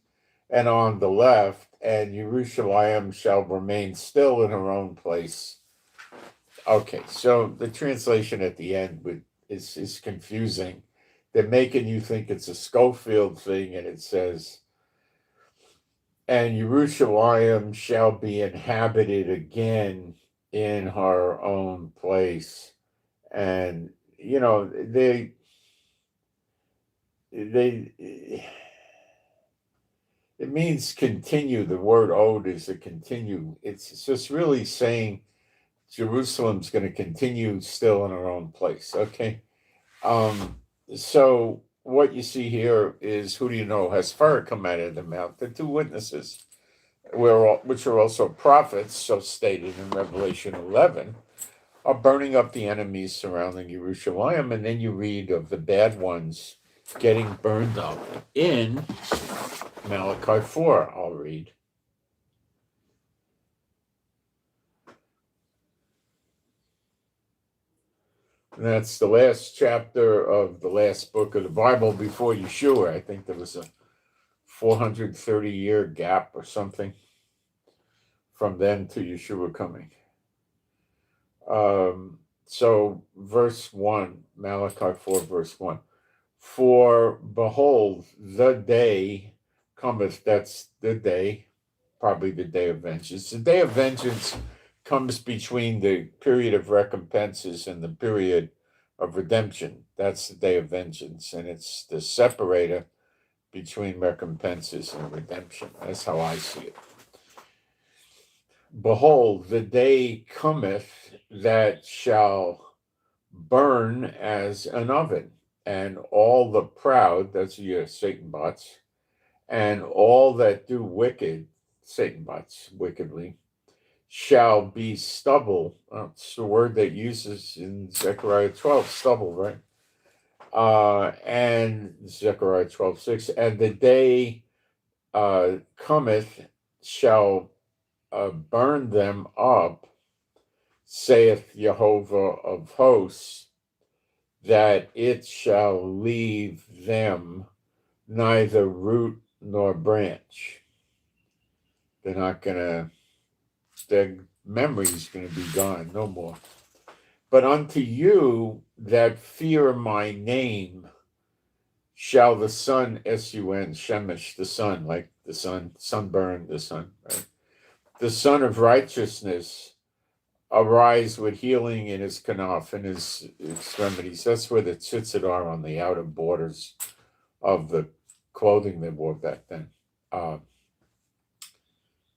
and on the left, and Jerusalem shall remain still in her own place. Okay, so the translation at the end is confusing. They're making you think it's a Schofield thing, and it says, and Jerusalem shall be inhabited again in her own place. And, they it means continue. The word ode is a continue. It's just really saying Jerusalem's going to continue still in her own place. Okay. So what you see here is, who do you know has fire come out of the mouth? The two witnesses, which are also prophets, so stated in Revelation 11, are burning up the enemies surrounding Jerusalem. And then you read of the bad ones getting burned up in Malachi 4. I'll read. And that's the last chapter of the last book of the Bible before Yeshua. I think there was a 430-year gap or something from then to Yeshua coming. So verse 1, Malachi 4, verse 1. For behold, the day cometh, that's the day, probably the day of vengeance. The day of vengeance comes between the period of recompenses and the period of redemption. That's the day of vengeance, and it's the separator between recompenses and redemption. That's how I see it. Behold, the day cometh that shall burn as an oven, and all the proud, that's your Satan bots, and all that do wicked, Satan bots, wickedly, shall be stubble. It's the word that uses in Zechariah 12, stubble, right? And Zechariah 12:6, and the day cometh shall burn them up, saith Jehovah of hosts, that it shall leave them neither root nor branch. They're not gonna, their memory's gonna be gone, no more. But unto you that fear my name shall the sun, S-U-N, Shemesh, the sun, like the sun, sunburn, the sun, right? The sun of righteousness arise with healing in his kanaf, in his extremities. That's where the tzitzit are, on the outer borders of the clothing they wore back then.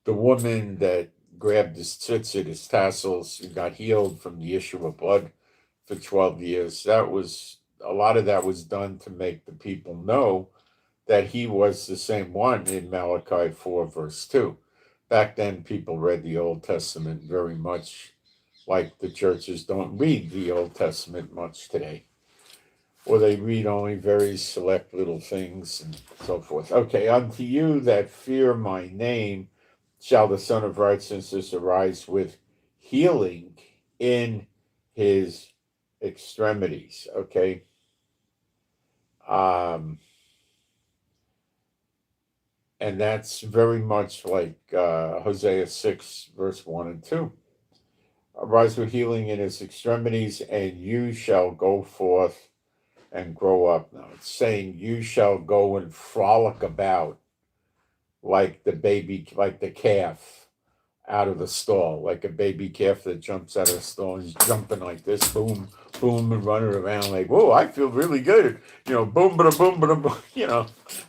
The woman that grabbed his tzitzit, his tassels, and got healed from the issue of blood for 12 years. That was, a lot of that was done to make the people know that he was the same one in Malachi 4, verse 2. Back then, people read the Old Testament very much like the churches don't read the Old Testament much today. Or they read only very select little things and so forth. Okay, unto you that fear my name, shall the Son of Righteousness arise with healing in his extremities. Okay. And that's very much like Hosea 6, verse 1 and 2. Arise with healing in his extremities, and you shall go forth and grow up. Now it's saying you shall go and frolic about like the baby, like the calf out of the stall, like a baby calf that jumps out of the stall and is jumping like this, boom, boom, and running around like, whoa, I feel really good. Boom, ba boom, ba boom,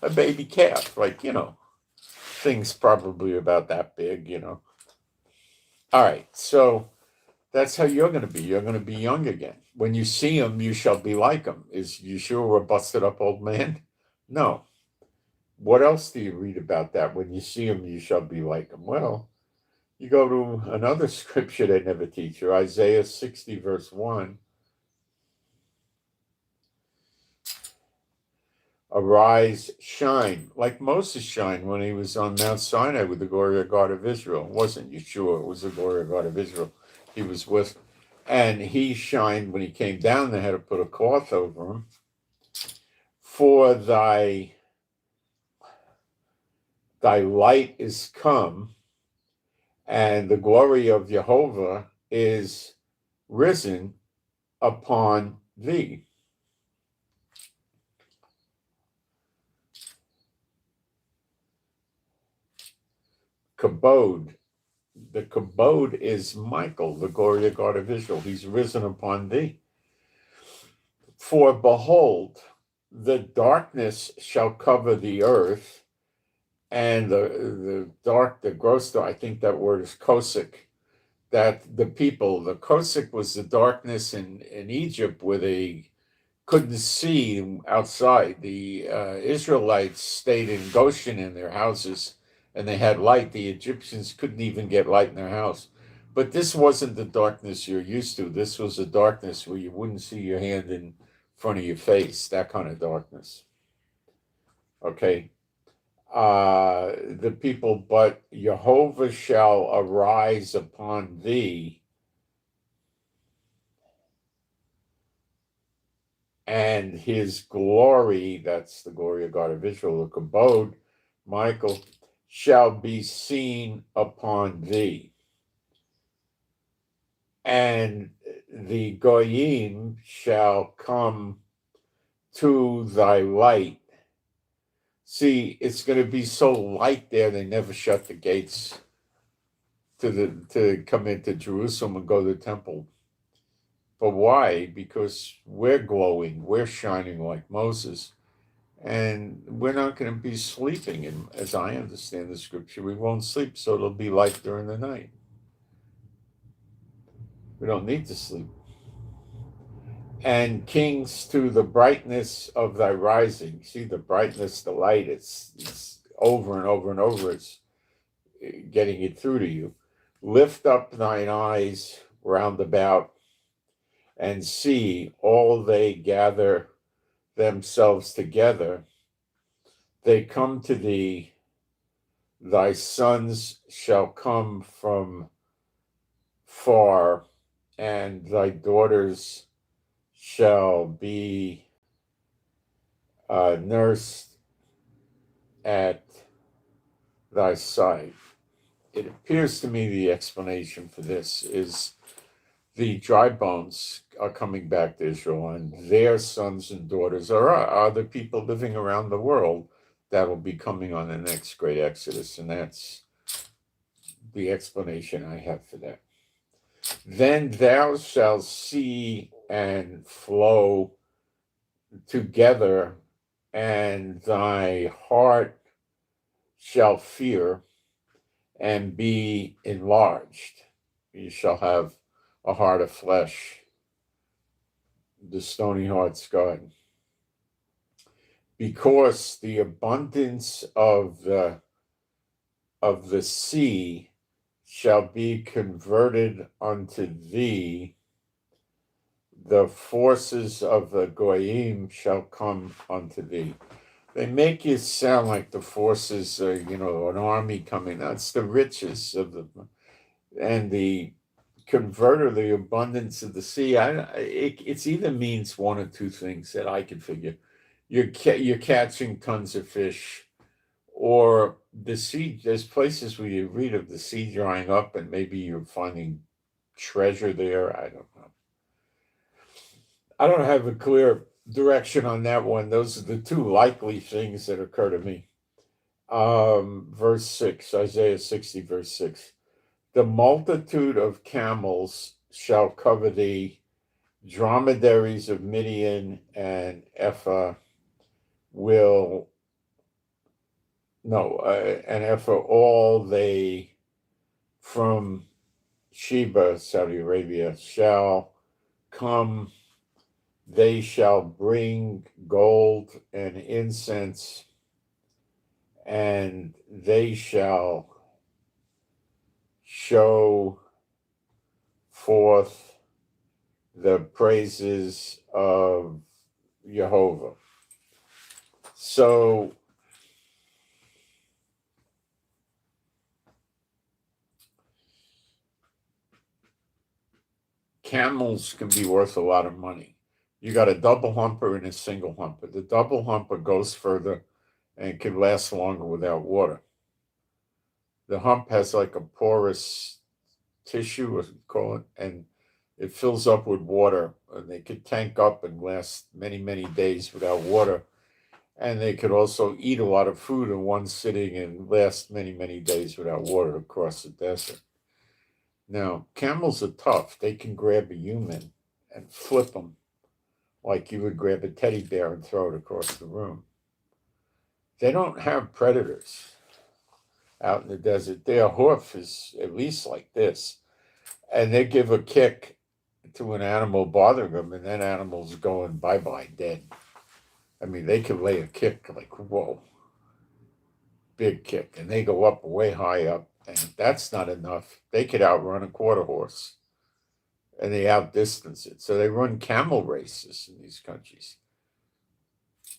a baby calf, like, things probably about that big. All right, so that's how you're going to be. You're going to be young again. When you see him, you shall be like him. Is Yeshua a busted up old man? No. What else do you read about that? When you see him, you shall be like him. Well, you go to another scripture they never teach you, Isaiah 60, verse 1. Arise, shine, like Moses shined when he was on Mount Sinai with the glory of God of Israel. It wasn't Yeshua, it was the glory of God of Israel he was with. And he shined when he came down. They had to put a cloth over him. For thy light is come, and the glory of Jehovah is risen upon thee. Kabod. The kabod is Michael, the glory of God of Israel. He's risen upon thee. For behold, the darkness shall cover the earth, and the gross dark, I think that word is kosik, that the kosik was the darkness in Egypt where they couldn't see outside. The Israelites stayed in Goshen in their houses, and they had light. The Egyptians couldn't even get light in their house. But this wasn't the darkness you're used to. This was a darkness where you wouldn't see your hand in front of your face, that kind of darkness. Okay. The people, but Jehovah shall arise upon thee, and his glory, that's the glory of God of Israel, the kabod, Michael, shall be seen upon thee. And the goyim shall come to thy light. See, it's going to be so light there, they never shut the gates to come into Jerusalem and go to the temple. But why? Because we're glowing, we're shining like Moses, and we're not going to be sleeping. And as I understand the scripture, we won't sleep, so it'll be light during the night. We don't need to sleep. And kings to the brightness of thy rising. See, the brightness, the light, it's over and over and over. It's getting it through to you. Lift up thine eyes round about, and see all they gather themselves together. They come to thee. Thy sons shall come from far, and thy daughters shall be nursed at thy side. It appears to me the explanation for this is the dry bones are coming back to Israel, and their sons and daughters are the people living around the world that will be coming on the next great Exodus, and that's the explanation I have for that. Then thou shalt see and flow together, and thy heart shall fear and be enlarged. You shall have a heart of flesh. The stony heart's gone. Because the abundance of the sea shall be converted unto thee, the forces of the goyim shall come unto thee. They make it sound like the forces are, an army coming. That's the riches of and the converter, the abundance of the sea. It's either means one or two things that I can figure. You're catching tons of fish, or the sea. There's places where you read of the sea drying up, and maybe you're finding treasure there. I don't know. I don't have a clear direction on that one. Those are the two likely things that occur to me. Verse 6, Isaiah 60, verse 6. The multitude of camels shall cover thee, dromedaries of Midian and Ephah will, no, and Ephah, all they from Sheba, Saudi Arabia, shall come. They shall bring gold and incense, and they shall show forth the praises of Jehovah. So camels can be worth a lot of money. You got a double humper and a single humper. The double humper goes further and can last longer without water. The hump has like a porous tissue, as we call it, and it fills up with water. And they could tank up and last many, many days without water. And they could also eat a lot of food in one sitting and last many, many days without water across the desert. Now, camels are tough. They can grab a human and flip them like you would grab a teddy bear and throw it across the room. They don't have predators out in the desert. Their hoof is at least like this. And they give a kick to an animal bothering them, and that animal's going bye-bye, dead. I mean, they could lay a kick like, whoa, big kick. And they go up way high up. And if that's not enough, they could outrun a quarter horse. And they outdistance it. So they run camel races in these countries.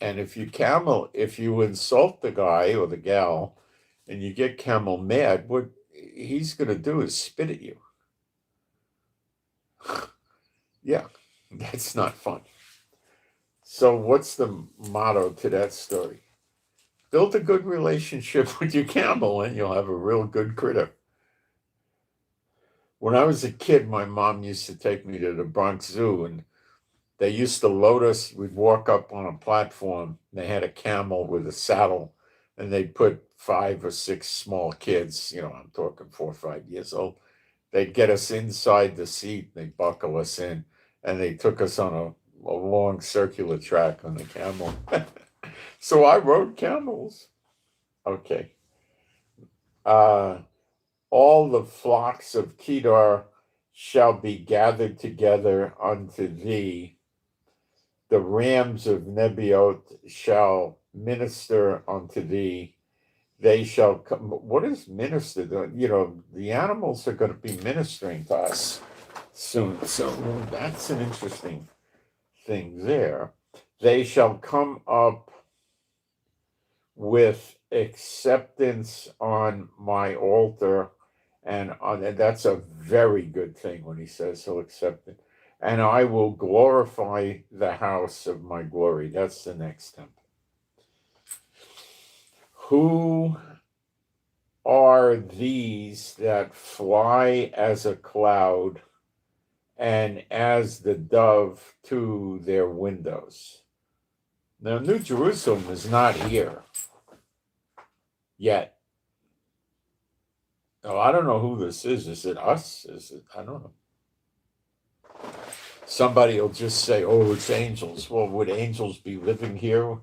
And if you insult the guy or the gal and you get camel mad, what he's going to do is spit at you. Yeah, that's not fun. So what's the motto to that story? Build a good relationship with your camel and you'll have a real good critter. When I was a kid, my mom used to take me to the Bronx Zoo, and they used to load us. We'd walk up on a platform. They had a camel with a saddle, and they'd put 5 or 6 small kids, I'm talking 4 or 5 years old. They'd get us inside the seat, they'd buckle us in, and they took us on a long circular track on the camel. So I rode camels. Okay. All the flocks of Kedar shall be gathered together unto thee. The rams of Nebaioth shall minister unto thee. They shall come. What is minister? The animals are going to be ministering to us soon. So that's an interesting thing there. They shall come up with acceptance on my altar. And that's a very good thing when he says he'll accept it. And I will glorify the house of my glory. That's the next temple. Who are these that fly as a cloud and as the dove to their windows? Now, New Jerusalem is not here yet. Oh, I don't know who this is. Is it us? I don't know. Somebody will just say, oh, it's angels. Well, would angels be living here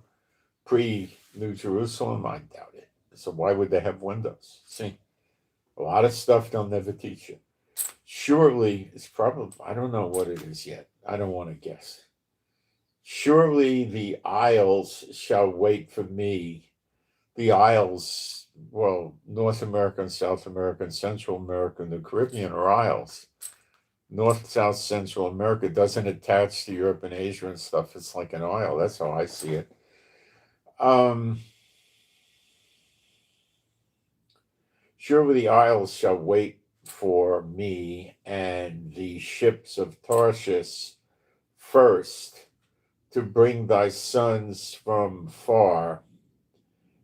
pre-New Jerusalem? I doubt it. So why would they have windows? See, a lot of stuff they'll never teach you. Surely, it's probably, I don't know what it is yet. I don't want to guess. Surely the isles shall wait for me. The isles, well, North America and South America and Central America and the Caribbean are isles. North, South, Central America doesn't attach to Europe and Asia and stuff. It's like an isle. That's how I see it. Surely the isles shall wait for me, and the ships of Tarshish first, to bring thy sons from far,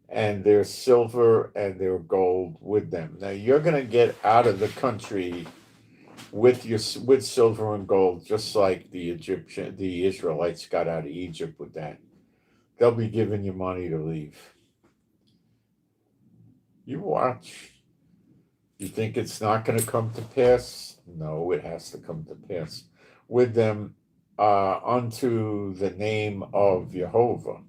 and their silver and their gold with them. Now you're going to get out of the country with silver and gold, just like the Israelites got out of Egypt with that. They'll be giving you money to leave. You watch. You think it's not going to come to pass? No, it has to come to pass. With them unto the name of Jehovah.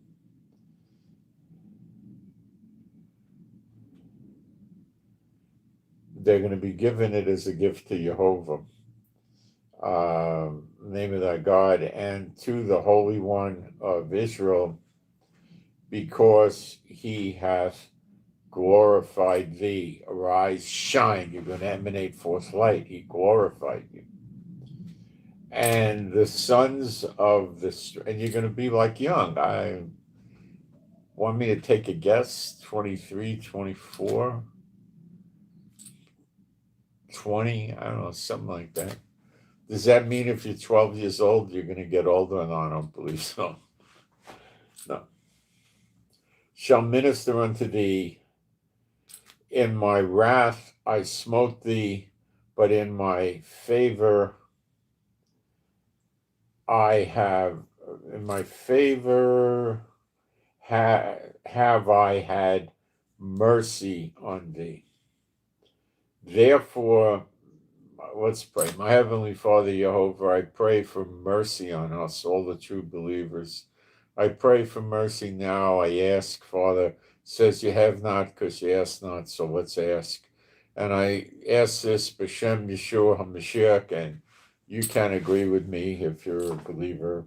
They're going to be given it as a gift to Jehovah, name of thy God, and to the Holy One of Israel, because he hath glorified thee. Arise, shine. You're going to emanate forth light. He glorified you. And the sons of and you're going to be like young. I want me to take a guess. 23, 24, 20, I don't know, something like that. Does that mean if you're 12 years old, you're going to get older? No, I don't believe so. No. Shall minister unto thee. In my wrath I smote thee, but in my favor have I had mercy on thee. Therefore, let's pray. My Heavenly Father, Jehovah, I pray for mercy on us, all the true believers. I pray for mercy now. I ask, Father, says you have not because you ask not, so let's ask. And I ask this, B'Shem Yeshua HaMashiach, and you can agree with me if you're a believer.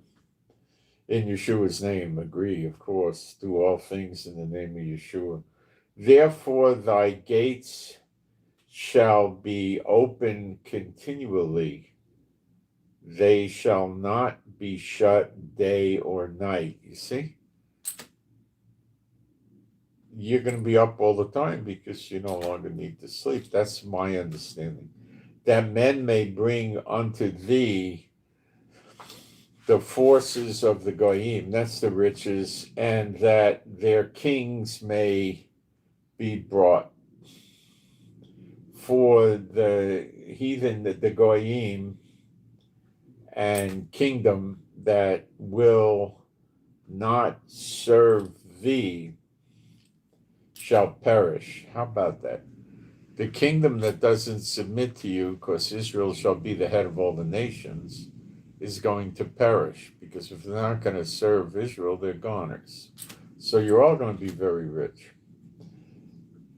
In Yeshua's name, agree, of course, do all things in the name of Yeshua. Therefore, thy gates shall be open continually. They shall not be shut day or night. You see? You're going to be up all the time because you no longer need to sleep. That's my understanding. That men may bring unto thee the forces of the Goyim, that's the riches, and that their kings may be brought. For the heathen, the Goyim, and kingdom that will not serve thee shall perish. How about that? The kingdom that doesn't submit to you, because Israel shall be the head of all the nations, is going to perish, because if they're not going to serve Israel, they're goners. So you're all going to be very rich.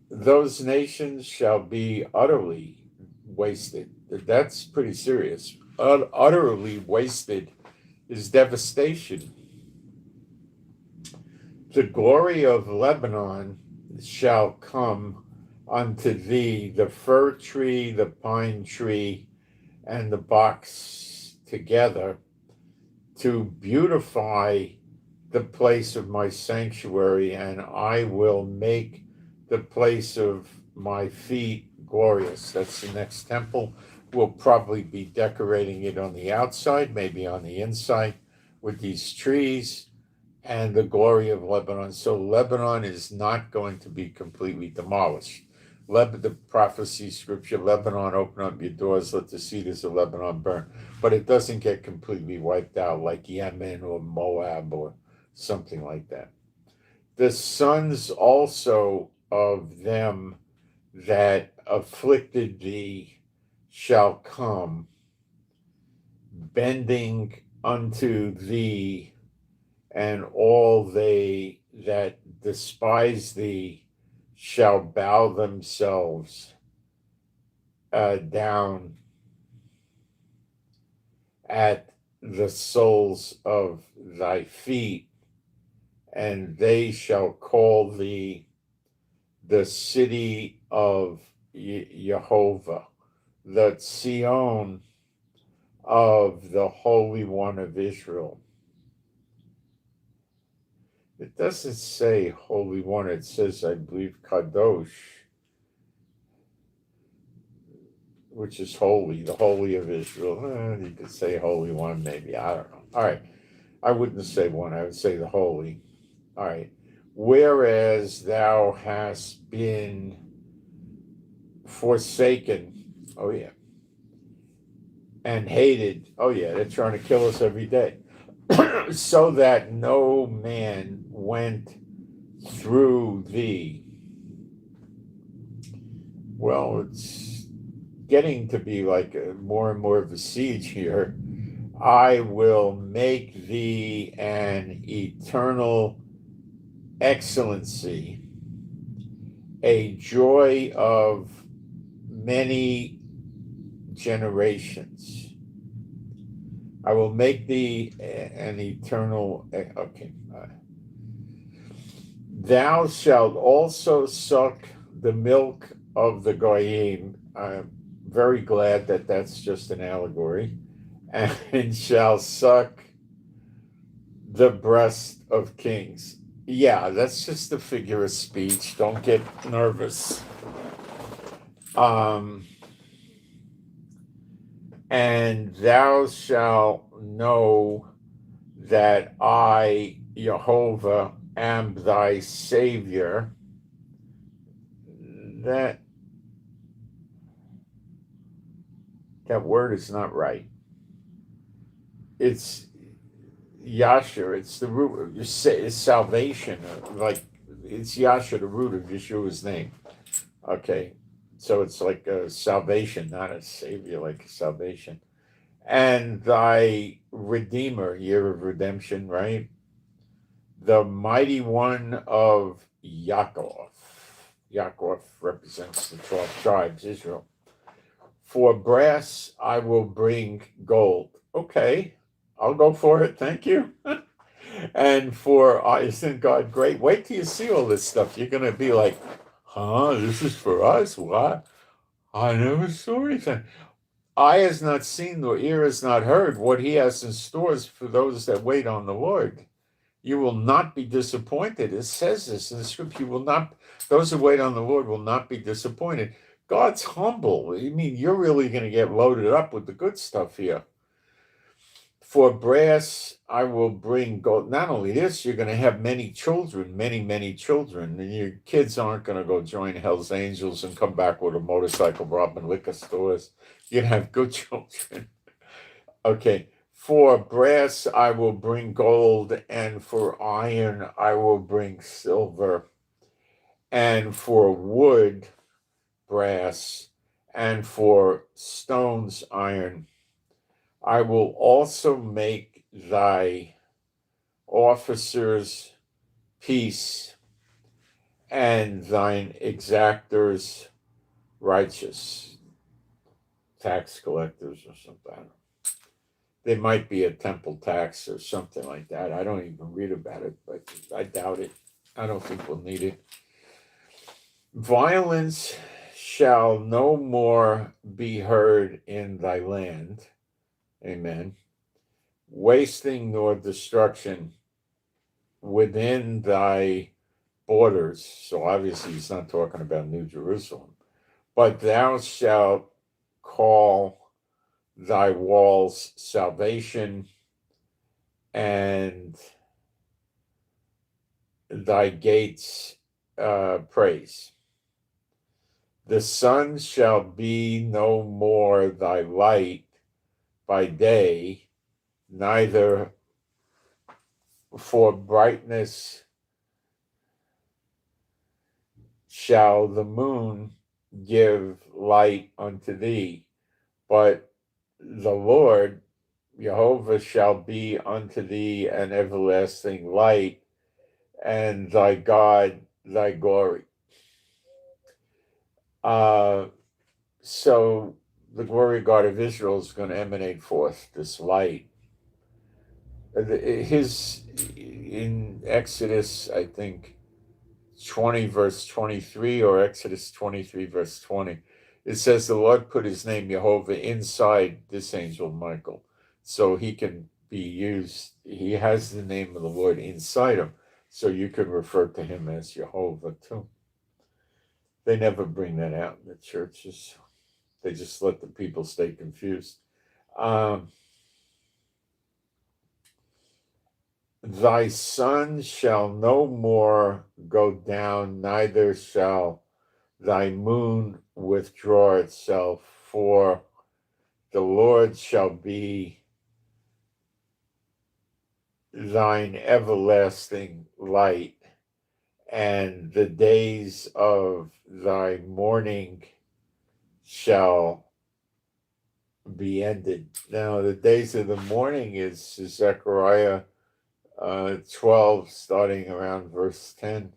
Those nations shall be utterly wasted. That's pretty serious. Utterly wasted is devastation. The glory of Lebanon shall come unto thee, the fir tree, the pine tree, and the box together, to beautify the place of my sanctuary, and I will make the place of my feet glorious. That's the next temple. We'll probably be decorating it on the outside, maybe on the inside, with these trees and the glory of Lebanon. So Lebanon is not going to be completely demolished. The prophecy scripture, Lebanon, open up your doors, let the cedars of Lebanon burn. But it doesn't get completely wiped out like Yemen or Moab or something like that. The sons also of them that afflicted thee shall come, bending unto thee, and all they that despise thee shall bow themselves down at the soles of thy feet, and they shall call thee the city of Jehovah, the Zion of the Holy One of Israel. It doesn't say Holy One. It says, I believe, Kadosh, which is holy, the Holy of Israel. You could say Holy One, maybe. I don't know. All right. I wouldn't say one. I would say the Holy. All right. Whereas thou hast been forsaken. Oh, yeah. And hated. Oh, yeah. They're trying to kill us every day. So that no man went through thee. Well, it's getting to be like more and more of a siege here. I will make thee an eternal excellency, a joy of many generations. I will make thee an eternal, okay. Thou shalt also suck the milk of the goyim. I'm very glad that that's just an allegory. And shall suck the breast of kings. Yeah, that's just a figure of speech. Don't get nervous. And thou shalt know that I, Jehovah, am thy Savior. That word is not right. It's Yasha. It's the root. It's salvation. Like it's Yasha, the root of Yeshua's name. Okay, so it's like a salvation, not a savior, like salvation. And thy Redeemer, year of redemption, right? The mighty one of Yaakov. Yaakov represents the 12 tribes, Israel. For brass I will bring gold. Okay, I'll go for it. Thank you. And for isn't God great? Wait till you see all this stuff. You're going to be like, huh, this is for us? What? I never saw anything. Eye has not seen, nor ear has not heard what he has in stores for those that wait on the Lord. You will not be disappointed. It says this in the scripture. You will not, those who wait on the Lord will not be disappointed. God's humble. I mean, you're really going to get loaded up with the good stuff here. For brass, I will bring gold. Not only this, you're going to have many children, many children. And your kids aren't going to go join Hell's Angels and come back with a motorcycle robbing liquor stores. You're going to have good children. Okay. For brass, I will bring gold, and for iron, I will bring silver, and for wood, brass, and for stones, iron. I will also make thy officers peace, and thine exactors righteous. Tax collectors or something. They might be a temple tax or something like that. I don't even read about it, but I doubt it. I don't think we'll need it. Violence shall no more be heard in thy land. Amen. Wasting nor destruction within thy borders. So obviously he's not talking about New Jerusalem. But thou shalt call thy walls salvation, and thy gates praise. The sun shall be no more thy light by day, neither for brightness shall the moon give light unto thee, but the Lord, Jehovah, shall be unto thee an everlasting light, and thy God, thy glory. So the glory God of Israel is going to emanate forth this light. In Exodus, I think, 20 verse 23, or Exodus 23 verse 20, it says the Lord put his name Jehovah inside this angel Michael, so he can be used. He has the name of the Lord inside him. So you could refer to him as Jehovah too. They never bring that out in the churches. They just let the people stay confused. Thy sun shall no more go down, neither shall thy moon withdraw itself, for the Lord shall be thine everlasting light, and the days of thy mourning shall be ended. Now, the days of the mourning is Zechariah 12, starting around verse 10.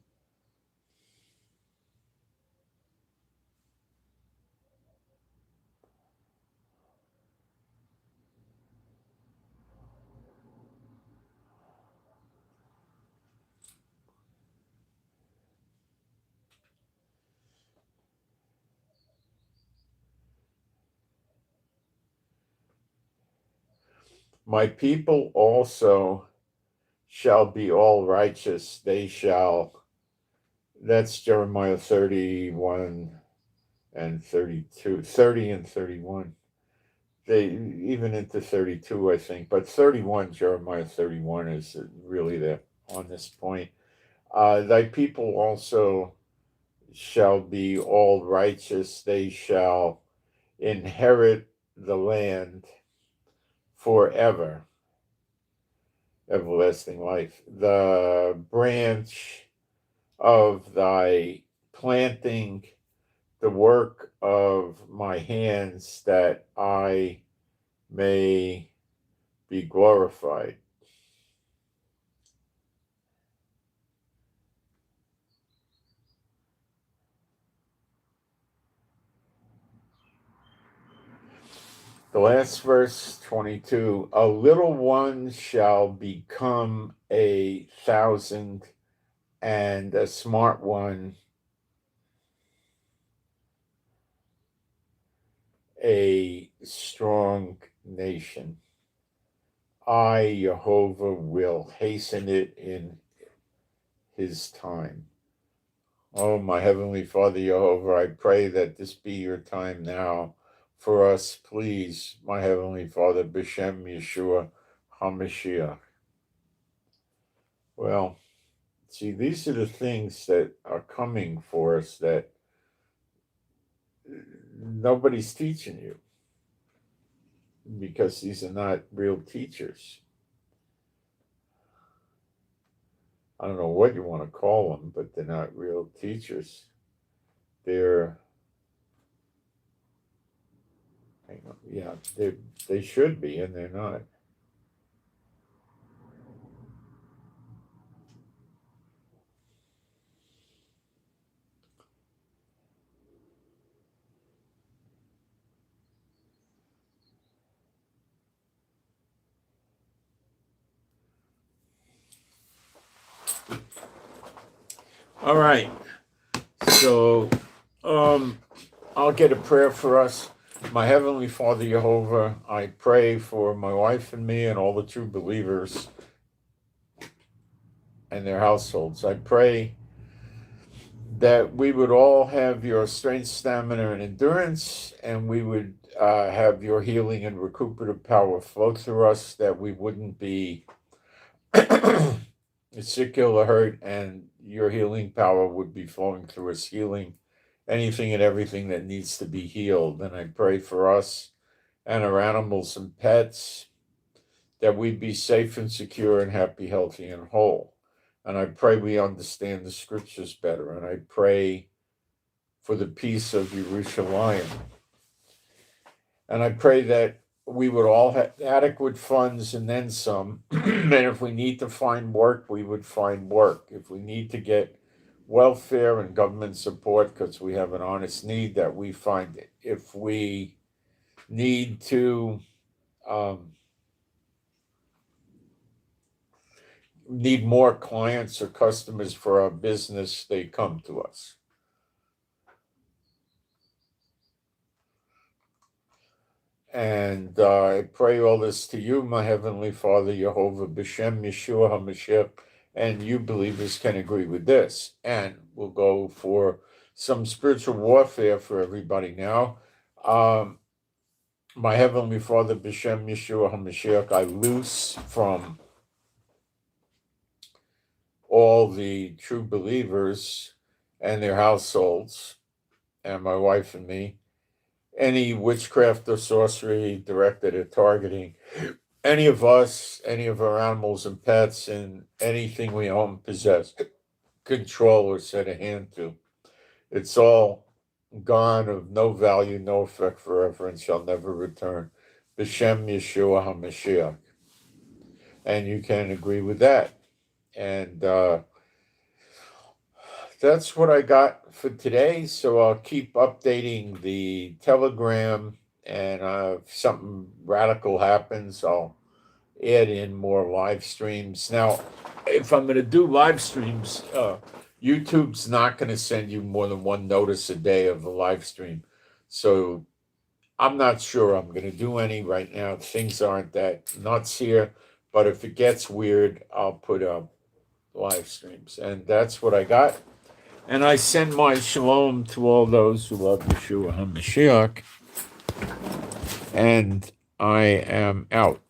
My people also shall be all righteous. They shall, that's Jeremiah 31 and 32, 30 and 31. They even into 32, I think, but 31, Jeremiah 31 is really on this point. Thy people also shall be all righteous. They shall inherit the land forever. Everlasting life. The branch of thy planting, the work of my hands, that I may be glorified. The last verse, 22, a little one shall become 1,000, and a smart one a strong nation. I, Jehovah, will hasten it in his time. Oh, my Heavenly Father, Jehovah, I pray that this be your time now for us, please, my Heavenly Father, B'Shem Yeshua HaMashiach. Well, see, these are the things that are coming for us that nobody's teaching you, because these are not real teachers. I don't know what you want to call them, but they're not real teachers. They're, yeah, they should be, and they're not. All right. So, I'll get a prayer for us. My Heavenly Father, Jehovah, I pray for my wife and me and all the true believers and their households. I pray that we would all have your strength, stamina, and endurance, and we would have your healing and recuperative power flow through us, that we wouldn't be sick, ill, or hurt, and your healing power would be flowing through us, healing anything and everything that needs to be healed. And I pray for us and our animals and pets, that we be safe and secure and happy, healthy, and whole. And I pray we understand the scriptures better. And I pray for the peace of Jerusalem. And I pray that we would all have adequate funds and then some. And if we need to find work, we would find work. If we need to get welfare and government support because we have an honest need, that we find it. If we need to need more clients or customers for our business, they come to us. And I pray all this to you, my Heavenly Father, Jehovah, B'Shem Yeshua HaMashiach, and you believers can agree with this. And we'll go for some spiritual warfare for everybody now. My Heavenly Father, B'Shem Yeshua HaMashiach, I loose from all the true believers and their households, and my wife and me, any witchcraft or sorcery directed at targeting any of us, any of our animals and pets, and anything we own, possess, control, or set a hand to. It's all gone, of no value, no effect forever, and shall never return. B'Shem Yeshua HaMashiach. And you can agree with that. And that's what I got for today. So I'll keep updating the Telegram, and if something radical happens, I'll add in more live streams. Now, if I'm going to do live streams, YouTube's not going to send you more than one notice a day of a live stream. So I'm not sure I'm going to do any right now. Things aren't that nuts here. But if it gets weird, I'll put up live streams. And that's what I got. And I send my shalom to all those who love Yeshua HaMashiach. And I am out.